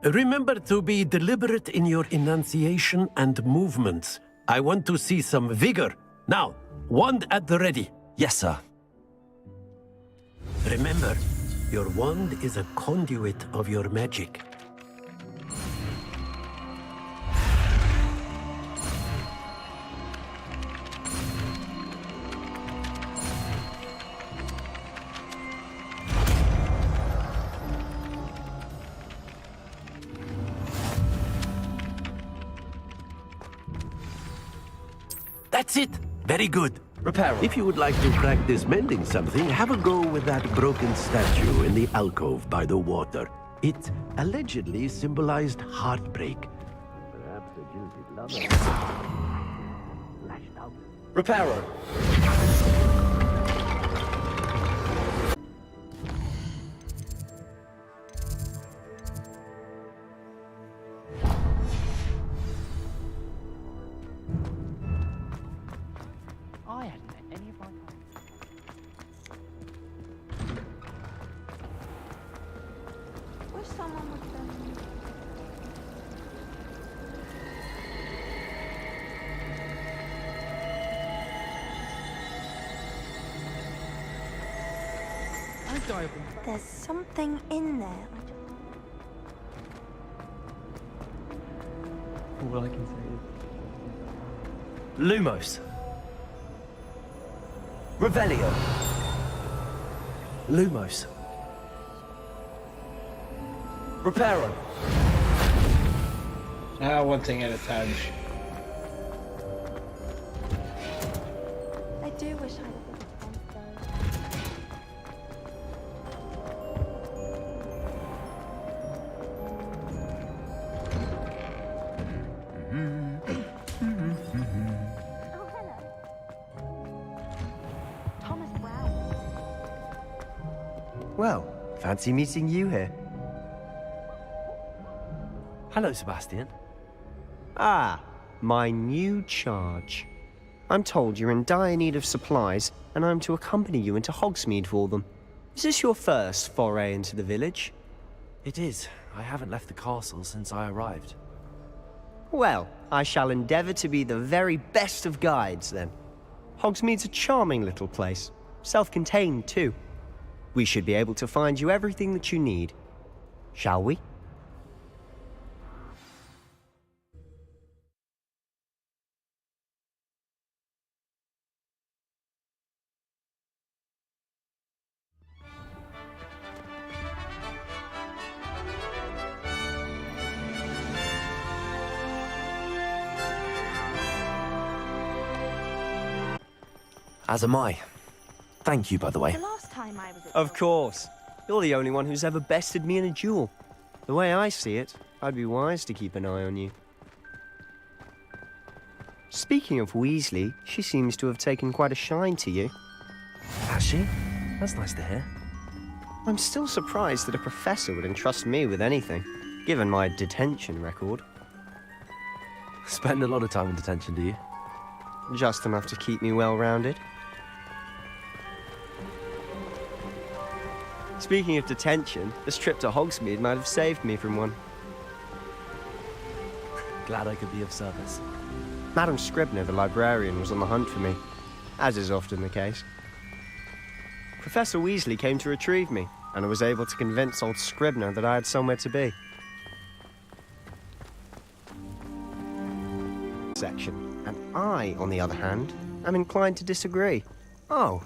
Remember to be deliberate in your enunciation and movements. I want to see some vigor. Now, wand at the ready. Yes, sir. Remember, your wand is a conduit of your magic. That's it. Very good. Repair. If you would like to practice mending something, have a go with that broken statue in the alcove by the water. It allegedly symbolized heartbreak. Perhaps a jilted lover. Lashed out. Reparo. I hadn't met any of my colleagues. Wish someone would send me. I'd die of them. There's something in there. All I can say is... Lumos. Revelio. Lumos. Reparo. One thing at a time. I do wish I had a bit of Well, fancy meeting you here. Hello, Sebastian. Ah, my new charge. I'm told you're in dire need of supplies, and I'm to accompany you into Hogsmeade for them. Is this your first foray into the village? It is. I haven't left the castle since I arrived. Well, I shall endeavour to be the very best of guides, then. Hogsmeade's a charming little place. Self-contained, too. We should be able to find you everything that you need. Shall we? As am I. Thank you, by the way. The last time I was at Of course. You're the only one who's ever bested me in a duel. The way I see it, I'd be wise to keep an eye on you. Speaking of Weasley, she seems to have taken quite a shine to you. Has she? That's nice to hear. I'm still surprised that a professor would entrust me with anything, given my detention record. Spend a lot of time in detention, do you? Just enough to keep me well-rounded. Speaking of detention, this trip to Hogsmeade might have saved me from one. Glad I could be of service. Madam Scribner, the librarian, was on the hunt for me, as is often the case. Professor Weasley came to retrieve me, and I was able to convince old Scribner that I had somewhere to be. Section, and I, on the other hand, am inclined to disagree. Oh,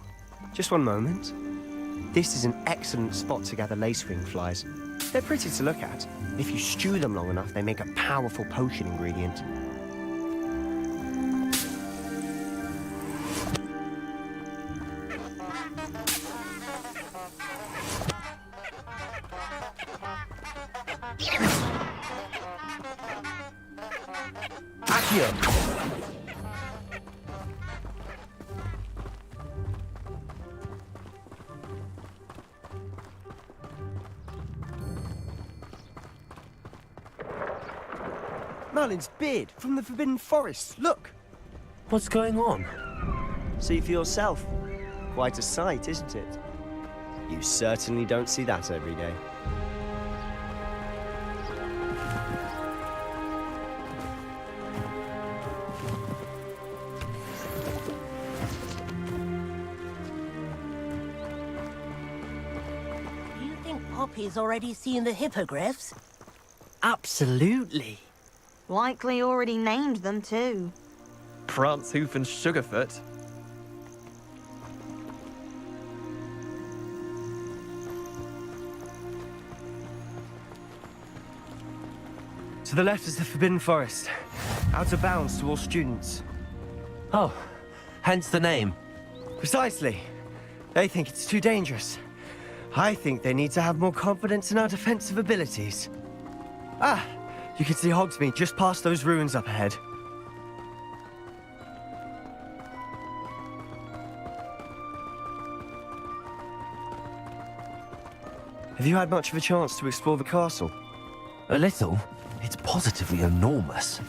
just one moment. This is an excellent spot to gather lacewing flies. They're pretty to look at. If you stew them long enough, they make a powerful potion ingredient. Merlin's beard from the Forbidden Forest. Look! What's going on? See for yourself. Quite a sight, isn't it? You certainly don't see that every day. Do you think Poppy's already seen the hippogriffs? Absolutely. Likely already named them too. Prance, Hoof, and Sugarfoot. To the left is the Forbidden Forest. Out of bounds to all students. Oh, hence the name. Precisely. They think it's too dangerous. I think they need to have more confidence in our defensive abilities. Ah, you can see Hogsmeade just past those ruins up ahead. Have you had much of a chance to explore the castle? A little. It's positively enormous.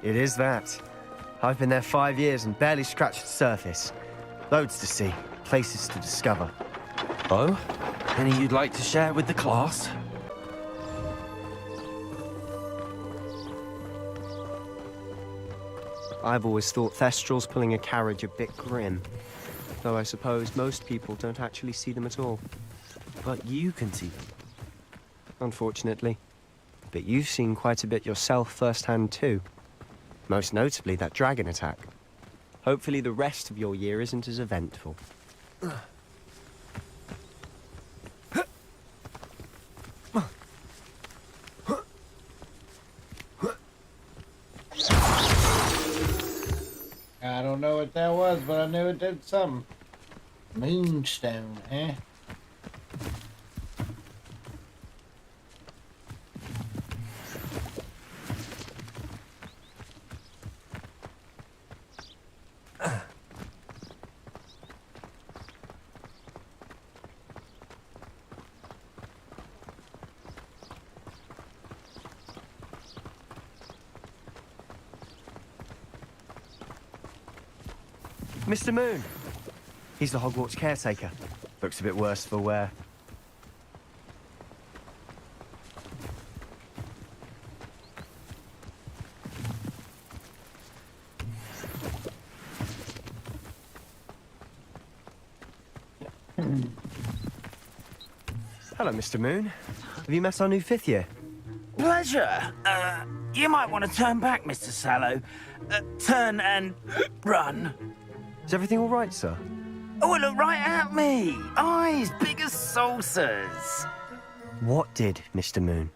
It is that. I've been there 5 years and barely scratched the surface. Loads to see, places to discover. Oh? Any you'd like to share with the class? I've always thought Thestrals pulling a carriage a bit grim. Though I suppose most people don't actually see them at all. But you can see them. Unfortunately. But you've seen quite a bit yourself firsthand too. Most notably that dragon attack. Hopefully the rest of your year isn't as eventful. I don't know what that was, but I knew it did something. Moonstone, eh? Mr. Moon. He's the Hogwarts caretaker. Looks a bit worse for wear. Hello, Mr. Moon. Have you met our new 5th year? Pleasure. You might want to turn back, Mr. Sallow. Turn and run. Is everything all right, sir? Oh, look right at me. Eyes big as saucers. What did, Mr. Moon?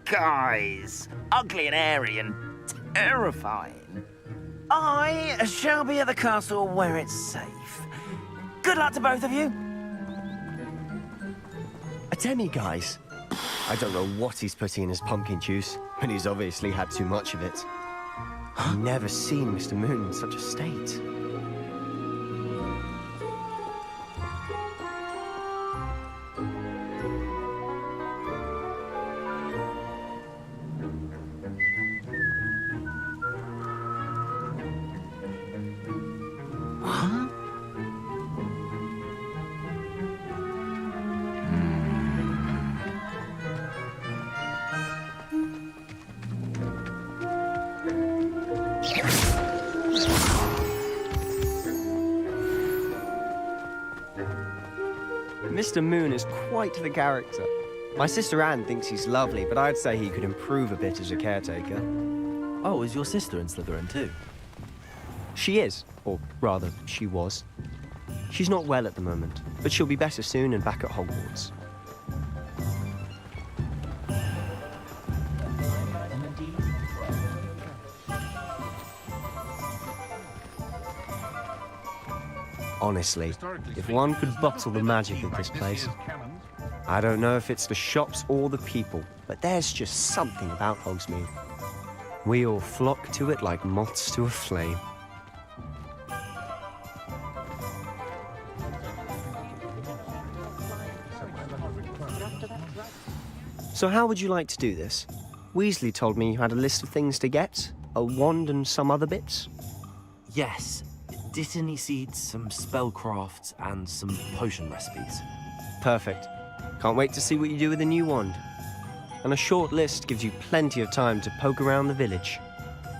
Guys. Ugly and hairy and terrifying. I shall be at the castle where it's safe. Good luck to both of you. A demi-guise? I don't know what he's putting in his pumpkin juice, but he's obviously had too much of it. I've never seen Mr. Moon in such a state. Mr. Moon is quite the character. My sister Anne thinks he's lovely, but I'd say he could improve a bit as a caretaker. Oh, is your sister in Slytherin too? She is, or rather, she was. She's not well at the moment, but she'll be better soon and back at Hogwarts. Honestly, if one could bottle the magic of this place. I don't know if it's the shops or the people, but there's just something about Hogsmeade. We all flock to it like moths to a flame. So how would you like to do this? Weasley told me you had a list of things to get, a wand and some other bits. Yes. Dittany seeds, some spellcrafts, and some potion recipes. Perfect. Can't wait to see what you do with the new wand. And a short list gives you plenty of time to poke around the village.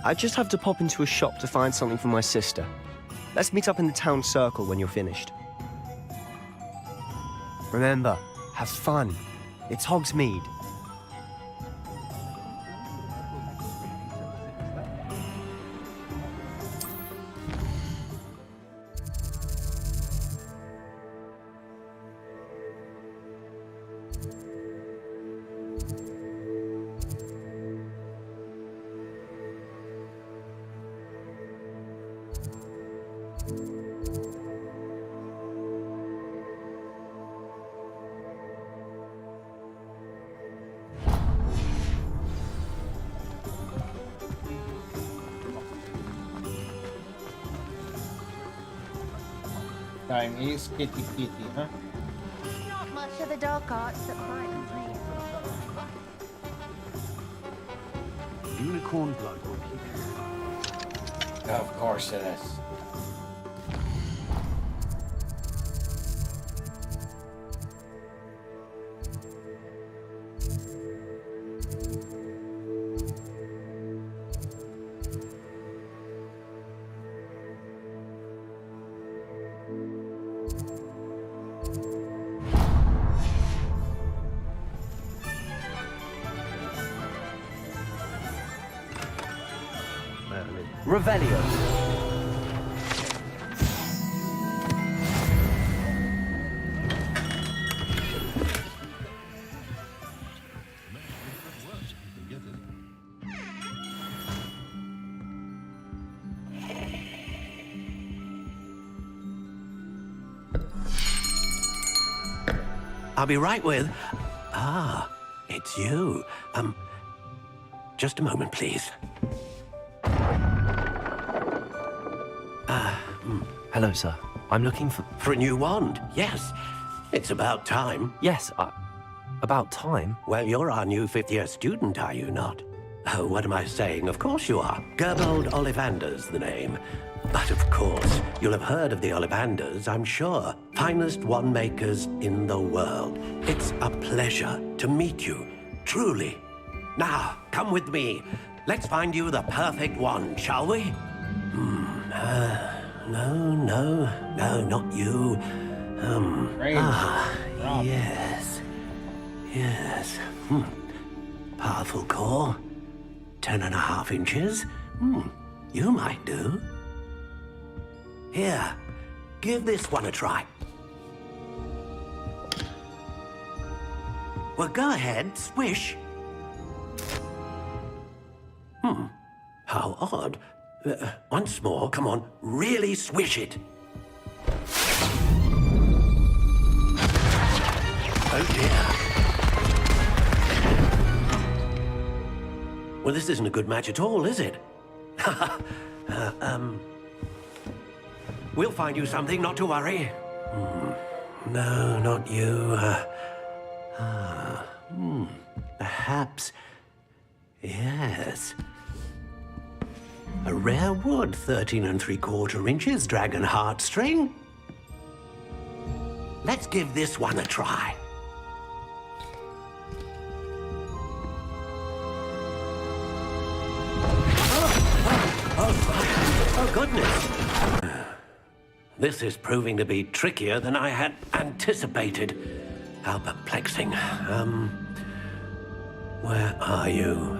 I just have to pop into a shop to find something for my sister. Let's meet up in the town circle when you're finished. Remember, have fun. It's Hogsmeade. Time is kitty kitty, huh? Not much of the dark arts that frightens me. Unicorn blood will keep. Of course it is. Revelio. I'll be right with... Ah, it's you. Just a moment, please. Hello, sir. I'm looking for... For a new wand, yes. It's about time. Yes, about time? Well, you're our new fifth-year student, are you not? Oh, what am I saying? Of course you are. Gerbold Ollivander's the name. But of course, you'll have heard of the Ollivanders, I'm sure. Finest wand makers in the world. It's a pleasure to meet you, truly. Now, come with me. Let's find you the perfect wand, shall we? No, not you. Yes. Powerful core. 10.5 inches. You might do. Here, give this one a try. Well, go ahead, swish. How odd. Once more, come on, really swish it. Oh dear. Well, this isn't a good match at all, is it? We'll find you something, not to worry. No, not you. Perhaps. Yes. A rare wood, 13 3/4 inches, dragon heartstring. Let's give this one a try. Oh goodness. This is proving to be trickier than I had anticipated. How perplexing. Where are you?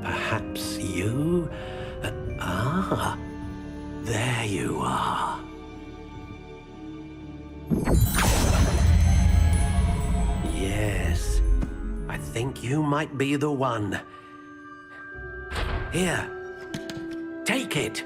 Perhaps you? There you are. Yes, I think you might be the one. Here, take it.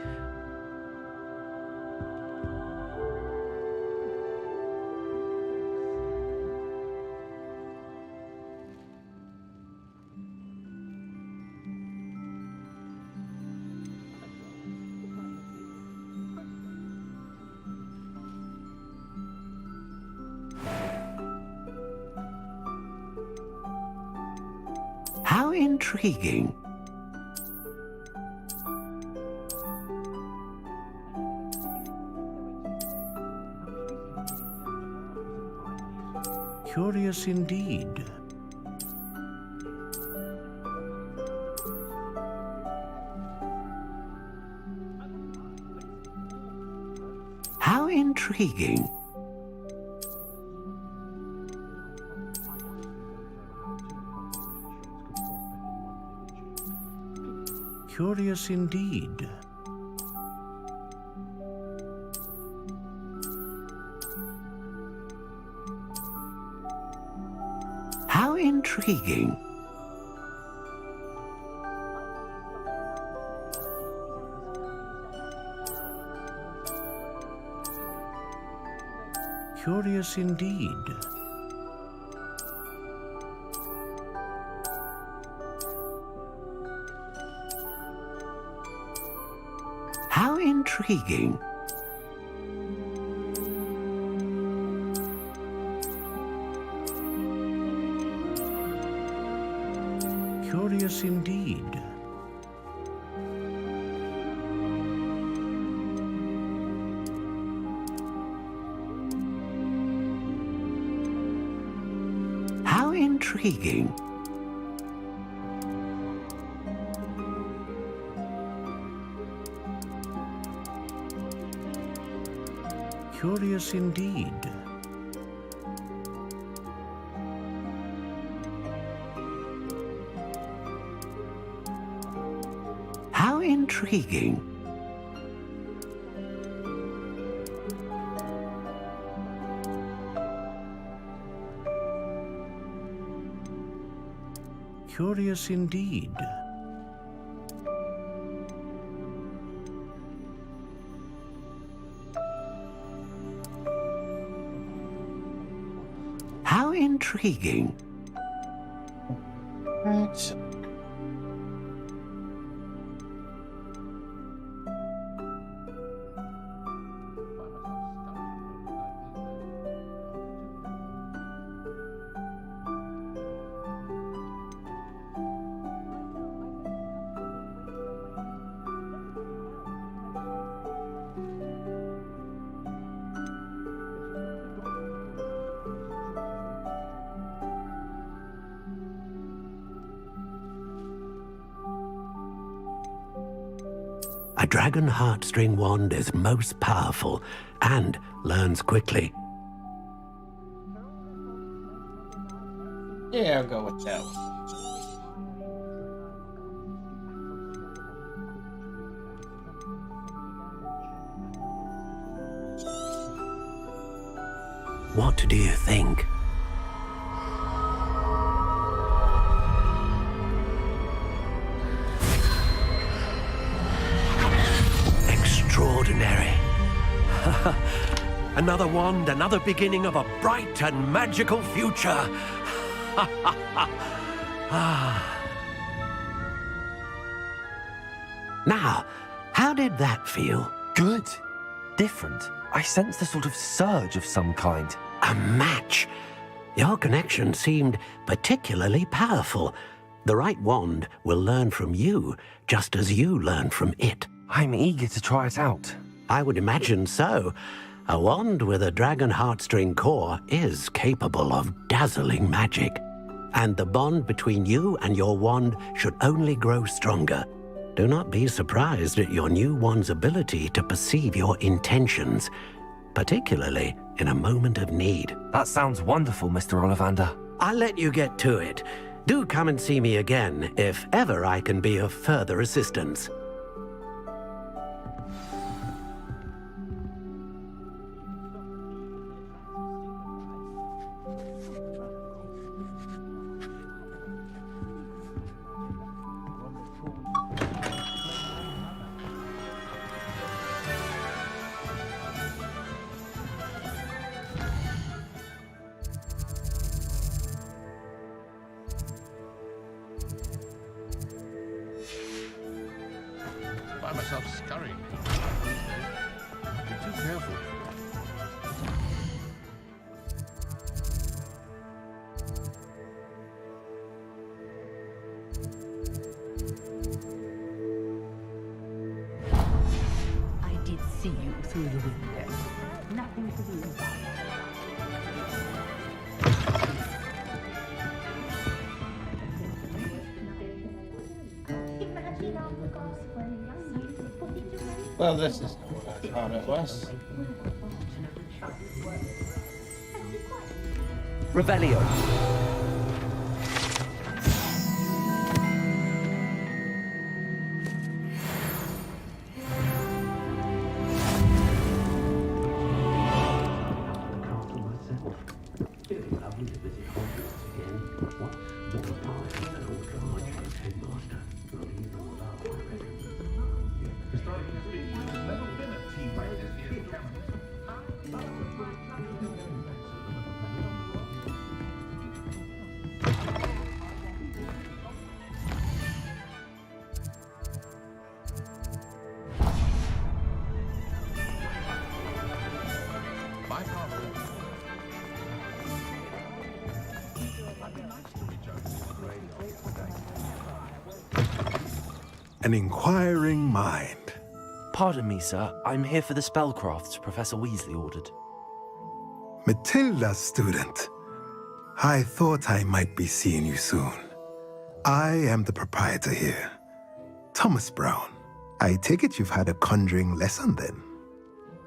How intriguing. Curious indeed. How intriguing. Curious indeed. How intriguing. Curious indeed. How intriguing. Curious indeed. How intriguing. Curious indeed. How intriguing. Curious indeed. How intriguing. Right. A dragon heartstring wand is most powerful and learns quickly. Yeah, I'll go with that one. What do you think? Extraordinary. Another wand, another beginning of a bright and magical future. Now, how did that feel? Good. Different. I sensed a sort of surge of some kind. A match. Your connection seemed particularly powerful. The right wand will learn from you, just as you learn from it. I'm eager to try it out. I would imagine so. A wand with a dragon heartstring core is capable of dazzling magic. And the bond between you and your wand should only grow stronger. Do not be surprised at your new wand's ability to perceive your intentions. particularly in a moment of need. That sounds wonderful, Mr. Ollivander. I'll let you get to it. Do come and see me again if ever I can be of further assistance. Find myself scurrying. Be too careful. I did see you through the window. Nothing to be about. Well, this is what I thought it was. Revelio. An inquiring mind. Pardon me, sir. I'm here for the spellcrafts Professor Weasley ordered. Matilda, student. I thought I might be seeing you soon. I am the proprietor here, Thomas Brown. I take it you've had a conjuring lesson then?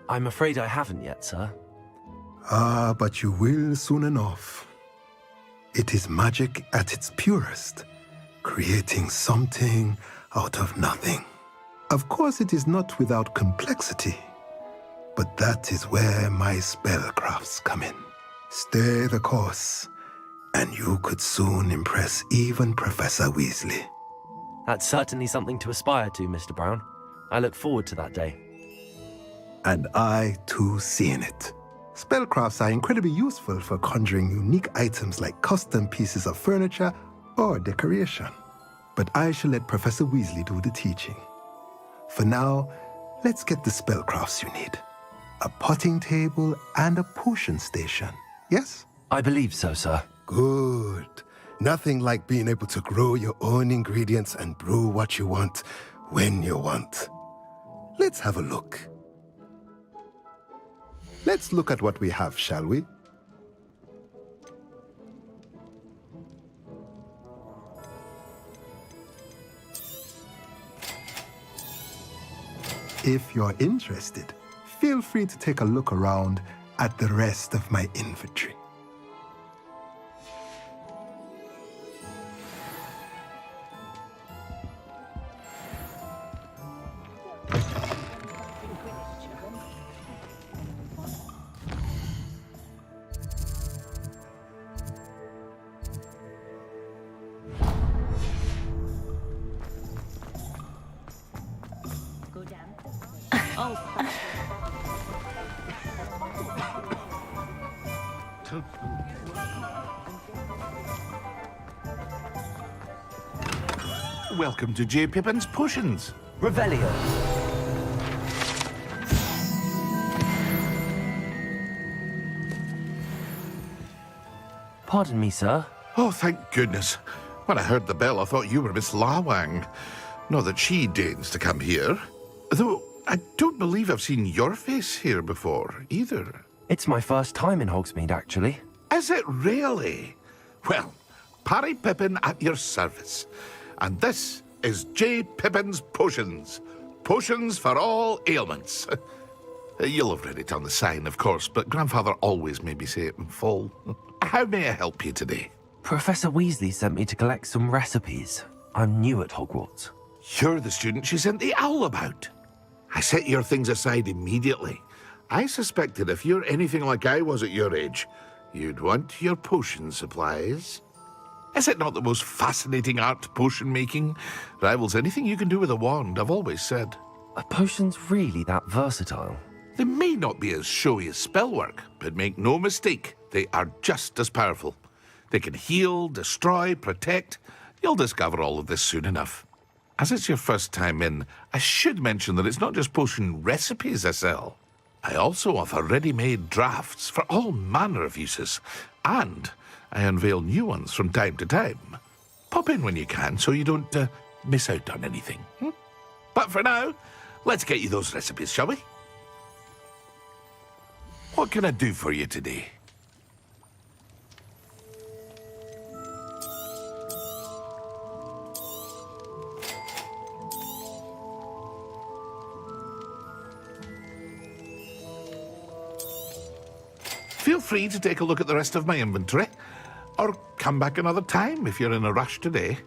I'm afraid I haven't yet, sir. Ah, but you will soon enough. It is magic at its purest, creating something out of nothing. Of course, it is not without complexity, but that is where my spellcrafts come in. Stay the course, and you could soon impress even Professor Weasley. That's certainly something to aspire to, Mr. Brown. I look forward to that day. And I, too, seeing it. Spellcrafts are incredibly useful for conjuring unique items like custom pieces of furniture or decoration. But I shall let Professor Weasley do the teaching. For now, let's get the spellcrafts you need. A potting table and a potion station, yes? I believe so, sir. Good. Nothing like being able to grow your own ingredients and brew what you want, when you want. Let's have a look. Let's look at what we have, shall we? If you're interested, feel free to take a look around at the rest of my inventory. Welcome to J. Pippin's Potions. Revelio. Pardon me, sir. Oh, thank goodness. When I heard the bell, I thought you were Miss Lawang. Not that she deigns to come here. Though, I don't believe I've seen your face here before, either. It's my first time in Hogsmeade, actually. Is it really? Well, Parry Pippin at your service. And this is J. Pippin's Potions. Potions for all ailments. You'll have read it on the sign, of course, but Grandfather always made me say it in full. How may I help you today? Professor Weasley sent me to collect some recipes. I'm new at Hogwarts. You're the student she sent the owl about. I set your things aside immediately. I suspected if you're anything like I was at your age, you'd want your potion supplies. Is it not the most fascinating art, potion making? Rivals anything you can do with a wand, I've always said. Are potions really that versatile? They may not be as showy as spellwork, but make no mistake, they are just as powerful. They can heal, destroy, protect. You'll discover all of this soon enough. As it's your first time in, I should mention that it's not just potion recipes I sell. I also offer ready-made drafts for all manner of uses, and I unveil new ones from time to time. Pop in when you can so you don't miss out on anything. But for now, let's get you those recipes, shall we? What can I do for you today? Feel free to take a look at the rest of my inventory, or come back another time if you're in a rush today.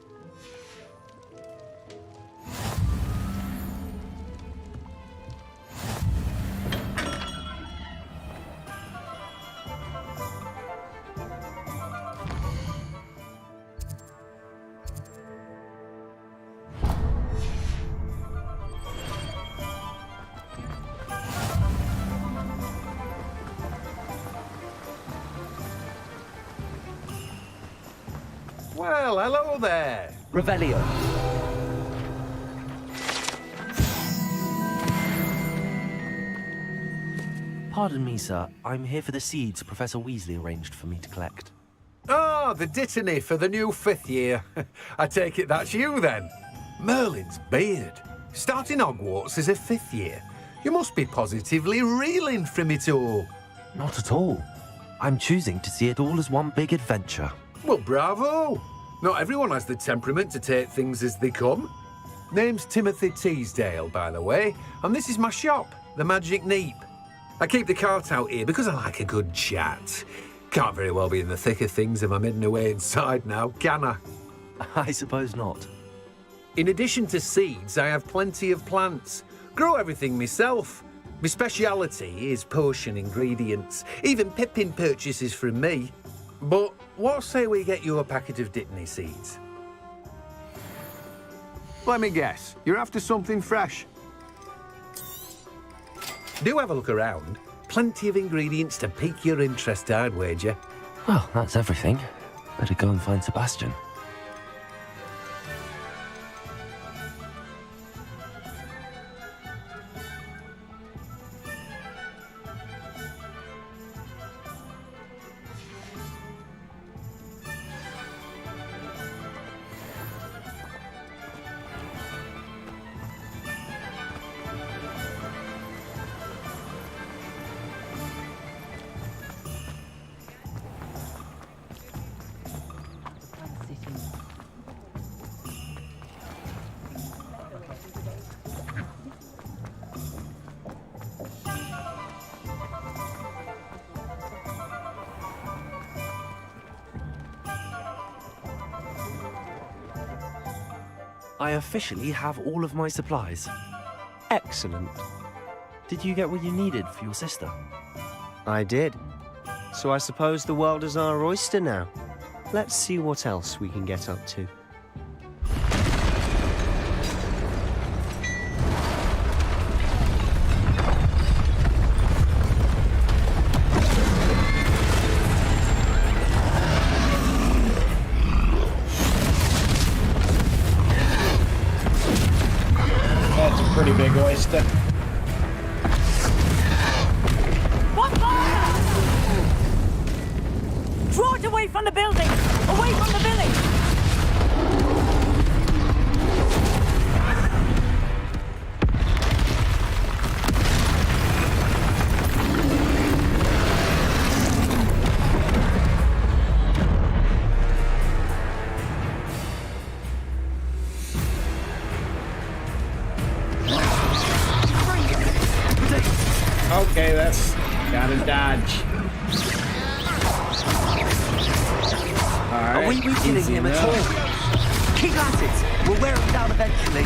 Well, hello there. Revelio. Pardon me, sir. I'm here for the seeds Professor Weasley arranged for me to collect. Oh, the dittany for the new 5th year. I take it that's you, then. Merlin's beard. Starting Hogwarts as a 5th year. You must be positively reeling from it all. Not at all. I'm choosing to see it all as one big adventure. Well, bravo. Not everyone has the temperament to take things as they come. Name's Timothy Teasdale, by the way, and this is my shop, the Magic Neep. I keep the cart out here because I like a good chat. Can't very well be in the thick of things if I'm hidden away inside now, can I? I suppose not. In addition to seeds, I have plenty of plants. Grow everything myself. My speciality is potion ingredients. Even Pippin purchases from me. But what say we get you a packet of Dittany seeds? Let me guess. You're after something fresh. Do have a look around. Plenty of ingredients to pique your interest, I'd wager. Well, that's everything. Better go and find Sebastian. I officially have all of my supplies. Excellent. Did you get what you needed for your sister? I did. So I suppose the world is our oyster now. Let's see what else we can get up to. That's a pretty big oyster. Draw it away from the building! Away from the village! Oh. dodge. Alright, Are we weakening easy him at enough. all? Keep at it! We'll wear him down eventually.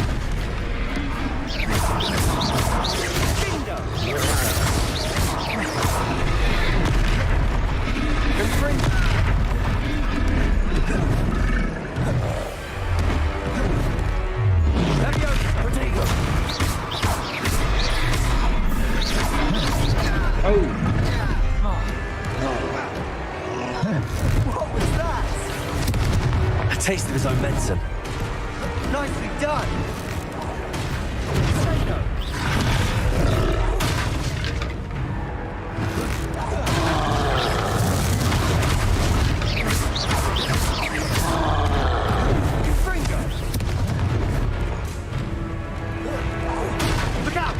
Bingo! Confringo! Leviosa! Protego! Oh! What was that? A taste of his own medicine. Nicely done! Look out!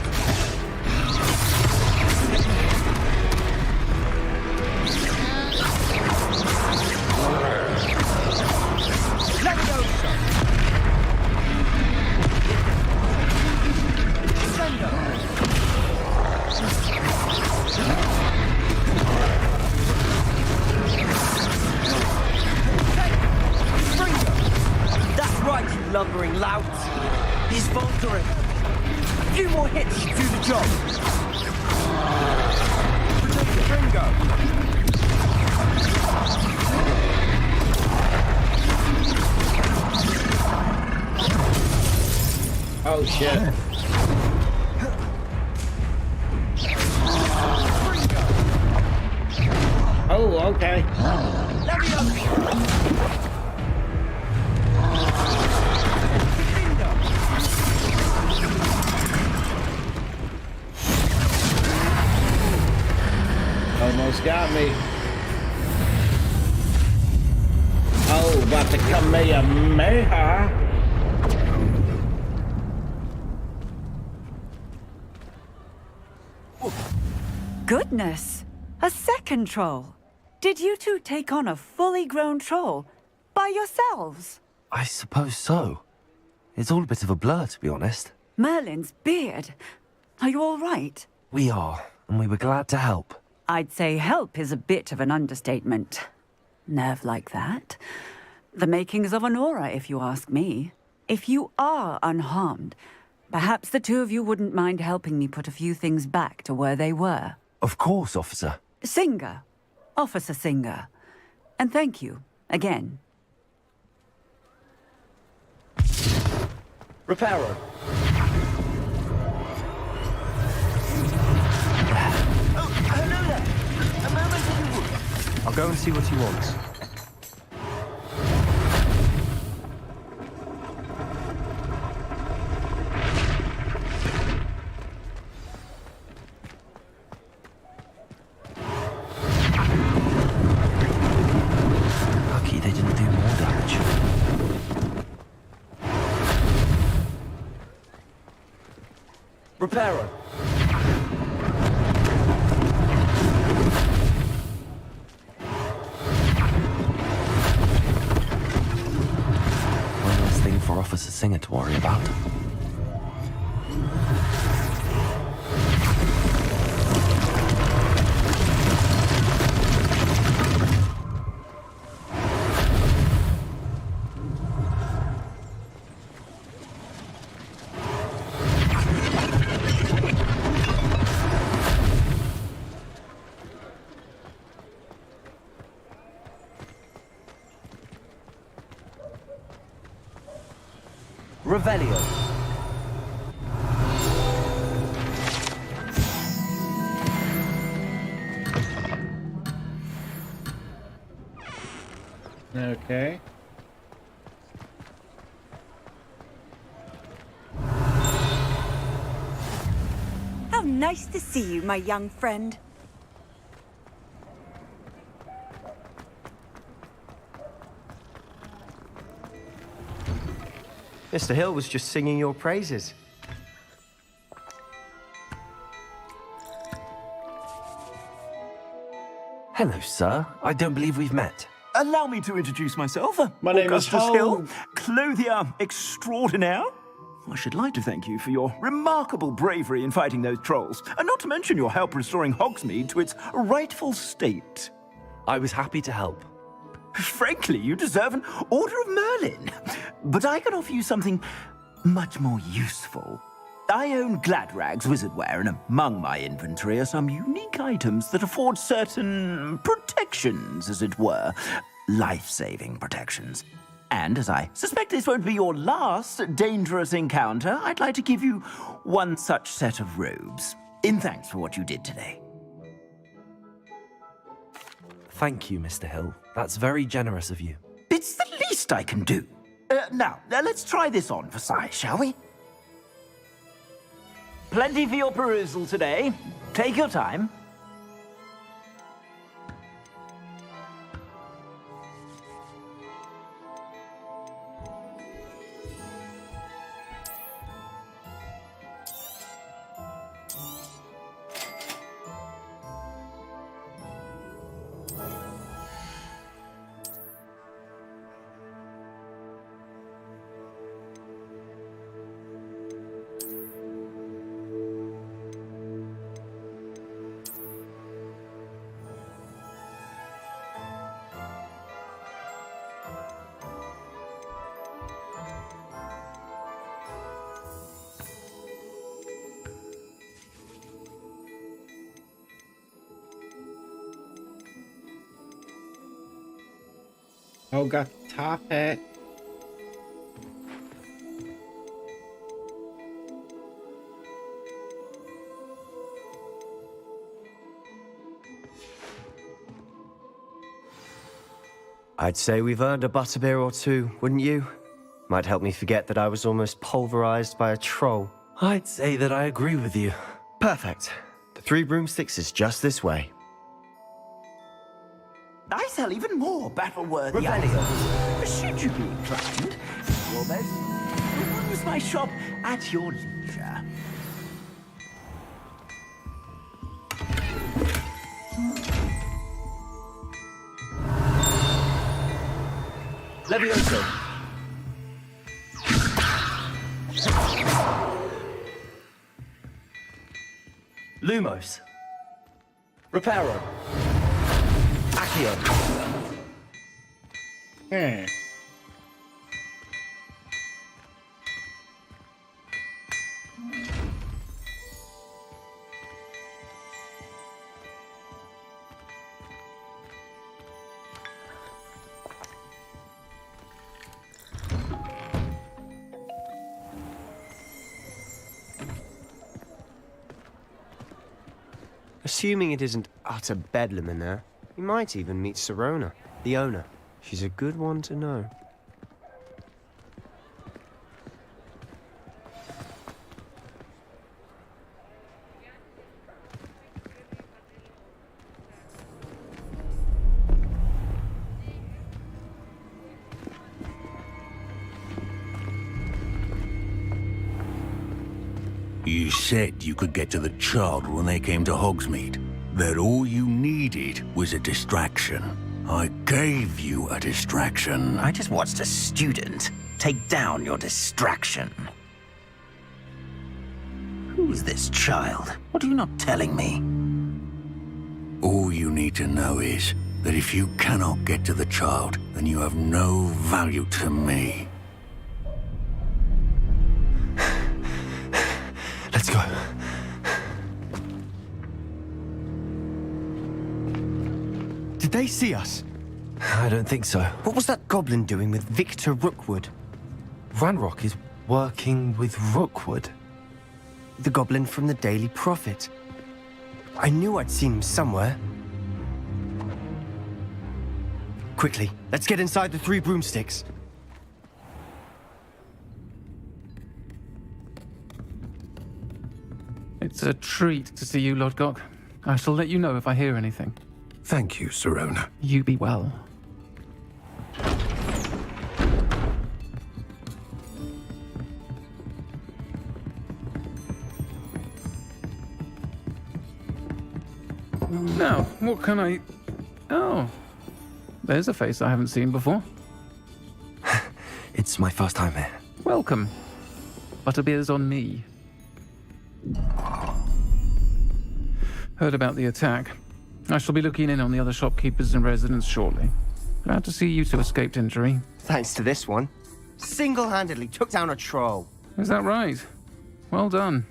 That's right, you lumbering louts. He's faltering. A few more hits should do the job. Protect the Ringo. Oh shit. Oh, okay. Almost got me. Oh, about to come me a mayha. Goodness! A second troll! Did you two take on a fully grown troll by yourselves? I suppose so. It's all a bit of a blur, to be honest. Merlin's beard. Are you all right? We are, and we were glad to help. I'd say help is a bit of an understatement. Nerve like that. The makings of an aura, if you ask me. If you are unharmed, perhaps the two of you wouldn't mind helping me put a few things back to where they were. Of course, officer. Singer. Officer Singer. And thank you, again. Reparo. Oh, hello there. A moment if you would. I'll go and see what he wants. Lucky they didn't do more damage. Reparo. One less thing for Officer Singer to worry about. Revelio. Okay. How nice to see you, my young friend. Mr. Hill was just singing your praises. Hello, sir. I don't believe we've met. Allow me to introduce myself. My name is Augustus Ho. Hill, clothier extraordinaire. I should like to thank you for your remarkable bravery in fighting those trolls, and not to mention your help restoring Hogsmeade to its rightful state. I was happy to help. Frankly, you deserve an Order of Merlin. But I can offer you something much more useful. I own Gladrag's wizardware, and among my inventory are some unique items that afford certain protections, as it were. Life-saving protections. And as I suspect this won't be your last dangerous encounter, I'd like to give you one such set of robes, in thanks for what you did today. Thank you, Mr. Hill. That's very generous of you. It's the least I can do. Now, let's try this on for size, shall we? Plenty for your perusal today. Take your time. Oh, got the top hat. I'd say we've earned a butterbeer or two, wouldn't you? Might help me forget that I was almost pulverized by a troll. I'd say that I agree with you. Perfect. The 3 broomsticks is just this way. I sell even more battle-worthy items. Should you be inclined, your best, use my shop at your leisure. Levioso. Lumos. Reparo. Accio. Assuming it isn't utter bedlam in there, you might even meet Sirona, the owner. She's a good one to know. You said you could get to the child when they came to Hogsmeade. That all you needed was a distraction. I gave you a distraction. I just watched a student take down your distraction. Who's this child? What are you not telling me? All you need to know is that if you cannot get to the child, then you have no value to me. Let's go. Did they see us? I don't think so. What was that goblin doing with Victor Rookwood? Ranrock is working with Rookwood. The goblin from the Daily Prophet. I knew I'd seen him somewhere. Quickly, let's get inside the 3 broomsticks. It's a treat to see you, Lodgok. I shall let you know if I hear anything. Thank you, Sirona. You be well. Now, what can I... Oh, there's a face I haven't seen before. It's my first time here. Welcome. Butterbeer's on me. Heard about the attack. I shall be looking in on the other shopkeepers and residents shortly. Glad to see you two escaped injury. Thanks to this one. Single-handedly took down a troll. Is that right? Well done.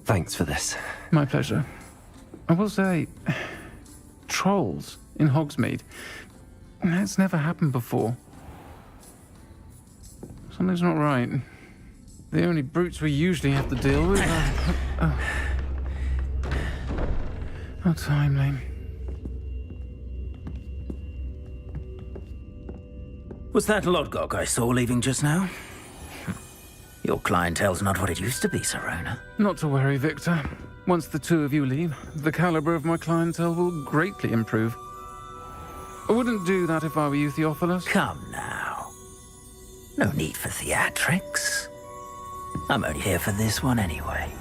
Thanks for this. My pleasure. I will say, trolls in Hogsmeade. That's never happened before. Something's not right. The only brutes we usually have to deal with are... How timely. Was that Lodgok I saw leaving just now? Your clientele's not what it used to be, Sirona. Not to worry, Victor. Once the two of you leave, the caliber of my clientele will greatly improve. I wouldn't do that if I were you, Theophilus. Come now. No need for theatrics. I'm only here for this one anyway.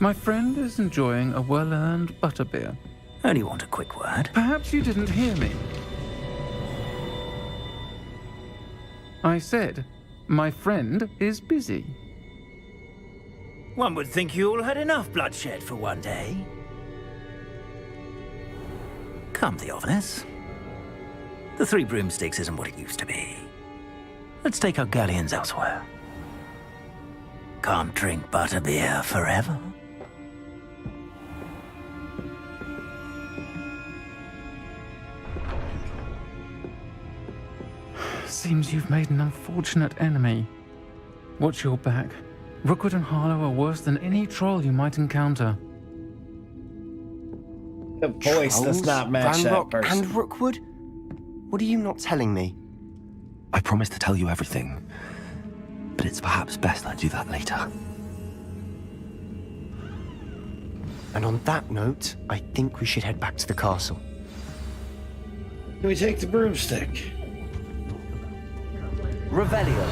My friend is enjoying a well-earned butterbeer. Only want a quick word. Perhaps you didn't hear me. I said, my friend is busy. One would think you all had enough bloodshed for one day. Come, Theophilus. The Three Broomsticks isn't what it used to be. Let's take our galleons elsewhere. Can't drink butterbeer forever. Seems you've made an unfortunate enemy. Watch your back. Rookwood and Harlow are worse than any troll you might encounter. The voice does not match that Ranrock person. and Rookwood? What are you not telling me? I promised to tell you everything, but it's perhaps best I do that later. And on that note, I think we should head back to the castle. Can we take the broomstick? Revelio.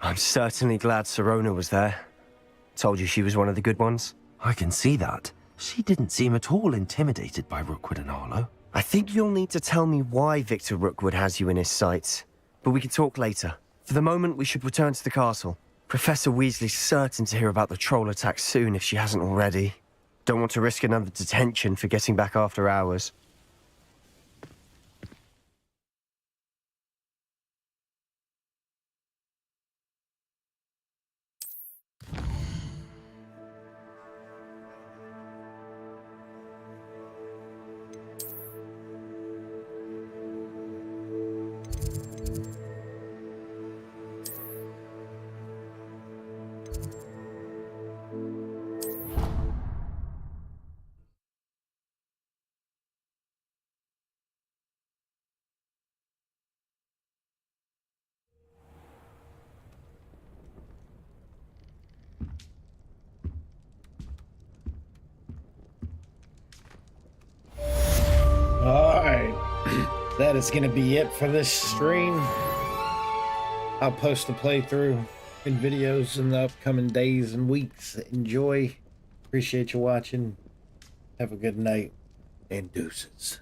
I'm certainly glad Sirona was there. Told you she was one of the good ones. I can see that. She didn't seem at all intimidated by Rookwood and Harlow. I think you'll need to tell me why Victor Rookwood has you in his sights. But we can talk later. For the moment, we should return to the castle. Professor Weasley's certain to hear about the troll attack soon if she hasn't already. Don't want to risk another detention for getting back after hours. Alright. That is going to be it for this stream. I'll post a playthrough in videos in the upcoming days and weeks. Enjoy. Appreciate you watching. Have a good night and deuces.